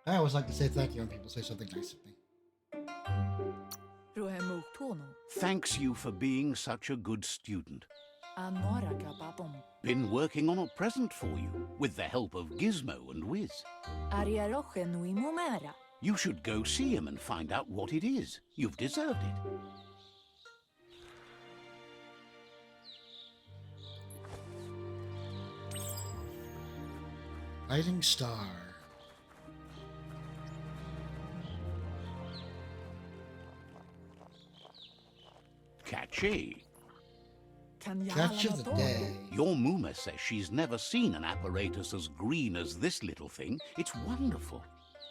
I always like to say thank you when people say something nice of me. Ruhemuktono. Thanks you for being such a good student. Anora kapapon. Been working on a present for you, with the help of Gizmo and Wiz. Ariaroche nui mumera. You should go see him and find out what it is. You've deserved it. Fighting Star. Catchy. Catch of the day. Your Muma says she's never seen an apparatus as green as this little thing. It's wonderful.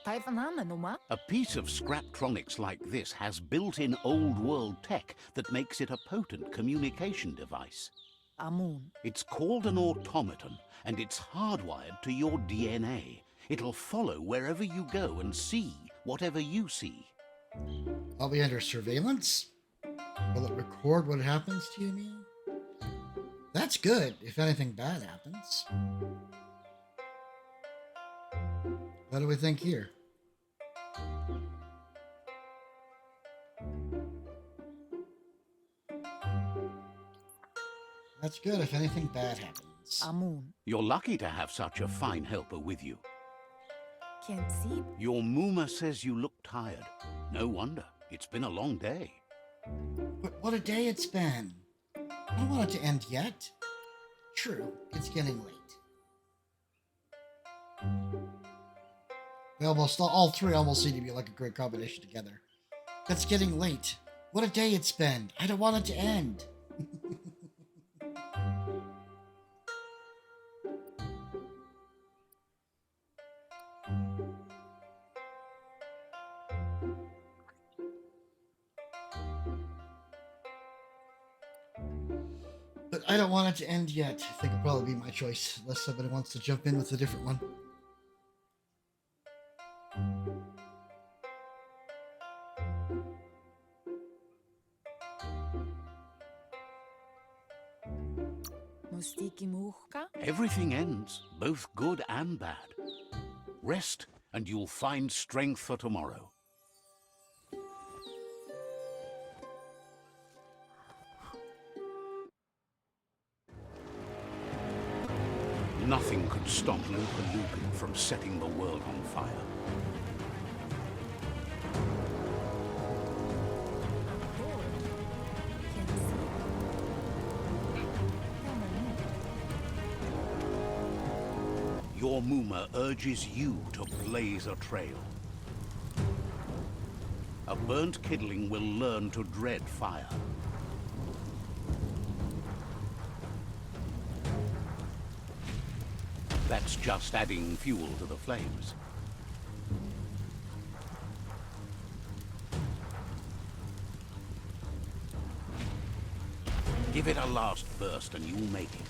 Taifanamenuma. A piece of Scraptronics like this has built-in old-world tech that makes it a potent communication device. Amun. It's called an automaton, and it's hardwired to your DNA. It'll follow wherever you go and see whatever you see. I'll be under surveillance? Will it record what happens to me? That's good, if anything bad happens. What do we think here? That's good if anything bad happens. Amun. You're lucky to have such a fine helper with you. Can't see. Your Muma says you look tired. No wonder. It's been a long day. But what a day it's been. I don't want it to end yet. True, it's getting late. They almost, all three almost seem to be like a great combination together. It's getting late. What a day it's been. I don't want it to end. But I don't want it to end yet. I think it'll probably be my choice, unless somebody wants to jump in with a different one. stiki muhka? Everything ends, both good and bad. Rest, and you'll find strength for tomorrow. Nothing could stop Lupa from setting the world on fire. Your Muma urges you to blaze a trail. A burnt kidling will learn to dread fire. That's just adding fuel to the flames. Give it a last burst and you'll make it.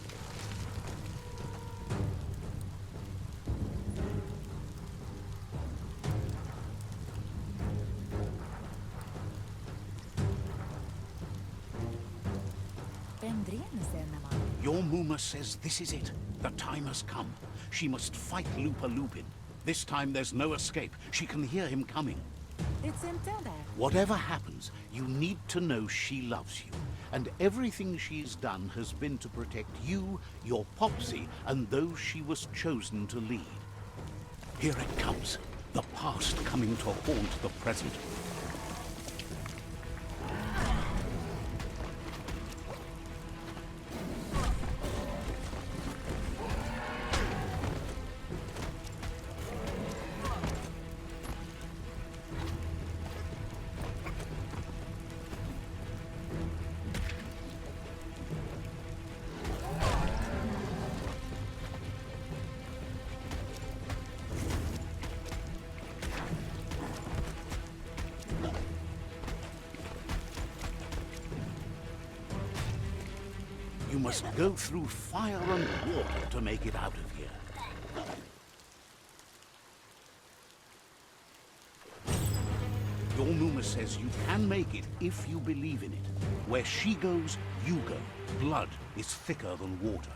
Your Muma says this is it. The time has come. She must fight Lupa Lupin. This time there's no escape. She can hear him coming. It's in there. Whatever happens, you need to know she loves you. And everything she's done has been to protect you, your Popsy, and those she was chosen to lead. Here it comes. The past coming to haunt the present. You must go through fire and water to make it out of here. Your Muma says you can make it if you believe in it. Where she goes, you go. Blood is thicker than water.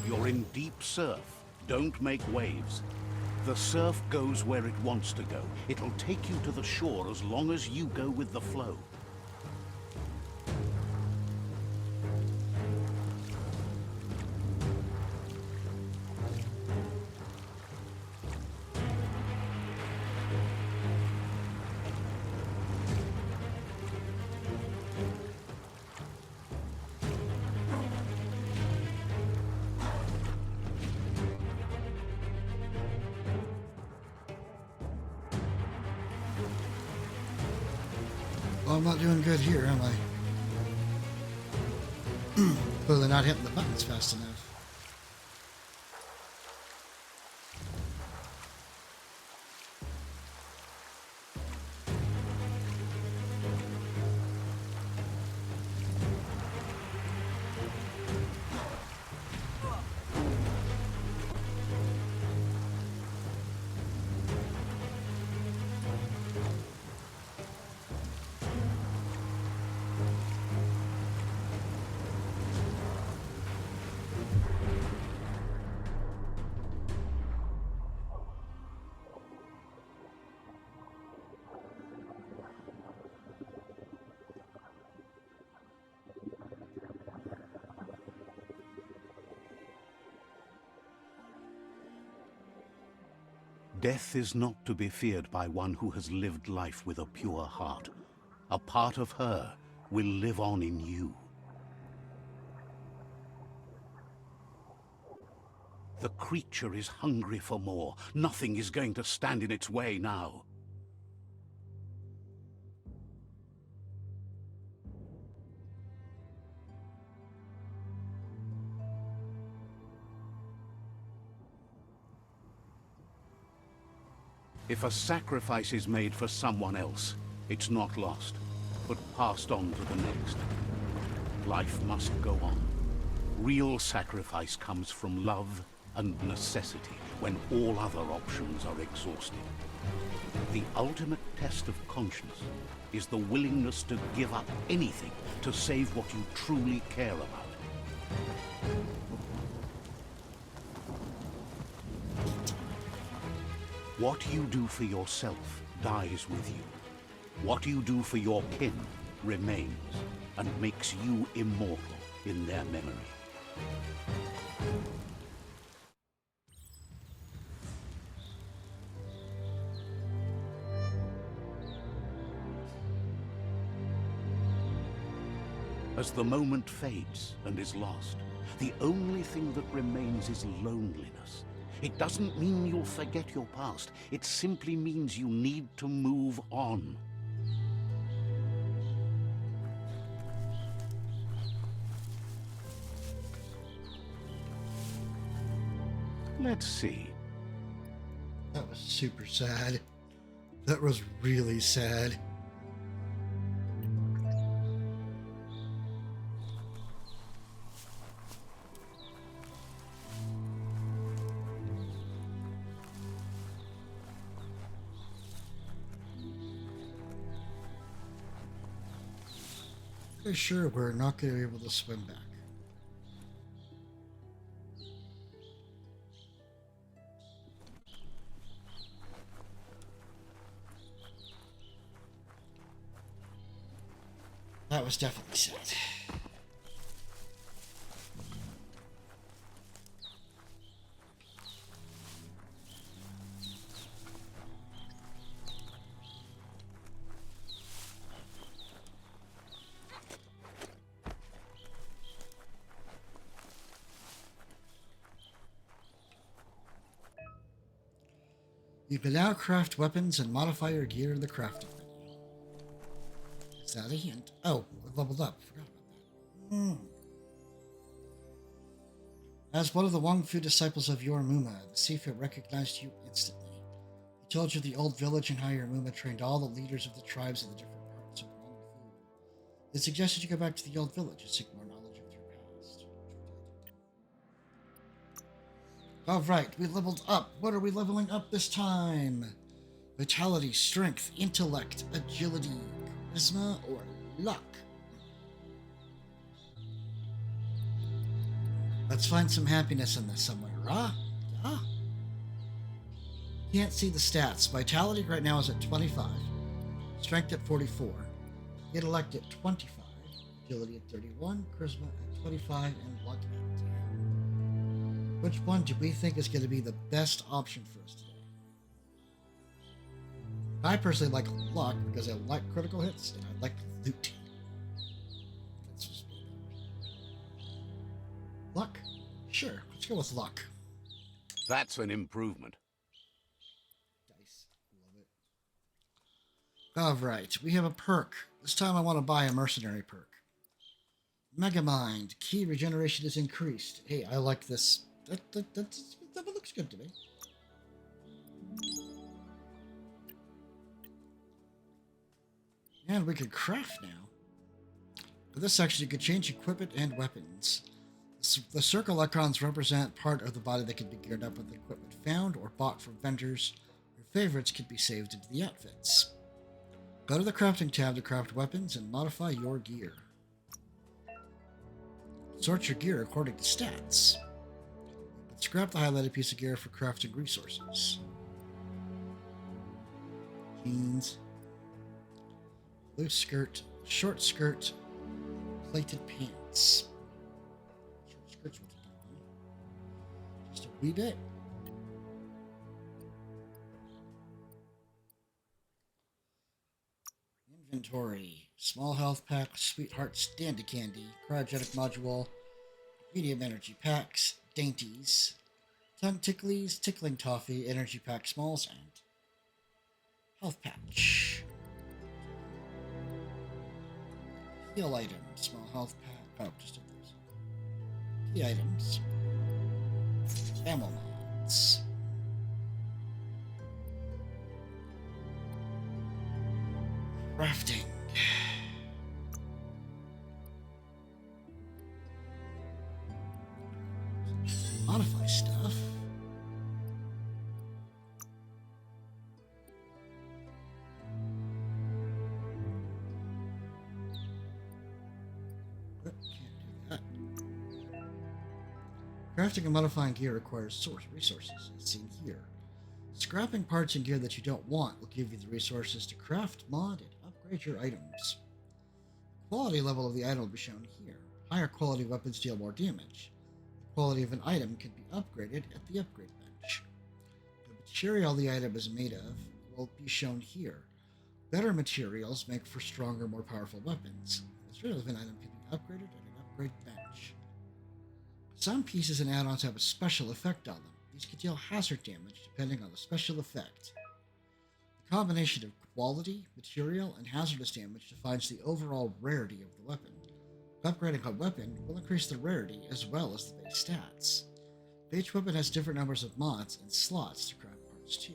You're in deep surf. Don't make waves. The surf goes where it wants to go. It'll take you to the shore as long as you go with the flow. Well, I'm not doing good here, am I? Clearly not hitting the buttons fast enough. Death is not to be feared by one who has lived life with a pure heart. A part of her will live on in you. The creature is hungry for more. Nothing is going to stand in its way now. If a sacrifice is made for someone else, it's not lost, but passed on to the next. Life must go on. Real sacrifice comes from love and necessity, when all other options are exhausted. The ultimate test of conscience is the willingness to give up anything to save what you truly care about. What you do for yourself dies with you. What you do for your kin remains and makes you immortal in their memory. As the moment fades and is lost, the only thing that remains is loneliness. It doesn't mean you'll forget your past. It simply means you need to move on. Let's see. That was super sad. That was really sad. Pretty sure we're not going to be able to swim back. That was definitely sad. You can now craft weapons and modify your gear in the crafting menu. Is that a hint? Oh, it leveled up. Forgot about that. As one of the Wong Fu disciples of Yormuma, the Sifu recognized you instantly. He told you the old village and how Yormuma trained all the leaders of the tribes in the different parts of Wong Fu. It suggested you go back to the old village and seek more knowledge of your past. Alright, we leveled up. What are we leveling up this time? Vitality, strength, intellect, agility, charisma, or luck? Let's find some happiness in this somewhere, huh? Yeah. Can't see the stats. Vitality right now is at 25. Strength at 44. Intellect at 25. Agility at 31. Charisma at 25. And luck at 10. Which one do we think is going to be the best option for us today? I personally like luck because I like critical hits and I like loot. That's just me. Luck? Sure, let's go with luck. That's an improvement. Dice. Love it. Alright, we have a perk. This time I want to buy a mercenary perk. Megamind. Key regeneration is increased. Hey, I like this. That looks good to me. And we could craft now. But this section, you could change equipment and weapons. The circle icons represent part of the body that can be geared up with equipment found or bought from vendors. Your favorites can be saved into the outfits. Go to the crafting tab to craft weapons and modify your gear. Sort your gear according to stats. Scrap the highlighted piece of gear for crafting resources. Jeans. Loose skirt. Short skirt. Plated pants. Short skirts will do. Just a wee bit. Inventory. Small health pack. Sweetheart Dandy Candy. Cryogenic module. Medium energy packs. Dainties, tongue ticklies, tickling toffee, energy pack smalls, and health patch. Heal items, small health pack. Oh, just those. Key items. Ammo mods. Crafting. Modify stuff. Crafting and modifying gear requires resources, as seen here. Scrapping parts and gear that you don't want will give you the resources to craft, mod, and upgrade your items. The quality level of the item will be shown here. Higher quality weapons deal more damage. The quality of an item can be upgraded at the upgrade bench. The material the item is made of will be shown here. Better materials make for stronger, more powerful weapons. The material of an item can be upgraded at an upgrade bench. Some pieces and add-ons have a special effect on them. These can deal hazard damage depending on the special effect. The combination of quality, material, and hazardous damage defines the overall rarity of the weapon. Upgrading a weapon will increase the rarity as well as the base stats. Each weapon has different numbers of mods and slots to craft parts too.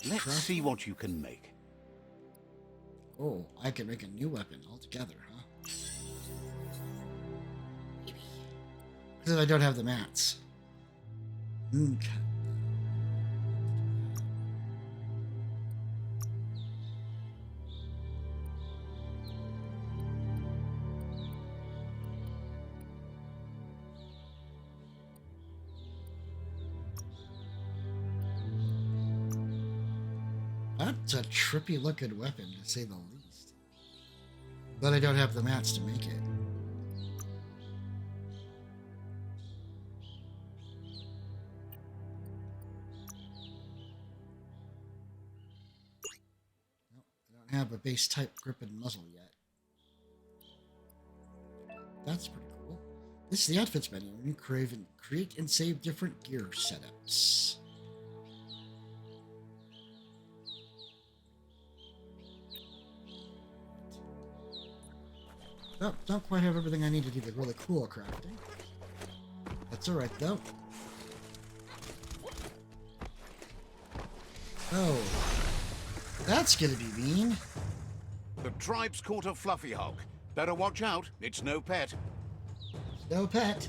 Let's see what you can make. Oh, I can make a new weapon altogether, huh? Maybe. Because I don't have the mats. Okay. That's a trippy looking weapon, to say the least. But I don't have the mats to make it. Nope, I don't have a base type grip and muzzle yet. That's pretty cool. This is the outfits menu. You create and save different gear setups. Oh, don't quite have everything I need to do the really cool crafting. That's alright, though. Oh. That's gonna be mean. The tribe's caught a fluffy hog. Better watch out, it's no pet. No pet.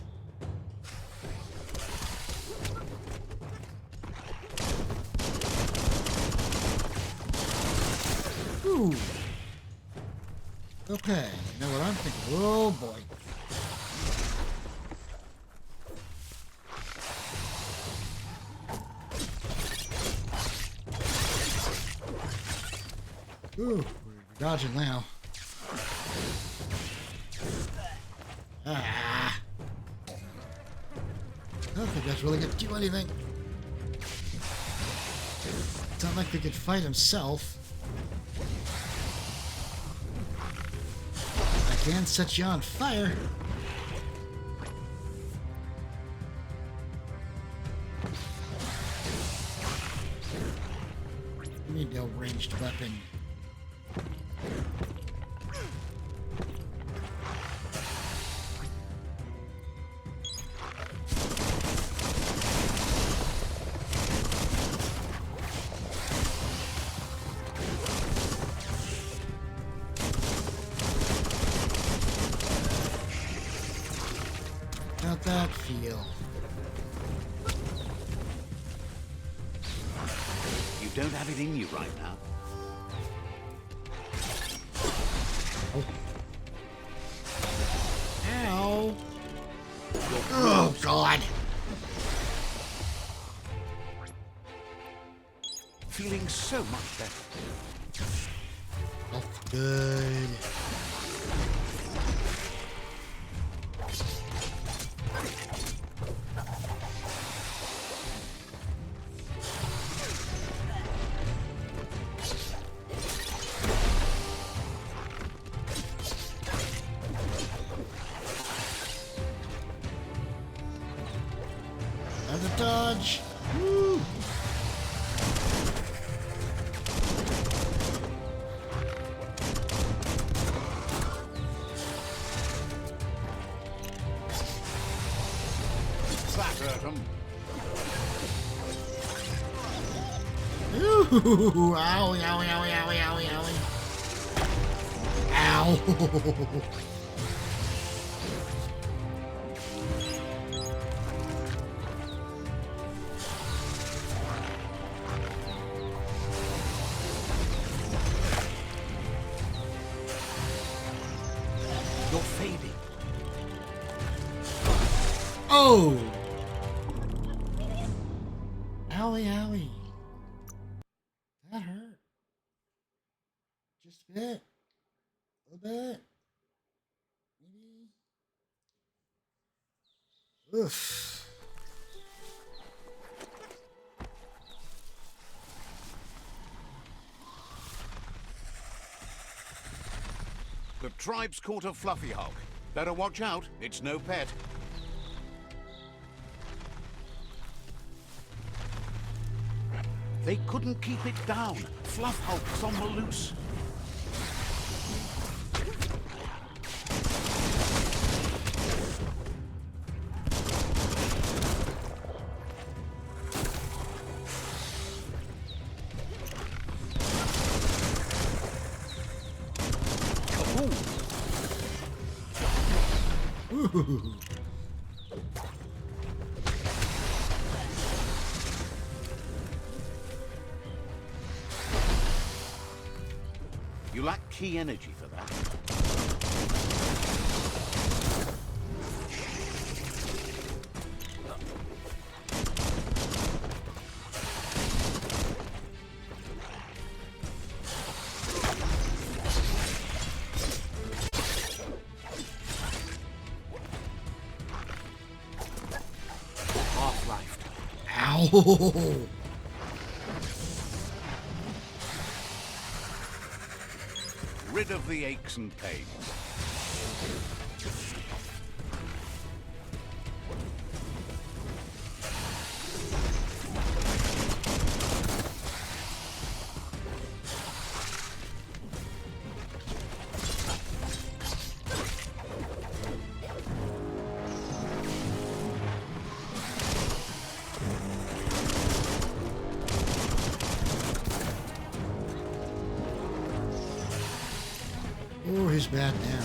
Ooh. Okay, you know what I'm thinking? Oh boy. Ooh, we're dodging now. Ah. I don't think that's really gonna do anything. It's not like we could fight himself. I can set you on fire. We need no ranged weapon. How'd that feel? You don't have it in you right now. Ow! Oh, God! Feeling so much better. Oh, good. Time to dodge. Woo! That hurt 'em. Ooh! Ow! Ow! Ow! Ow! Ow! Ow! Ow! Oh! Owie, owie. That hurt. Just a bit. A little bit. Maybe. Oof. The tribe's caught a fluffy hog. Better watch out, it's no pet. They couldn't keep it down. Fluff hulk's on the loose. Ooh. You lack key energy for that. Half-life. Ow! Rid of the aches and pains. Oh, he's bad now.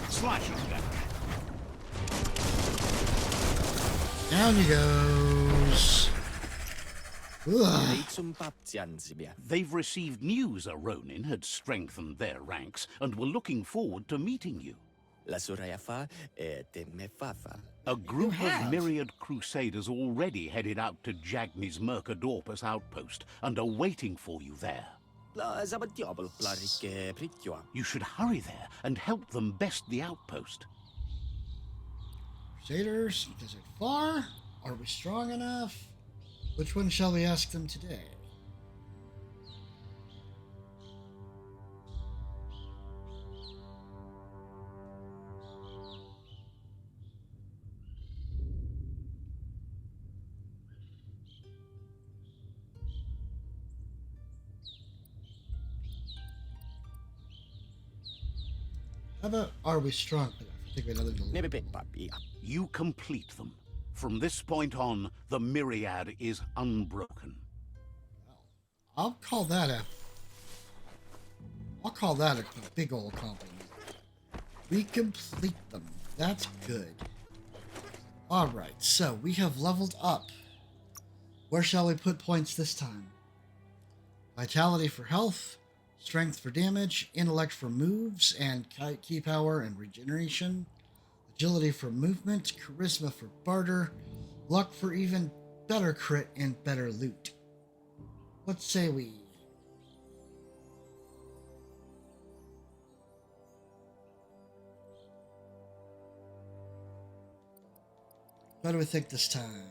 Slash him down. Down he goes. Ugh. They've received news a Ronin had strengthened their ranks and were looking forward to meeting you. A group of myriad crusaders already headed out to Jagni's Mercadorpus outpost and are waiting for you there. You should hurry there and help them best the outpost. Crusaders, is it far? Are we strong enough? Which one shall we ask them today? How about are we strong enough? I think we another delay. You complete them. From this point on, the myriad is unbroken. I'll call that a big old compliment. We complete them. That's good. Alright, so we have leveled up. Where shall we put points this time? Vitality for health, strength for damage, intellect for moves and key power and regeneration, agility for movement, charisma for barter, luck for even better crit and better loot. What say we? What do we think this time?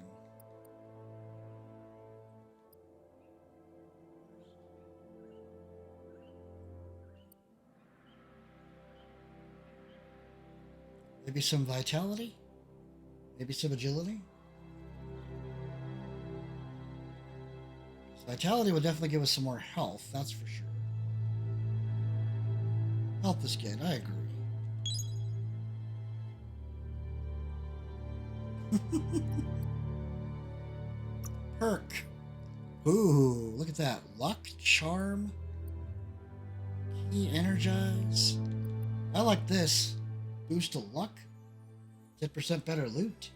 Maybe some vitality? Maybe some agility? Vitality would definitely give us some more health, that's for sure. Health is good, I agree. Perk. Ooh, look at that. Luck, charm, key, energize. I like this. Boost to luck. 10% better loot.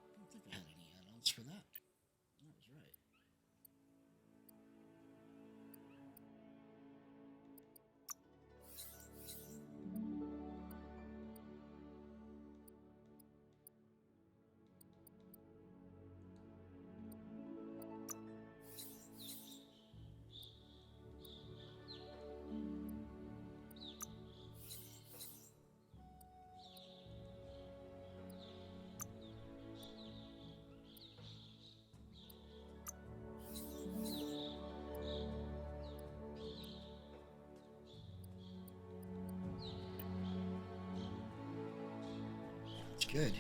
I don't think I had any add-ons for that. That was right. That's good.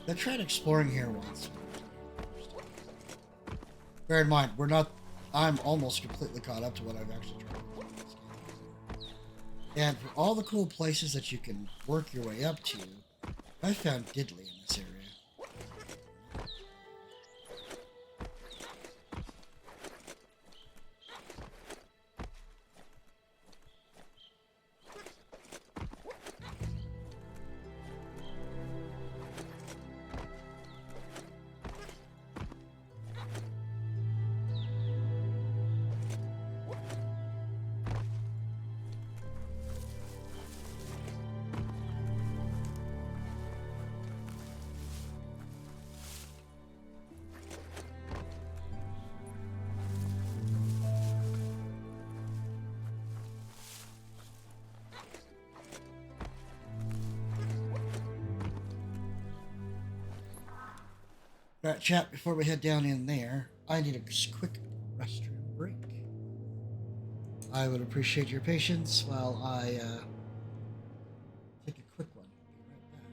I tried exploring here once. Bear in mind, I'm almost completely caught up to what I've actually tried. And for all the cool places that you can work your way up to, I found diddly in this area. Alright, chat, before we head down in there, I need a quick restroom break. I would appreciate your patience while I take a quick one. Be right back.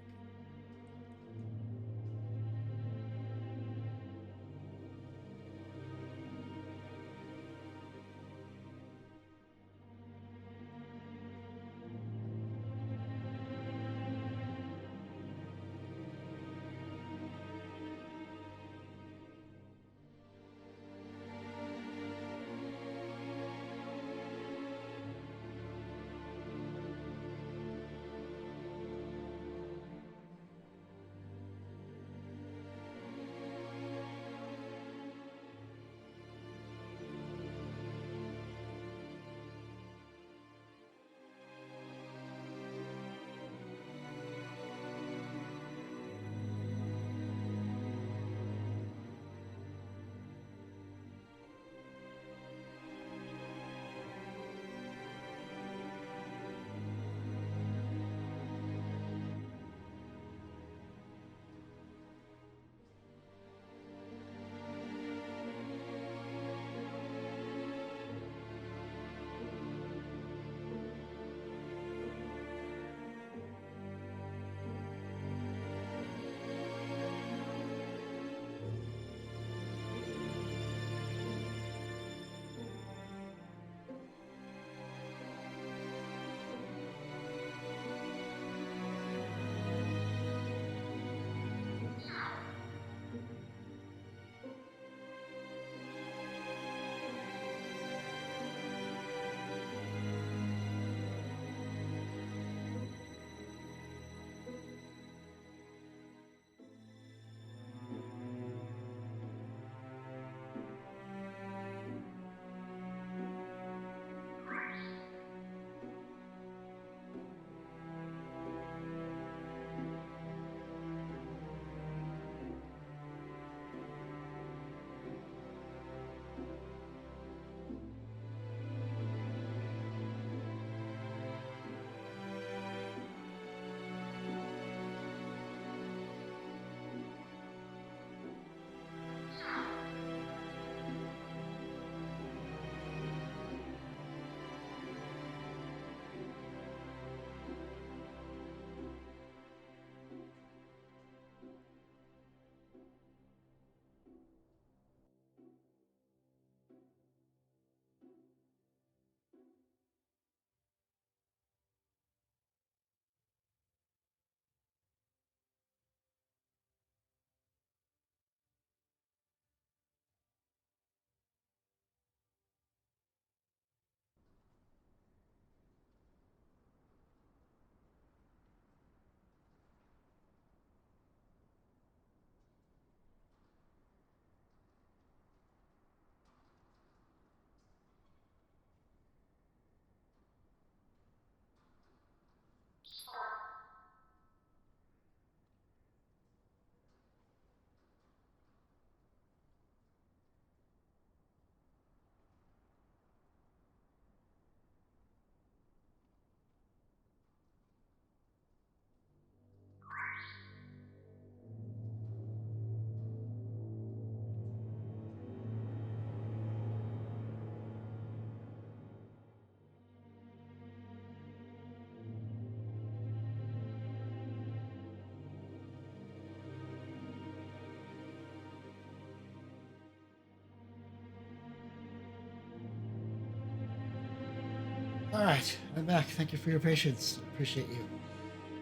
All right, I'm back. Thank you for your patience. Appreciate you.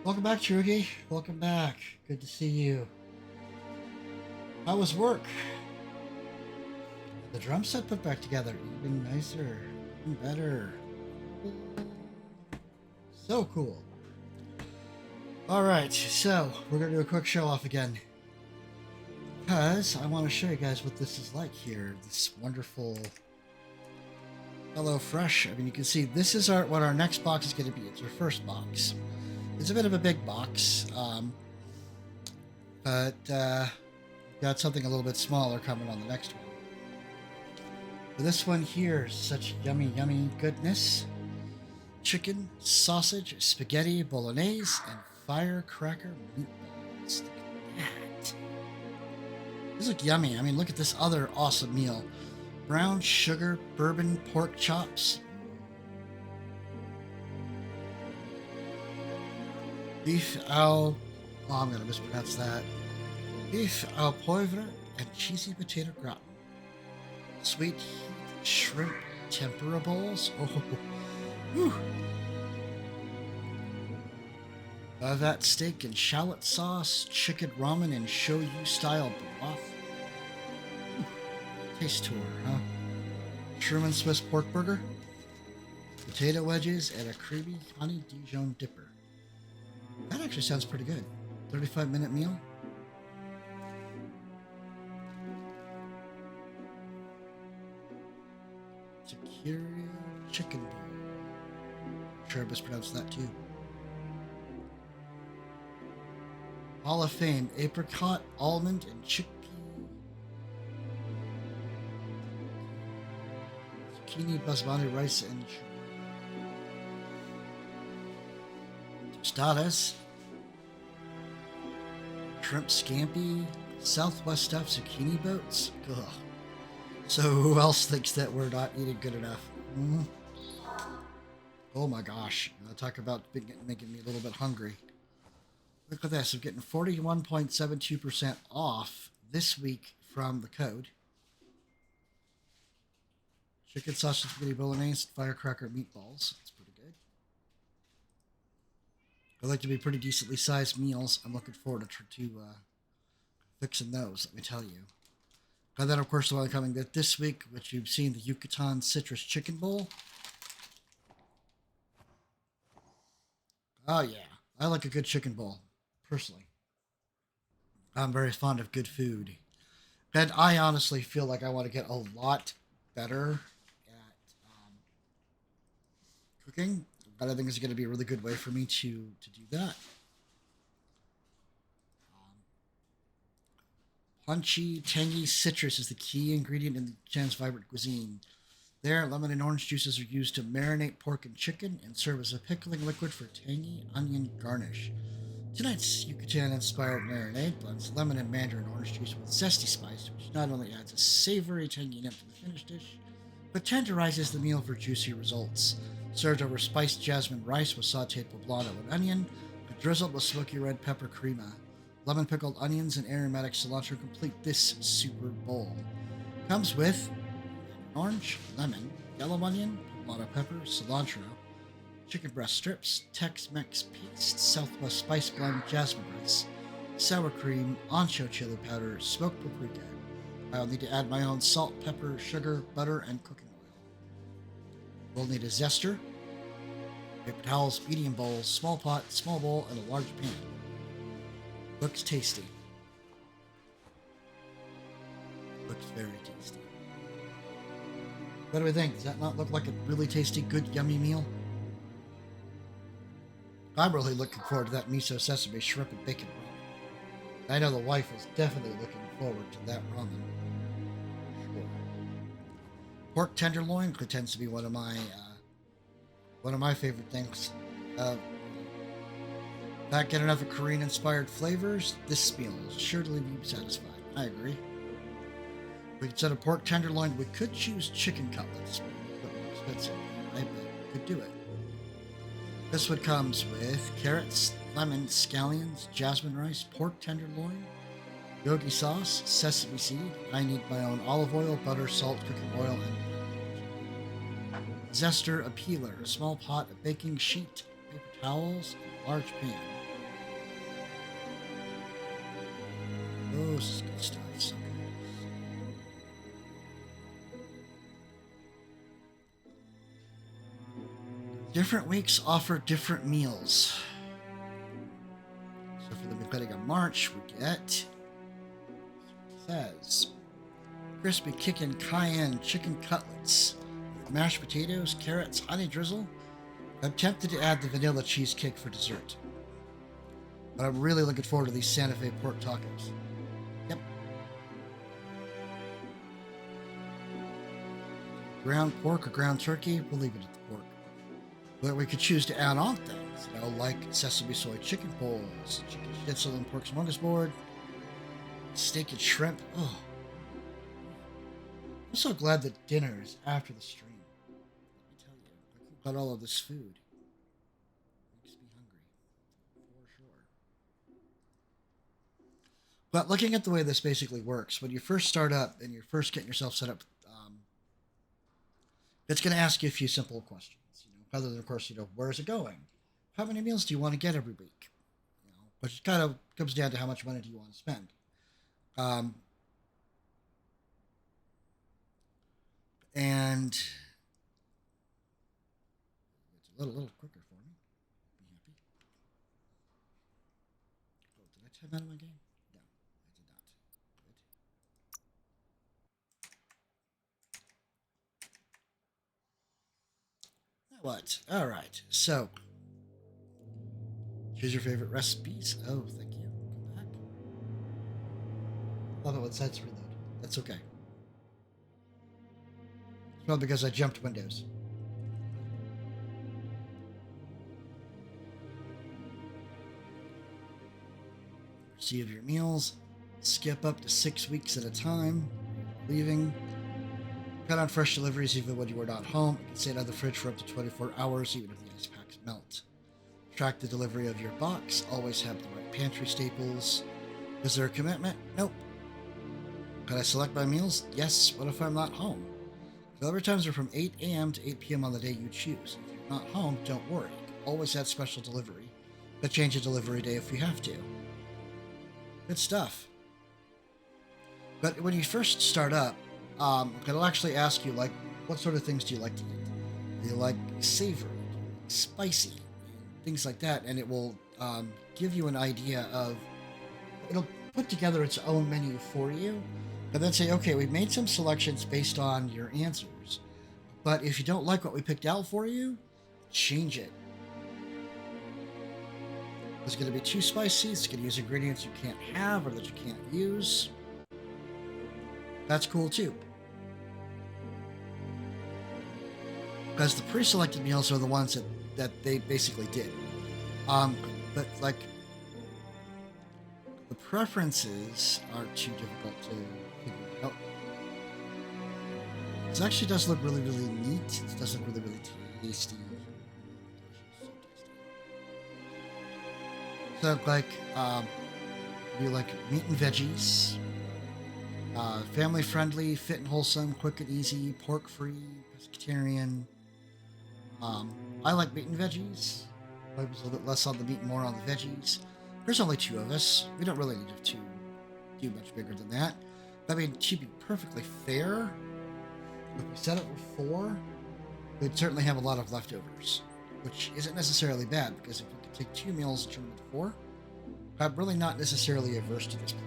Welcome back, Trugi. Welcome back. Good to see you. How was work? The drum set put back together. Even nicer. Even better. So cool. All right, so we're going to do a quick show off again. Because I want to show you guys what this is like here. This wonderful HelloFresh. I mean, you can see this is what our next box is going to be. It's our first box. It's a bit of a big box, but got something a little bit smaller coming on the next one. But this one here is such yummy, yummy goodness. Chicken, sausage, spaghetti, bolognese, and firecracker meatballs. Look at that. These look yummy. I mean, look at this other awesome meal. Brown sugar bourbon pork chops. Beef au... Oh, I'm going to mispronounce that. Beef au poivre and cheesy potato gratin. Sweet shrimp tempura bowls. Oh, whew. That steak and shallot sauce. Chicken ramen and shoyu style broth. Taste tour, huh? Sherman Swiss pork burger, potato wedges, and a creamy honey Dijon dipper. That actually sounds pretty good. 35-minute meal. Tequila chicken bowl. Sure, I mispronounced that too. Hall of Fame apricot, almond, and chickpea. Zucchini, basmati rice, and tostadas. Shrimp scampi, Southwest stuffed zucchini boats. Ugh. So who else thinks that we're not eating good enough? Mm-hmm. Oh my gosh. Talk about making me a little bit hungry. Look at this. I'm getting 41.72% off this week from the code. Chicken sausage spaghetti bolognese, firecracker meatballs. That's pretty good. I like to be pretty decently sized meals. I'm looking forward to fixing those, let me tell you. And then, of course, the one coming this week, which you've seen, the Yucatan Citrus Chicken Bowl. Oh, yeah. I like a good chicken bowl, personally. I'm very fond of good food. And I honestly feel like I want to get a lot better at cooking. But I think it's going to be a really good way for me to do that. Punchy, tangy citrus is the key ingredient in the Chan's vibrant cuisine. There, lemon and orange juices are used to marinate pork and chicken and serve as a pickling liquid for tangy onion garnish. Tonight's Yucatan-inspired marinade blends lemon and mandarin orange juice with zesty spice, which not only adds a savory, tangy note to the finished dish, but tenderizes the meal for juicy results. Served over spiced jasmine rice with sautéed poblano and onion, and drizzled with smoky red pepper crema. Lemon pickled onions and aromatic cilantro complete this super bowl. Comes with orange, lemon, yellow onion, poblano pepper, cilantro, chicken breast strips, Tex-Mex paste, Southwest spice blend, jasmine rice, sour cream, ancho chili powder, smoked paprika. I'll need to add my own salt, pepper, sugar, butter, and cooking oil. We'll need a zester, paper towels, medium bowls, small pot, small bowl, and a large pan. Looks tasty. Looks very tasty. What do we think? Does that not look like a really tasty, good, yummy meal? I'm really looking forward to that miso sesame shrimp and bacon ramen. I know the wife is definitely looking forward to that ramen. Sure. Pork tenderloin tends to be one of my favorite things. Not get enough of Korean-inspired flavors, this meal will sure to leave you satisfied. I agree. We could set a pork tenderloin. We could choose chicken cutlets. A bit more expensive, right? But we could do it. This one comes with carrots, lemon, scallions, jasmine rice, pork tenderloin, yogi sauce, sesame seed. I need my own olive oil, butter, salt, cooking oil, and zester, a peeler, a small pot, a baking sheet, paper towels, and a large pan. Oh, this is good stuff. So good. Different weeks offer different meals. So for the beginning of March, we get, says, crispy chicken cayenne chicken cutlets, mashed potatoes, carrots, honey drizzle. I'm tempted to add the vanilla cheesecake for dessert, but I'm really looking forward to these Santa Fe pork tacos. Yep. Ground pork or ground turkey, we'll leave it at the pork. But we could choose to add on things, like sesame soy chicken bowls, chicken schnitzel and pork smorgasbord, steak and shrimp. Oh, I'm so glad that dinner is after the stream. Let me tell you, I cooked out all of this food. Makes me hungry, for sure. But looking at the way this basically works, when you first start up and you're first getting yourself set up, it's going to ask you a few simple questions. Other than, of course, where's it going? How many meals do you want to get every week? Which kind of comes down to how much money do you want to spend. And it's a little quicker for me. Be happy. Oh, did I time out of my game? No, I did not. Good. What? All right. So, choose your favorite recipes. Oh, thank you. Go back. Love it when sites reload. That's okay. It's probably because I jumped windows. Receive your meals. Skip up to 6 weeks at a time. Leaving. Cut on fresh deliveries even when you are not home. You can stay out of the fridge for up to 24 hours even if the ice packs melt. Track the delivery of your box. Always have the right pantry staples. Is there a commitment? Nope. Can I select my meals? Yes. What if I'm not home? Delivery times are from 8 a.m. to 8 p.m. on the day you choose. If you're not home, don't worry. Always have special delivery. But change the delivery day if you have to. Good stuff. But when you first start up, it'll actually ask you, what sort of things do you like to eat? Do you like savory? Do you like spicy? Things like that. And it will give you an idea of... It'll put together its own menu for you. And then say, okay, we've made some selections based on your answers. But if you don't like what we picked out for you, change it. It's going to be too spicy. It's going to use ingredients you can't have or that you can't use. That's cool too. Because the pre-selected meals are the ones that they basically did. But the preferences are too difficult to figure out. This actually does look really, really neat. It does look really, really tasty. So, you like meat and veggies, family-friendly, fit and wholesome, quick and easy, pork-free, pescatarian. I like meat and veggies. I was a little bit less on the meat and more on the veggies. There's only 2 of us. We don't really need to do much bigger than that. I mean, to be perfectly fair, if we set it with 4, we'd certainly have a lot of leftovers, which isn't necessarily bad, because if we could take 2 meals and turn them into 4, I'm really not necessarily averse to this plan.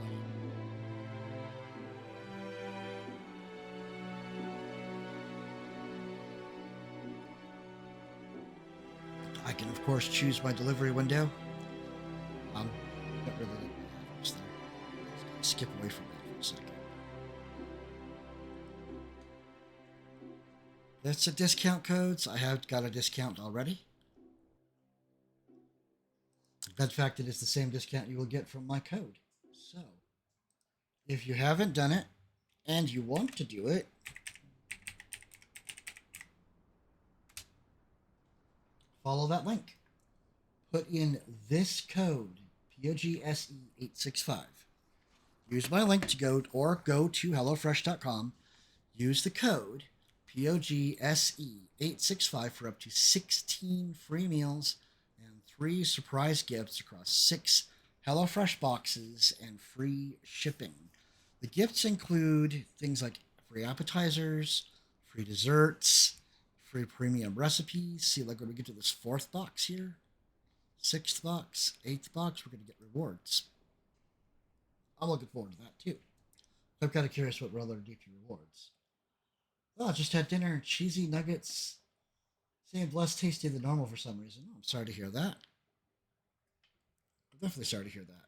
I can, of course, choose my delivery window. Don't really need my address there. Skip away from that for a second. That's the discount codes. I have got a discount already. In fact, it is the same discount you will get from my code. So, if you haven't done it and you want to do it, follow that link. Put in this code, POGSE865. Use my link to go to HelloFresh.com. Use the code, POGSE865 for up to 16 free meals and 3 surprise gifts across 6 HelloFresh boxes and free shipping. The gifts include things like free appetizers, free desserts, free premium recipes. See, like when we get to this 4th box here, 6th box, 8th box, we're going to get rewards. I'm looking forward to that too. I'm kind of curious what we're going to do for rewards. Oh, just had dinner. Cheesy nuggets seemed less tasty than normal for some reason. Oh, I'm sorry to hear that. I'm definitely sorry to hear that.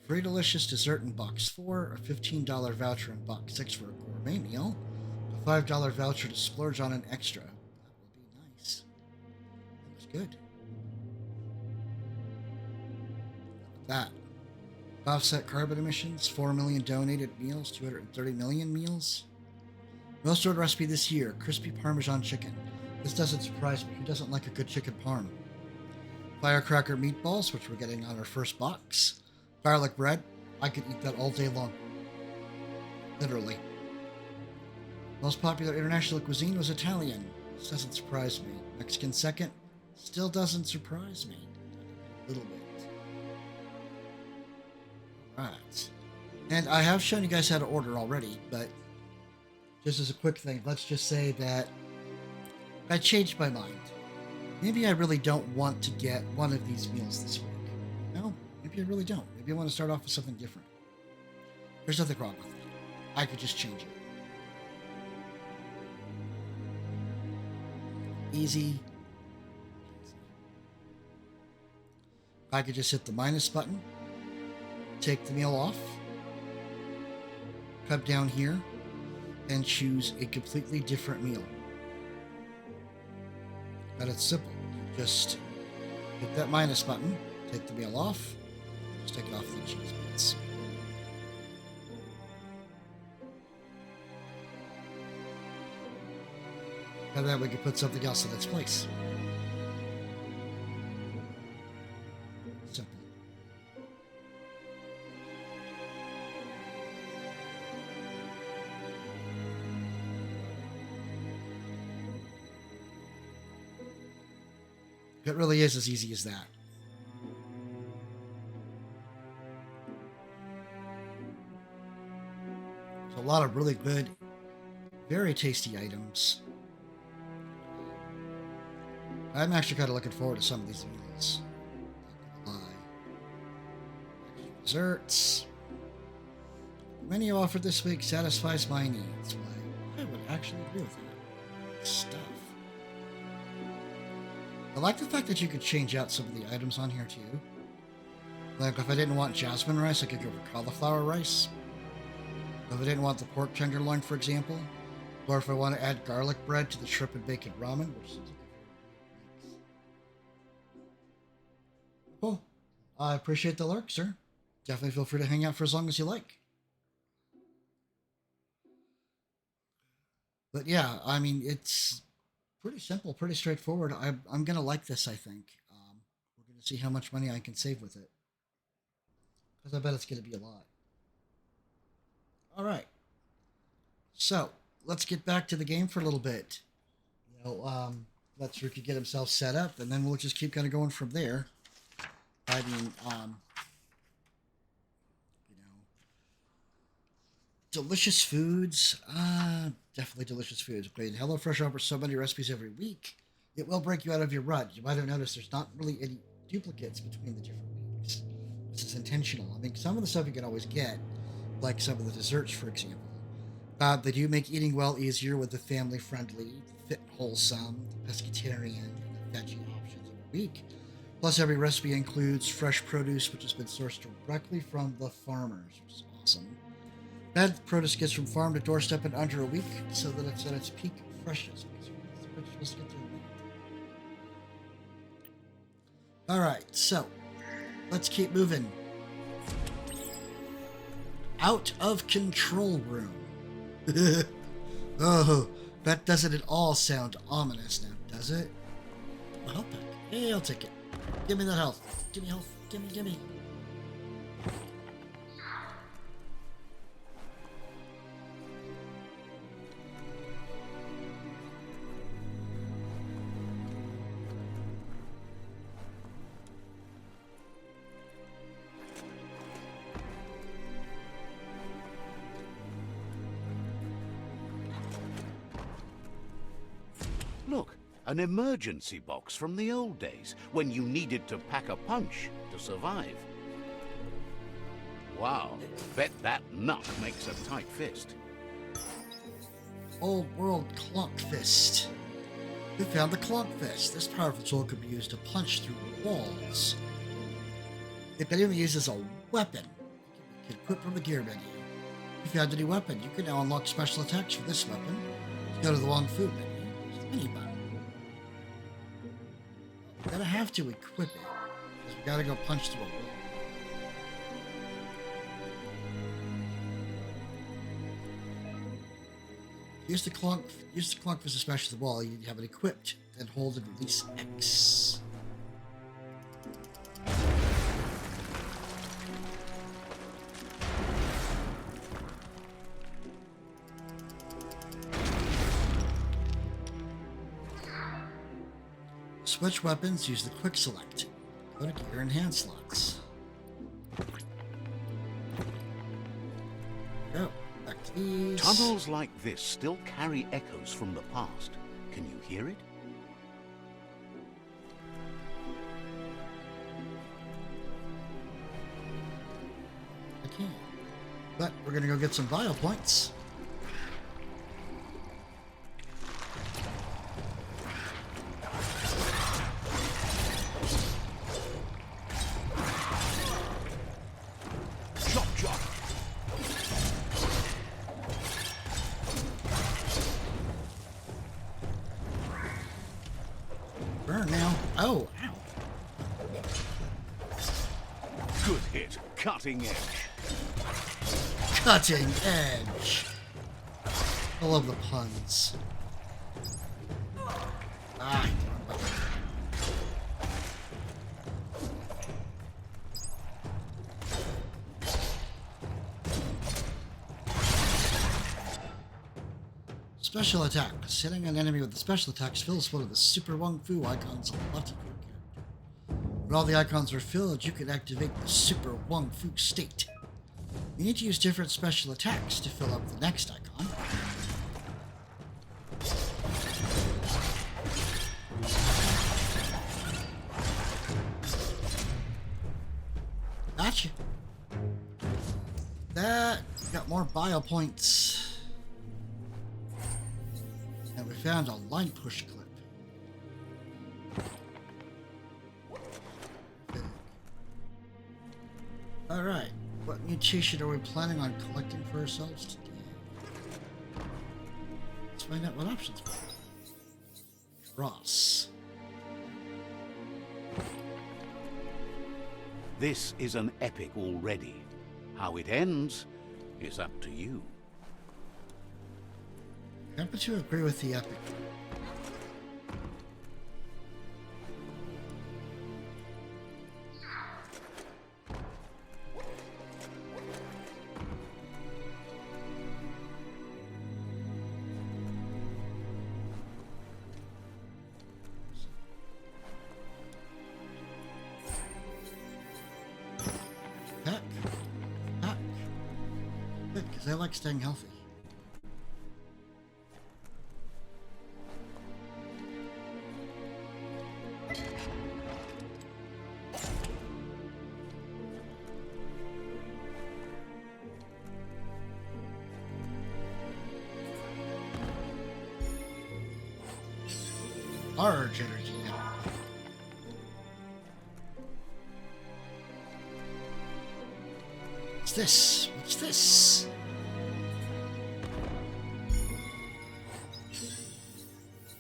A free delicious dessert in box 4, a $15 voucher in box 6 for a gourmet meal, a $5 voucher to splurge on an extra. That will be nice. That looks good. That. Offset carbon emissions, 4 million donated meals, 230 million meals. Most ordered recipe this year, crispy Parmesan chicken. This doesn't surprise me. Who doesn't like a good chicken parm? Firecracker meatballs, which we're getting on our first box. Garlic bread. I could eat that all day long. Literally. Most popular international cuisine was Italian. This doesn't surprise me. Mexican second. Still doesn't surprise me. A little bit. Right. And I have shown you guys how to order already, but just as a quick thing, let's just say that I changed my mind. Maybe I really don't want to get one of these meals this week. No, maybe I really don't. Maybe I want to start off with something different. There's nothing wrong with that. I could just change it. Easy. I could just hit the minus button. Take the meal off, come down here, and choose a completely different meal. But it's simple. You just hit that minus button, take the meal off, just take it off the cheese bits. And then we can put something else in its place. Simple. It really is as easy as that. There's a lot of really good, very tasty items. I'm actually kind of looking forward to some of these meals. Not gonna lie. Desserts. The menu offered this week satisfies my needs. Why, I would actually agree with that. Stuff. I like the fact that you could change out some of the items on here too. Like if I didn't want jasmine rice, I could go for cauliflower rice. If I didn't want the pork tenderloin, for example. Or if I want to add garlic bread to the shrimp and bacon ramen, which is cool. I appreciate the lurk, sir. Definitely feel free to hang out for as long as you like. But yeah, I mean, it's pretty simple, pretty straightforward. I'm going to like this, I think. We're going to see how much money I can save with it. Because I bet it's going to be a lot. All right. So, let's get back to the game for a little bit. Let Ruki get himself set up, and then we'll just keep kind of going from there. I mean, delicious foods. Definitely delicious foods. Great. HelloFresh offers so many recipes every week. It will break you out of your rut. You might have noticed there's not really any duplicates between the different weeks. This is intentional. I mean, some of the stuff you can always get, like some of the desserts, for example. They do make eating well easier with the family-friendly, fit, wholesome, pescatarian, and the veggie options every week. Plus, every recipe includes fresh produce, which has been sourced directly from the farmers, which is awesome. That produce gets from farm to doorstep in under a week, so that it's at its peak freshness. All right, so let's keep moving. Out of control room. Oh, that doesn't at all sound ominous now, does it? A health pack. Hey, I'll take it. Give me that health. Give me health. Give me. An emergency box from the old days, when you needed to pack a punch to survive. Wow, bet that nut makes a tight fist. Old world clunk fist. We found the clunk fist. This powerful tool could be used to punch through walls. It can even be used as a weapon. You can equip from the gear menu. If you found a new weapon, you can now unlock special attacks for this weapon. Go to the Wong Fu menu. There's the mini button. We're gonna have to equip it, because we gotta go punch through a wall. Use the clunk fist to smash the wall. You have it equipped, then hold and release X. Switch weapons, use the quick select. Go to gear and hand slots. Go. Back to these. Tunnels like this still carry echoes from the past. Can you hear it? I can. But we're gonna go get some bio points. Burn now. Oh, ow. Good hit. Cutting edge. Cutting edge. I love the puns. Ah. Special attacks. Hitting an enemy with the special attacks fills one of the Super Wong Fu icons on the left of your character. When all the icons are filled, you can activate the Super Wong Fu state. You need to use different special attacks to fill up the next icon. Gotcha. That got more bio points. And we found a line push clip. Alright, what mutation are we planning on collecting for ourselves today? Let's find out what options we have. Cross. This is an epic already. How it ends is up to you. I happen to agree with the epic. Heck. Heck. Good, because I like staying healthy. Large energy now. What's this? What's this?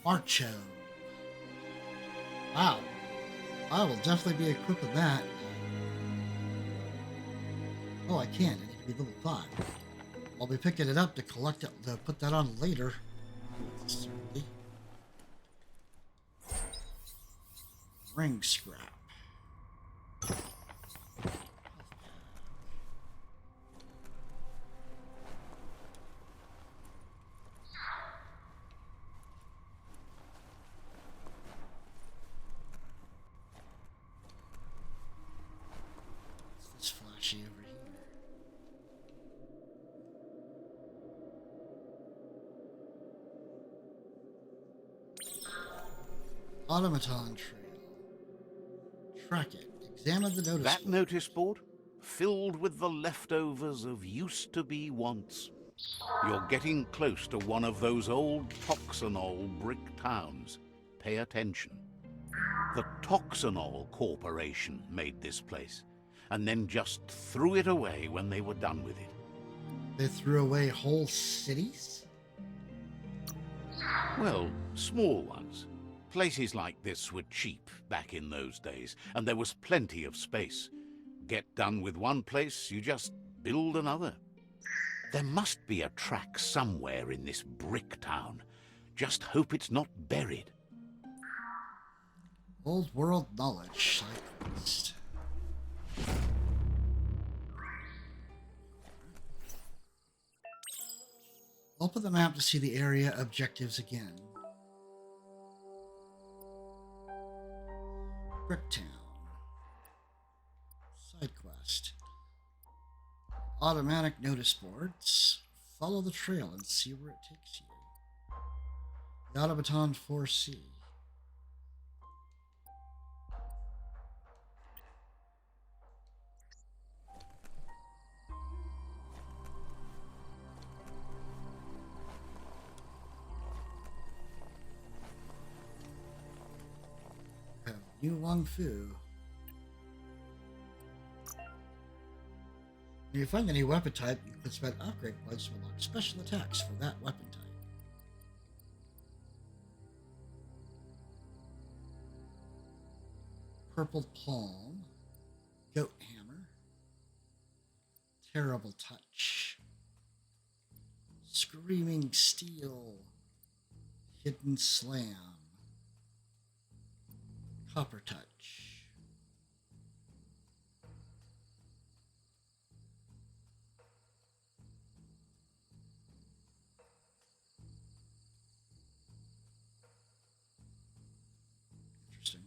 Marcho. Wow. I will definitely be equipping that. Oh, I can. I need to be level 5. I'll be picking it up to collect it, to put that on later. Ring scrap. What's this flashy over here? Automaton trail. Track it. Examine the notice That board. notice board? Filled with the leftovers of used-to-be wants. You're getting close to one of those old Toxanol brick towns. Pay attention. The Toxanol Corporation made this place, and then just threw it away when they were done with it. They threw away whole cities? Well, small ones. Places like this were cheap back in those days, and there was plenty of space. Get done with one place, you just build another. There must be a track somewhere in this brick town. Just hope it's not buried. Old world knowledge. Side quest. Open the map to see the area objectives again. Bricktown. Side quest. Automatic notice boards. Follow the trail and see where it takes you. The Automaton 4C. Have New Wang Fu. When you find a new weapon type, you can spend upgrade points to unlock special attacks for that weapon type. Purple Palm, Goat Hammer, Terrible Touch, Screaming Steel, Hidden Slam, Copper Touch. Interesting.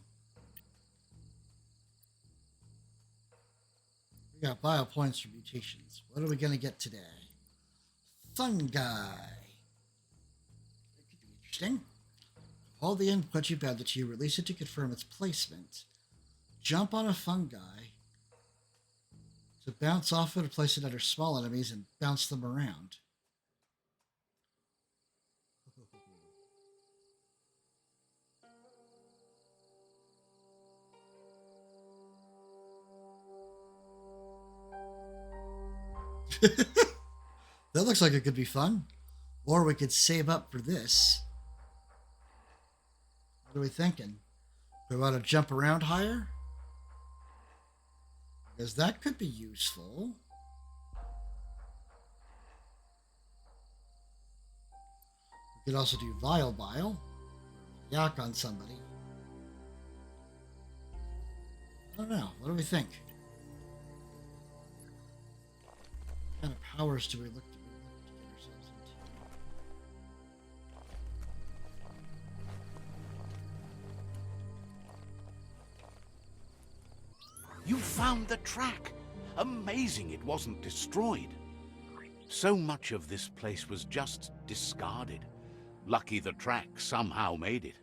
We got bio points for mutations. What are we going to get today? Fungi. It could be interesting. All the input you've added to you, release it to confirm its placement. Jump on a fungi to bounce off it or place it under small enemies and bounce them around. That looks like it could be fun. Or we could save up for this. What are we thinking? Do we want to jump around higher? Because that could be useful. We could also do Vile Bile. Yak on somebody. I don't know. What do we think? What kind of powers do we look to get ourselves into? You found the track! Amazing it wasn't destroyed. So much of this place was just discarded. Lucky the track somehow made it.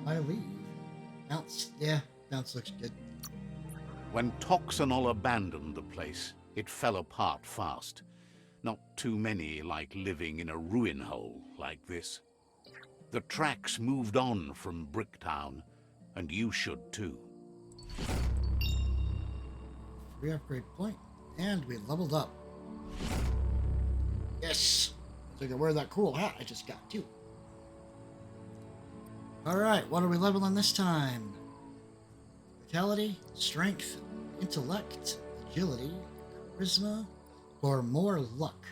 I leave. Bounce. Yeah, bounce looks good. When Toxanol abandoned the place, it fell apart fast. Not too many like living in a ruin hole like this. The tracks moved on from Bricktown, and you should too. Free upgrade point, and we leveled up. Yes! So I can wear that cool hat I just got too. Alright, what are we leveling this time? Vitality, strength, intellect, agility, charisma, or more luck?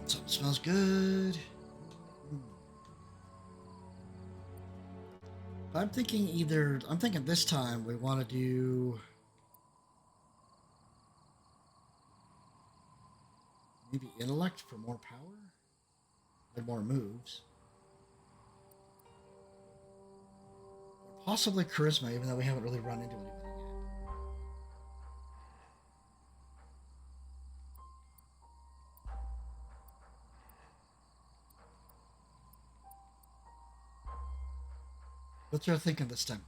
Something smells good. I'm thinking this time we want to do maybe intellect for more power and more moves. Or possibly charisma, even though we haven't really run into anybody yet. What's your thinking this time?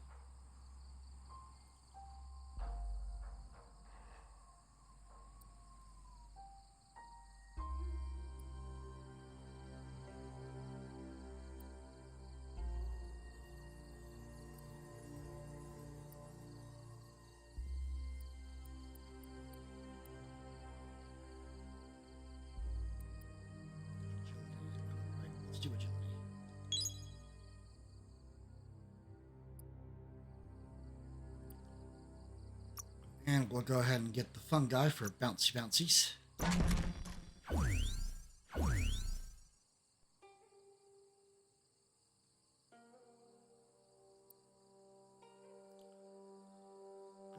Let's do agility. And we'll go ahead and get the fungi for bouncy bouncies.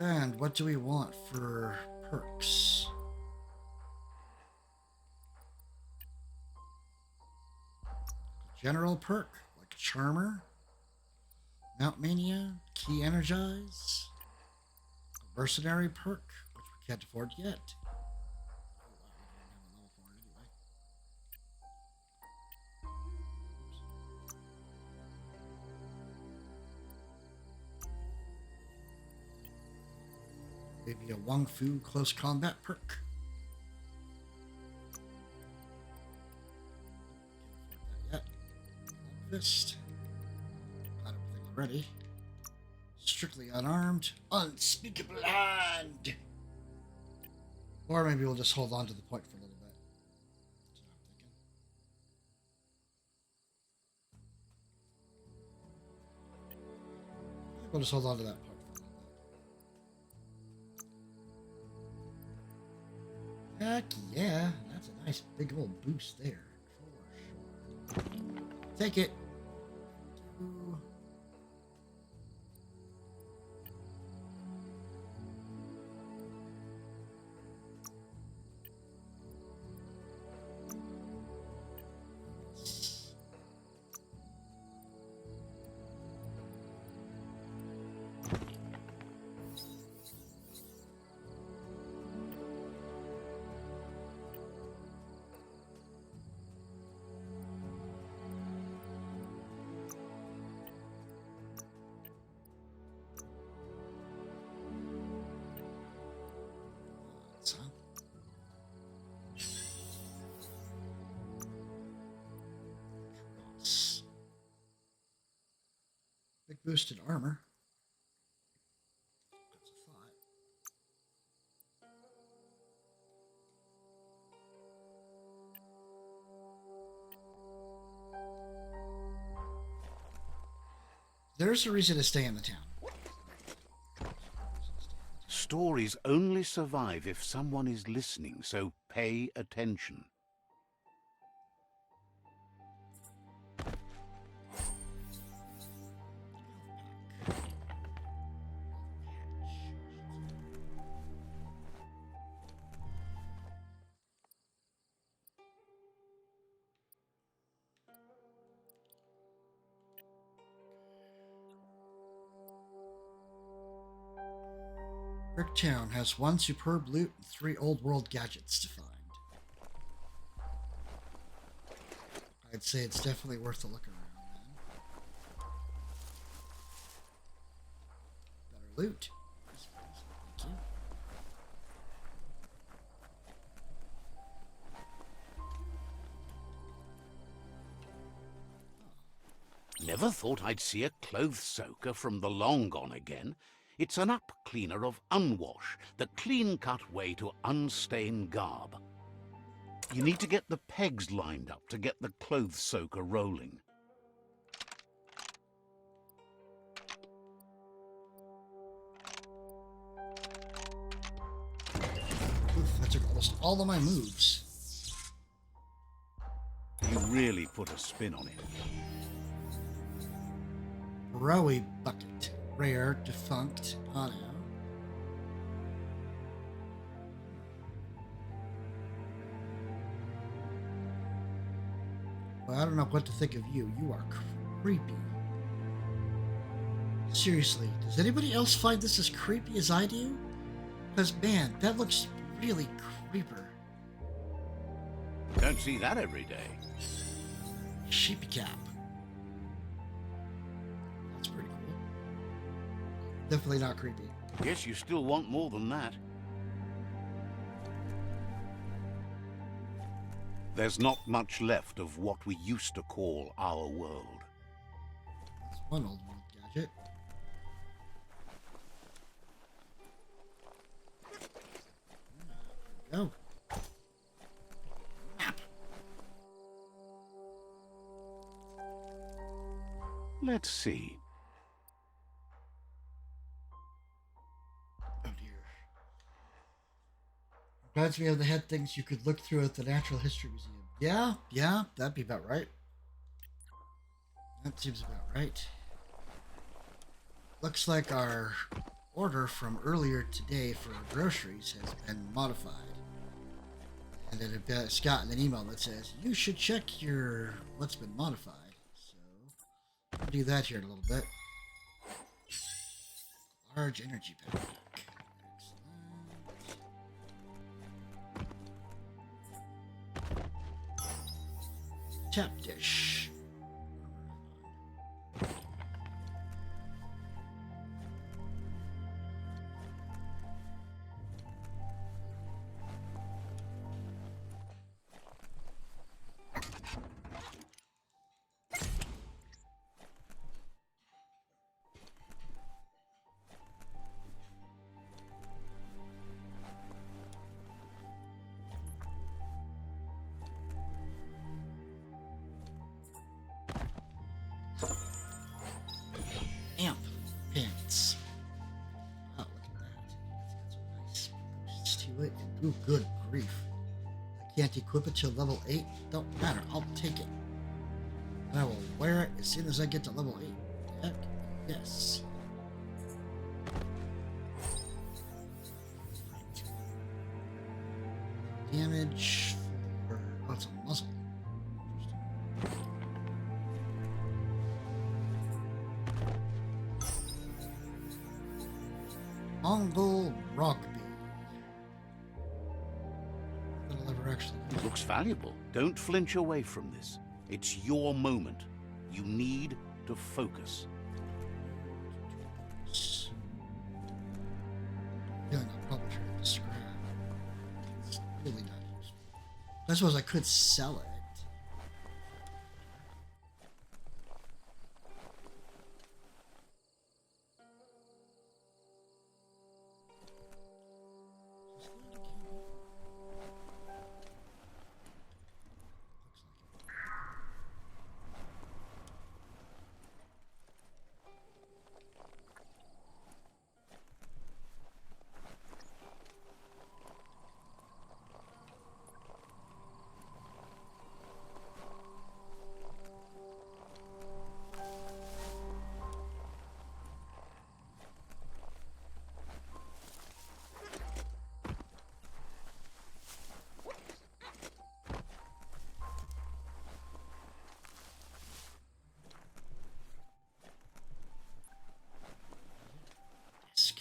And what do we want for perks? General perk, like Charmer, Mount Mania, Key Energize, a Mercenary perk, which we can't afford yet. Maybe a Wong Fu close combat perk. Can't afford that yet. Long Fist. Got everything already. Strictly unarmed. Unspeakable hand. Or maybe we'll just hold on to the point for a little bit. That's what I'm thinking. I think we'll just hold on to that point for a little bit. Heck yeah, that's a nice big old boost there. For sure. Take it. Ooh. Big boost in armor. That's a thought. There's a reason to stay in the town. Stories only survive if someone is listening, so pay attention. Bricktown has 1 superb loot and 3 old world gadgets to find. I'd say it's definitely worth a look around, man. Better loot. Thank you. Never thought I'd see a clothes soaker from the long gone again. It's an up cleaner of unwash, the clean-cut way to unstain garb. You need to get the pegs lined up to get the clothes soaker rolling. Oof, that took almost all of my moves. You really put a spin on it. Rowie Bucket. Rare, defunct, auto. Well, I don't know what to think of you. You are creepy. Seriously, does anybody else find this as creepy as I do? Because, man, that looks really creeper. Don't see that every day. Sheepy cap. That's pretty cool. Definitely not creepy. Guess you still want more than that. There's not much left of what we used to call our world. That's one old world gadget. There we go. Map. Let's see. Oh dear. Reminds me of the head things you could look through at the Natural History Museum. Yeah, that'd be about right. That seems about right. Looks like our order from earlier today for groceries has been modified. And then it's gotten an email that says, you should check your what's been modified. So, I'll do that here in a little bit. Large energy pack. Excellent. Tap dish. Amp pants. Oh, look at that. That's a nice boost to it. And, ooh, good grief. I can't equip it till level 8. Don't matter. I'll take it. And I will wear it as soon as I get to level 8. Heck, yes. Damage for... Oh, it's a muzzle. Mongol Rugby. That'll ever actually use it. Looks valuable. Don't flinch away from this. It's your moment. You need to focus. Feeling I'll probably try to describe. It's really not useful. I suppose I could sell it. Disc.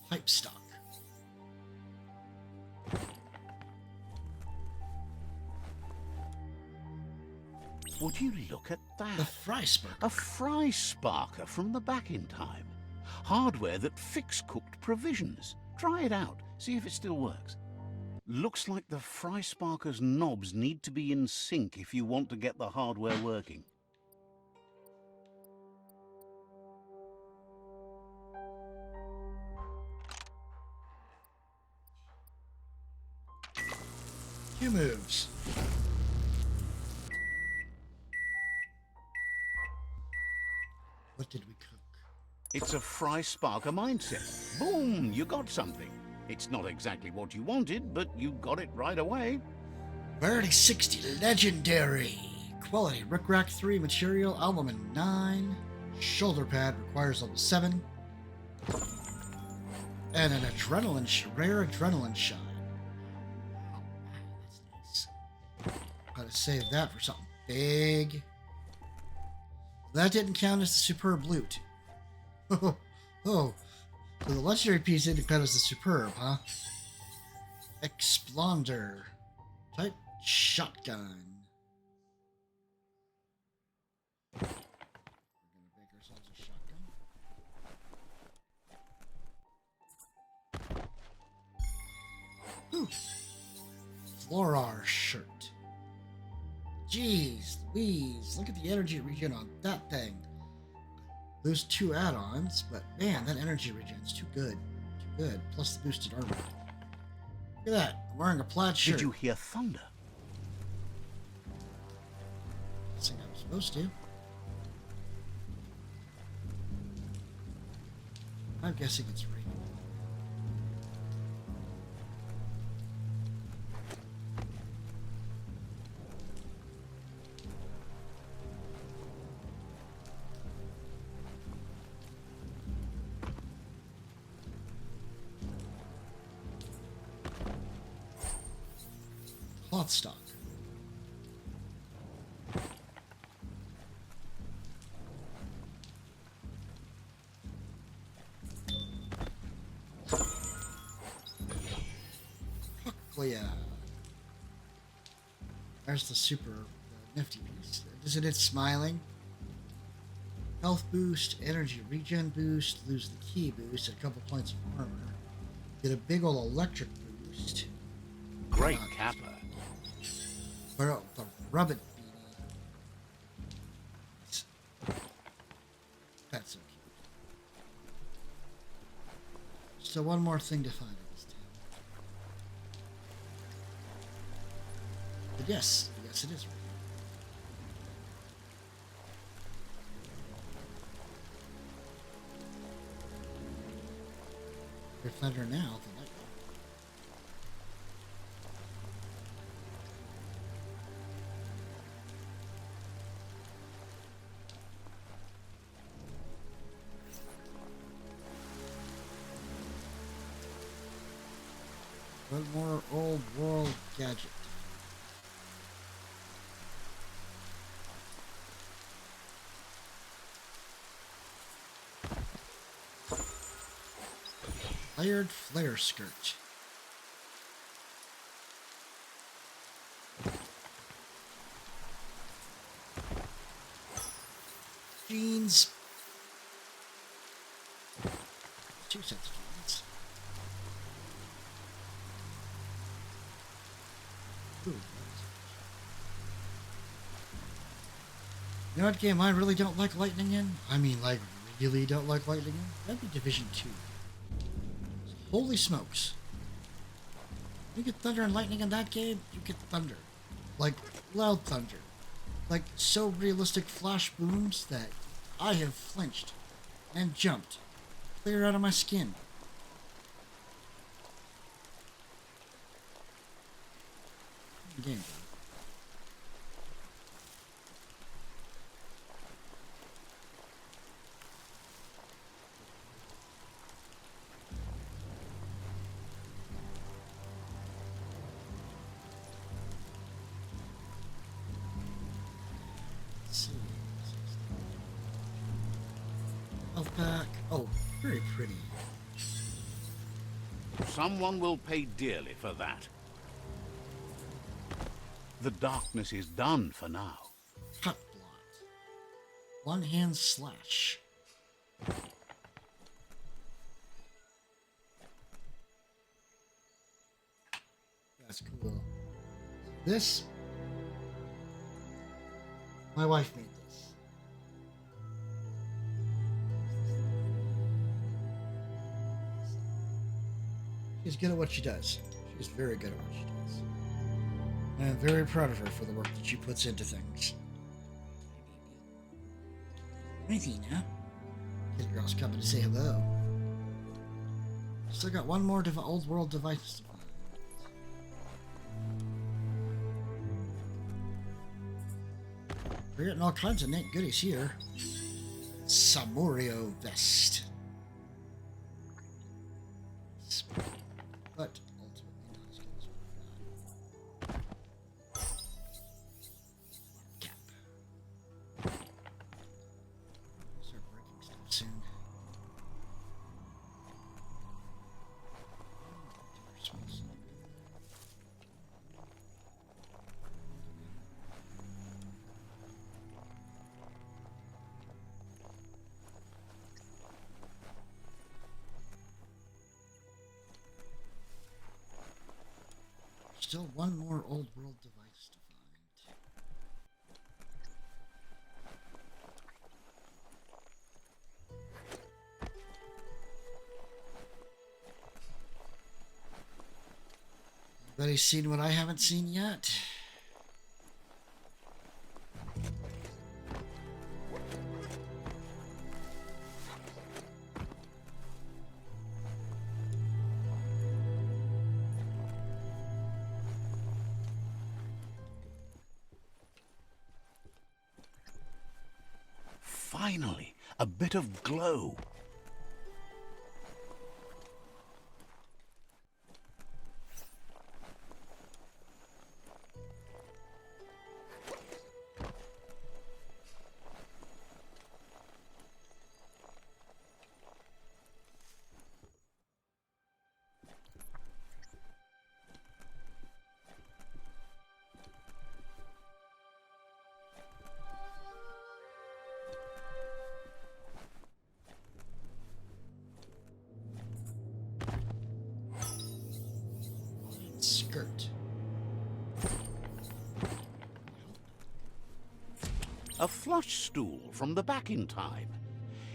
Pipe stock. Would you look at that? The fry spark. A fry sparker from the back in time. Hardware that fix-cooked provisions. Try it out. See if it still works. Looks like the fry sparker's knobs need to be in sync if you want to get the hardware working. Few moves. What did we cook? It's a fry sparker mindset. Boom, you got something. It's not exactly what you wanted, but you got it right away. Rarity 60, legendary. Quality, Rickrack 3, material, element 9. Shoulder pad requires level 7. And an rare adrenaline shot. Oh, that's nice. Gotta save that for something big. That didn't count as the superb loot. Oh, so the legendary piece didn't count as the superb, huh? Explonder. Type shotgun. We're gonna make ourselves a shotgun. Florar shirt. Jeez Louise, look at the energy regen on that thing. Those 2 add-ons, but man, that energy regen's too good. Too good. Plus the boosted armor. Look at that. I'm wearing a plaid shirt. Did you hear thunder? I think I was supposed to. I'm guessing it's raining. Cloth stock. Yeah. There's the super nifty piece. Isn't it smiling? Health boost, energy regen boost, lose the key boost, and a couple points of armor. Get a big ol' electric boost. Great capper. But the rubbit beanie. That's so cute. So one more thing to find in this town. But yes, it is. If thunder now, the lightning. One more old world gadget. Layered flare skirt. Jeans. 2 sets of jeans. Ooh. You know what game I really don't like lightning in? I mean, like, really don't like lightning in? That'd be Division 2. Holy smokes. You get thunder and lightning in that game, you get thunder. Like, loud thunder. Like, so realistic flash booms that I have flinched and jumped clear out of my skin. Game. Health pack. Oh, very pretty. Someone will pay dearly for that. The darkness is done for now. Cut blot. One hand slash. That's cool. This, my wife made this. She's good at what she does. She's very good at what she does. And I'm very proud of her for the work that she puts into things. Anything now? Kid girl's coming to say hello. Still got one more old world device to find. We're getting all kinds of neat goodies here. Samurio vest. But ultimately not as good as what we got. Cap. Start breaking stuff soon. still one more old world device to find. Anybody seen what I haven't seen yet? Finally, a bit of glow. Skirt. A flush stool from the back in time.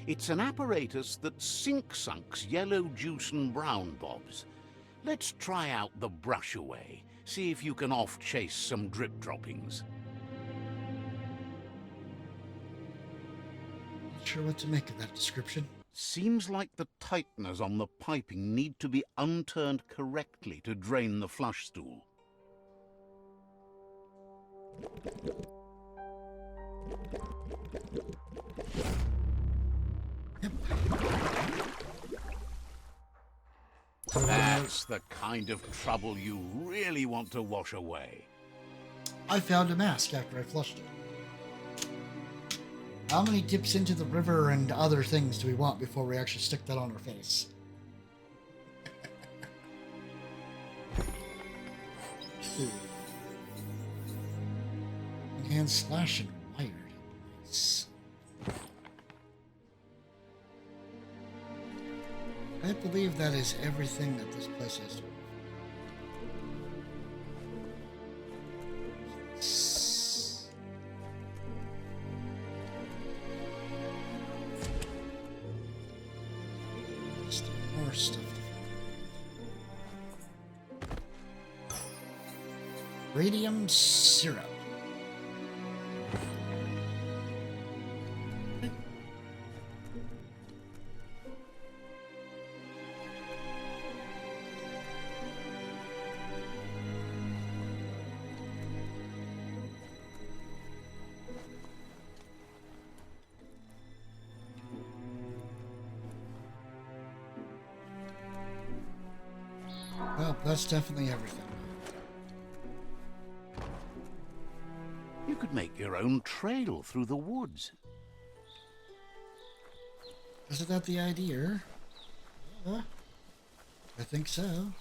It's an apparatus that sink-sunks yellow juice and brown bobs. Let's try out the brush away. See if you can off-chase some drip droppings. Not sure what to make of that description. Seems like the tighteners on the piping need to be unturned correctly to drain the flush stool. Yep. That's the kind of trouble you really want to wash away. I found a mask after I flushed it. How many dips into the river and other things do we want before we actually stick that on our face? Ooh. Enhanced slash and wired. Nice. I believe that is everything that this place has to offer. Still more stuff to find. Radium syrup. Well, that's definitely everything. You could make your own trail through the woods. Isn't that the idea? I think so.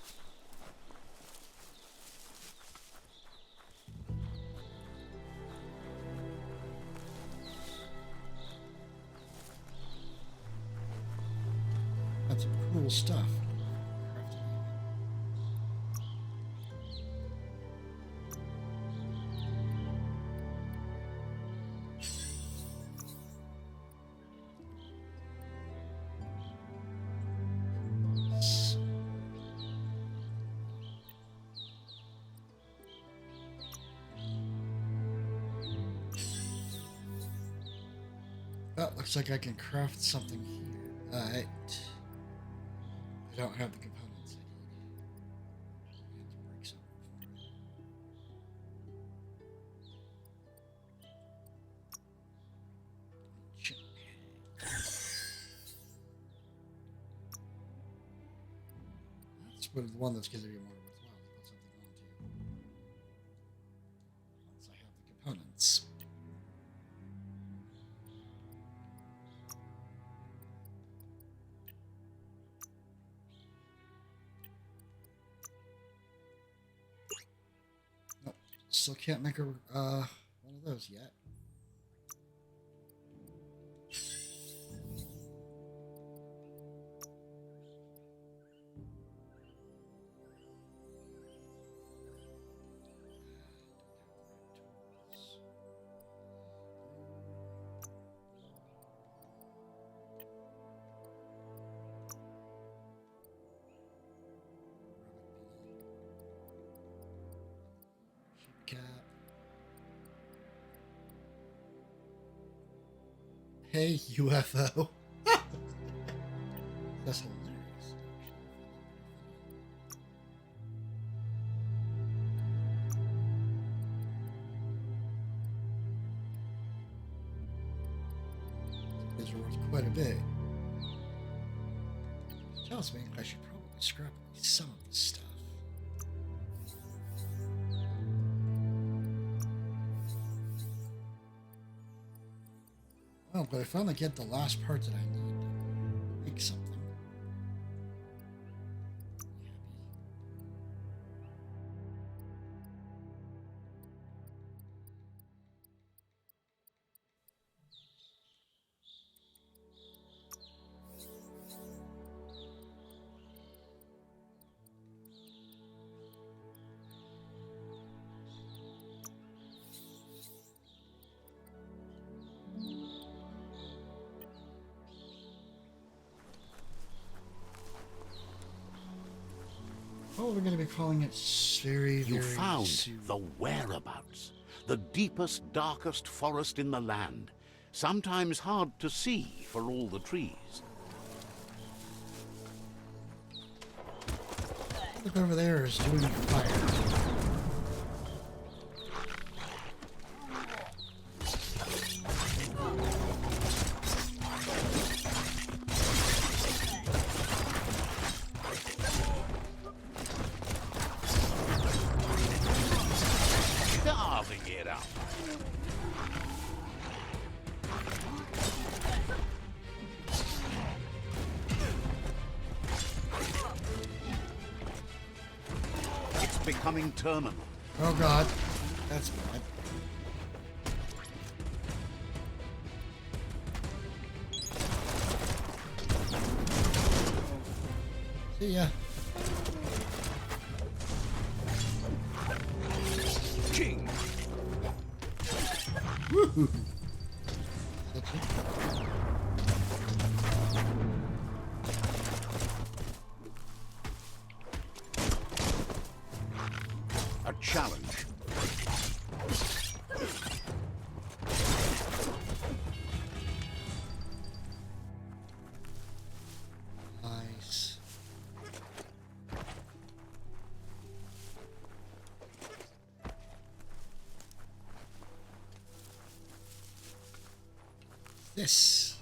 That's some cool stuff. Oh, looks like I can craft something here. But I don't have the components I need. I have to break something for it. Shit. That's the one that's going to be more worthwhile to put something onto. Once I have the components. Still can't make a one of those yet. Hey, UFO. That's hilarious. These are worth quite a bit. Tells me I should probably scrap at least some of this stuff. Well, but I finally get the last part that I need to make something. Oh, we're going to be calling it very, You very found soon. the whereabouts. The deepest, darkest forest in the land. Sometimes hard to see for all the trees. Look over there is doing fire. Carving it up. It's becoming terminal. Oh God, that's bad. See ya. King. Woohoo. A challenge. Nice. This.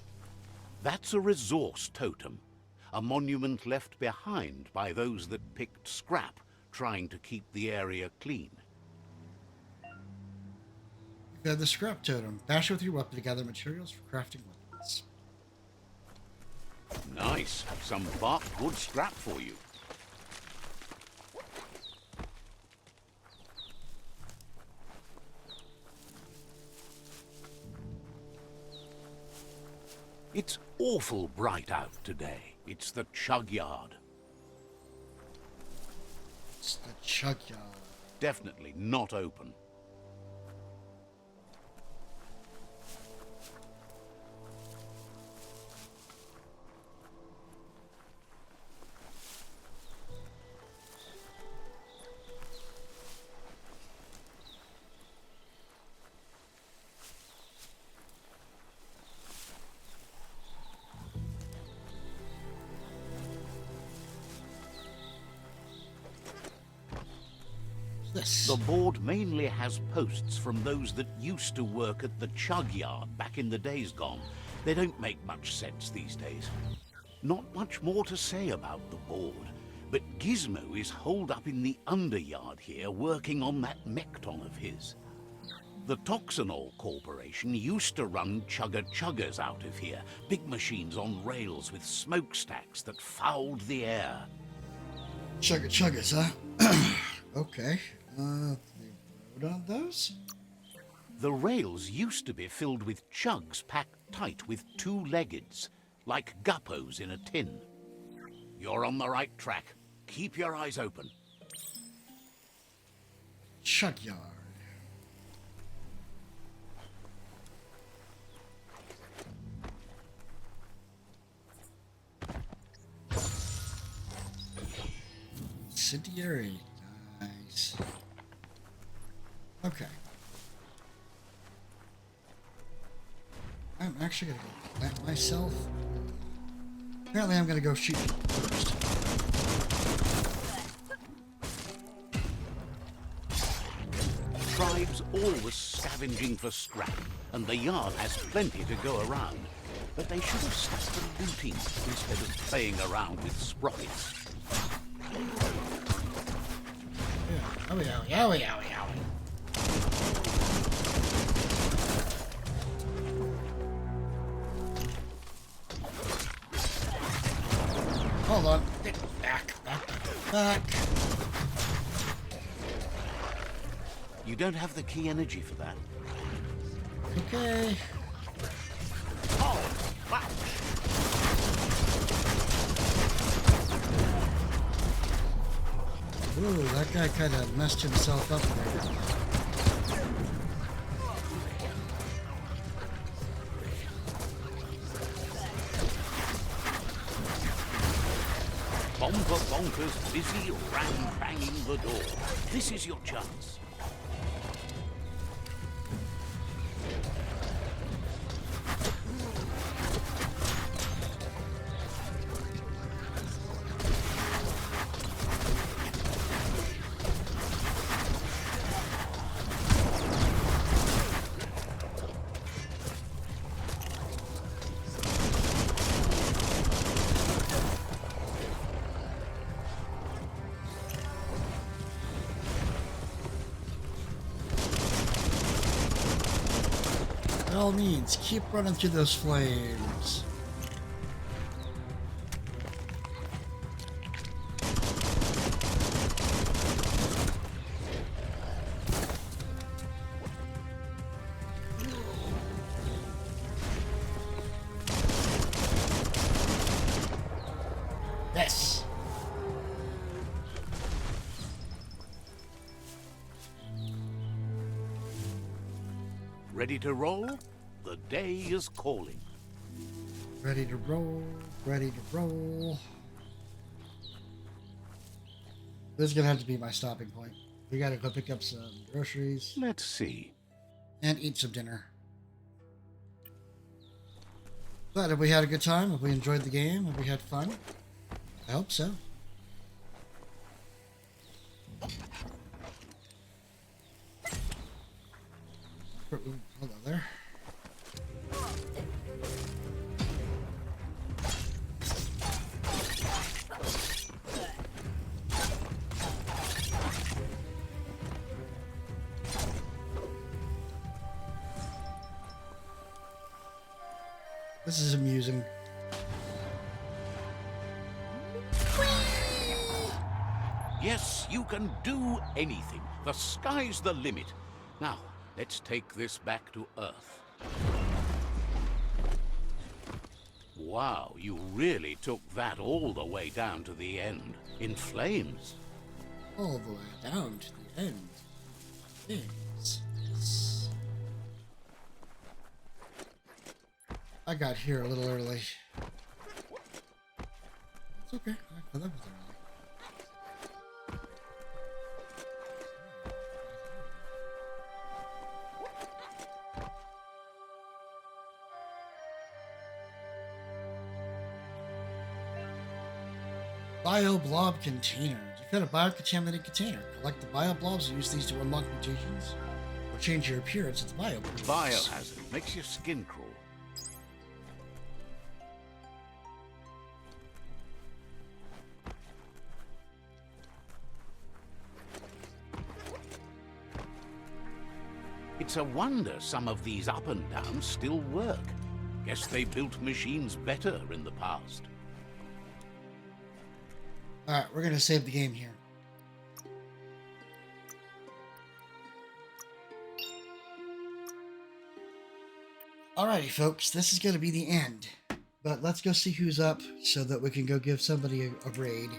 That's a resource totem. A monument left behind by those that picked scrap, trying to keep the area clean. You have the scrap totem. Bash it with your weapon to gather materials for crafting weapons. Nice. Some bark wood scrap for you. It's awful bright out today. It's the chug yard. It's the chug yard. Definitely not open. This. The board mainly has posts from those that used to work at the chug yard back in the days gone. They don't make much sense these days. Not much more to say about the board, but Gizmo is holed up in the underyard here working on that Mekton of his. The Toxanol Corporation used to run chugger-chuggers out of here, big machines on rails with smokestacks that fouled the air. Chuggas, huh? Okay. They rode on those? The rails used to be filled with chugs packed tight with two-leggeds, like guppos in a tin. You're on the right track. Keep your eyes open. Chug yard. Incendiary. Nice. Okay. I'm actually gonna go plant myself. Apparently I'm gonna go shoot people first. Tribes always scavenging for scrap, and the yard has plenty to go around. But they should have stuck to looting instead of playing around with sprockets. Yeah, owie, owie, owie, owie, owie. Hold on. Back. You don't have the key energy for that. Okay. Oh, wow. Ooh, that guy kind of messed himself up there. Bonker Bonker's busy ram-banging the door. This is your chance. By all means, keep running through those flames. Yes. Ready to roll? The day is calling. Ready to roll. Ready to roll. This is gonna have to be my stopping point. We gotta go pick up some groceries Let's see. and eat some dinner. But have we had a good time? Have we enjoyed the game? Have we had fun? I hope so. Hold on there. This is amusing. Yes, you can do anything. The sky's the limit. Now, let's take this back to Earth. Wow, you really took that all the way down to the end. In flames. All the way down to the end. Yes. I got here a little early. It's okay. I love it early. Bio-blob containers. You've got a biocontaminated container. Collect the bio-blobs and use these to unlock mutations or change your appearance at the bio-blobs. Biohazard makes your skin crawl. It's a wonder some of these up and downs still work. Guess they built machines better in the past. Alright, we're going to save the game here. Alrighty, folks, this is going to be the end. But let's go see who's up so that we can go give somebody a raid.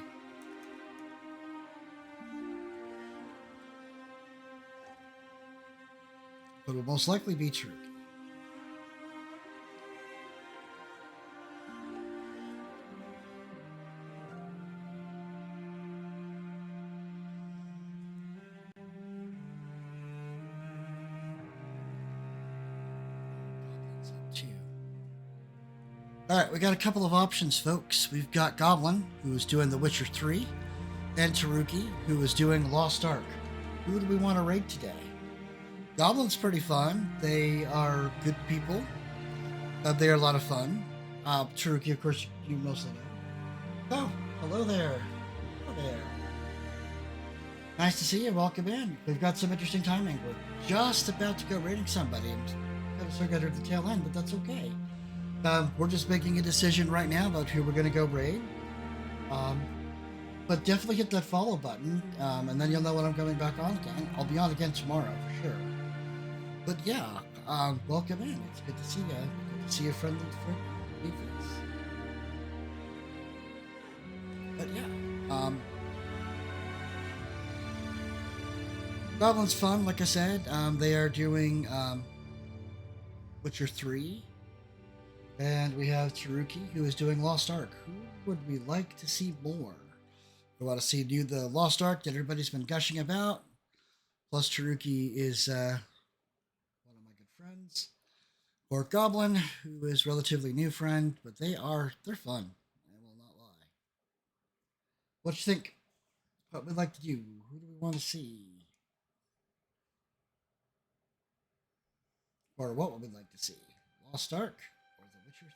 But it will most likely be true. Goblins up too. All right, we got a couple of options, folks. We've got Goblin, who is doing The Witcher 3, and Taruki, who is doing Lost Ark. Who do we want to raid today? Goblin's pretty fun. They are good people. They are a lot of fun. Taruki, of course, you mostly know. Oh, hello there. Hello there. Nice to see you. Welcome in. We've got some interesting timing. We're just about to go raiding somebody. I'm kind of sorry I got her at the tail end, but that's okay. We're just making a decision right now about who we're going to go raid. But definitely hit that follow button, and then you'll know when I'm coming back on again. I'll be on again tomorrow for sure. But yeah, welcome in. It's good to see you. Good to see your friendly face. But yeah, Goblin's fun, like I said. They are doing Witcher 3. And we have Taruki, who is doing Lost Ark. Who would we like to see more? We want to see do the Lost Ark that everybody's been gushing about. Plus, Taruki is one of my good friends. Or Goblin, who is relatively new friend, but they're fun. I will not lie. What do you think? What we'd like to do? Who do we want to see? Or what would we like to see? Lost Ark? Or The Witcher 3?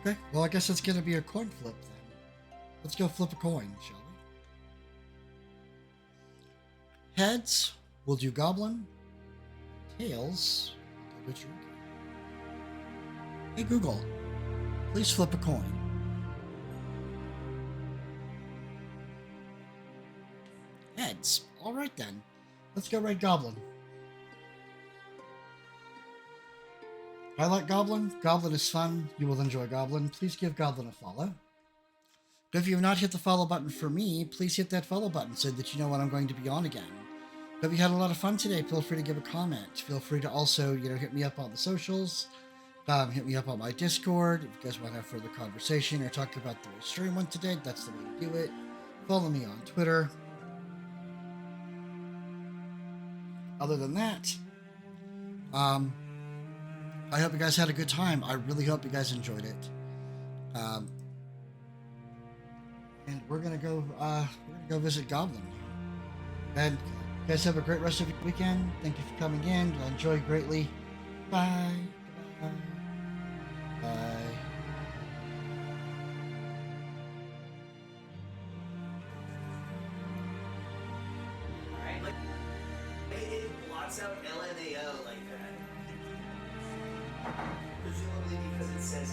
Okay, well, I guess it's going to be a coin flip then. Let's go flip a coin, shall we? Heads, we'll do Goblin. Tails, we'll do Witcher. Hey Google, please flip a coin. Heads. Alright then. Let's go raid Goblin. I like Goblin. Goblin is fun. You will enjoy Goblin. Please give Goblin a follow. If you have not hit the follow button for me, please hit that follow button so that you know when I'm going to be on again. Hope you had a lot of fun today. Feel free to give a comment. Feel free to also, hit me up on the socials. Hit me up on my Discord. If you guys want to have further conversation or talk about the way stream went today, that's the way to do it. Follow me on Twitter. Other than that, I hope you guys had a good time. I really hope you guys enjoyed it. And we're gonna go visit Goblin. And you guys have a great rest of your weekend. Thank you for coming in. I enjoy greatly. Bye. Bye. Bye. Alright, it blots out LMAO like that. Presumably because it says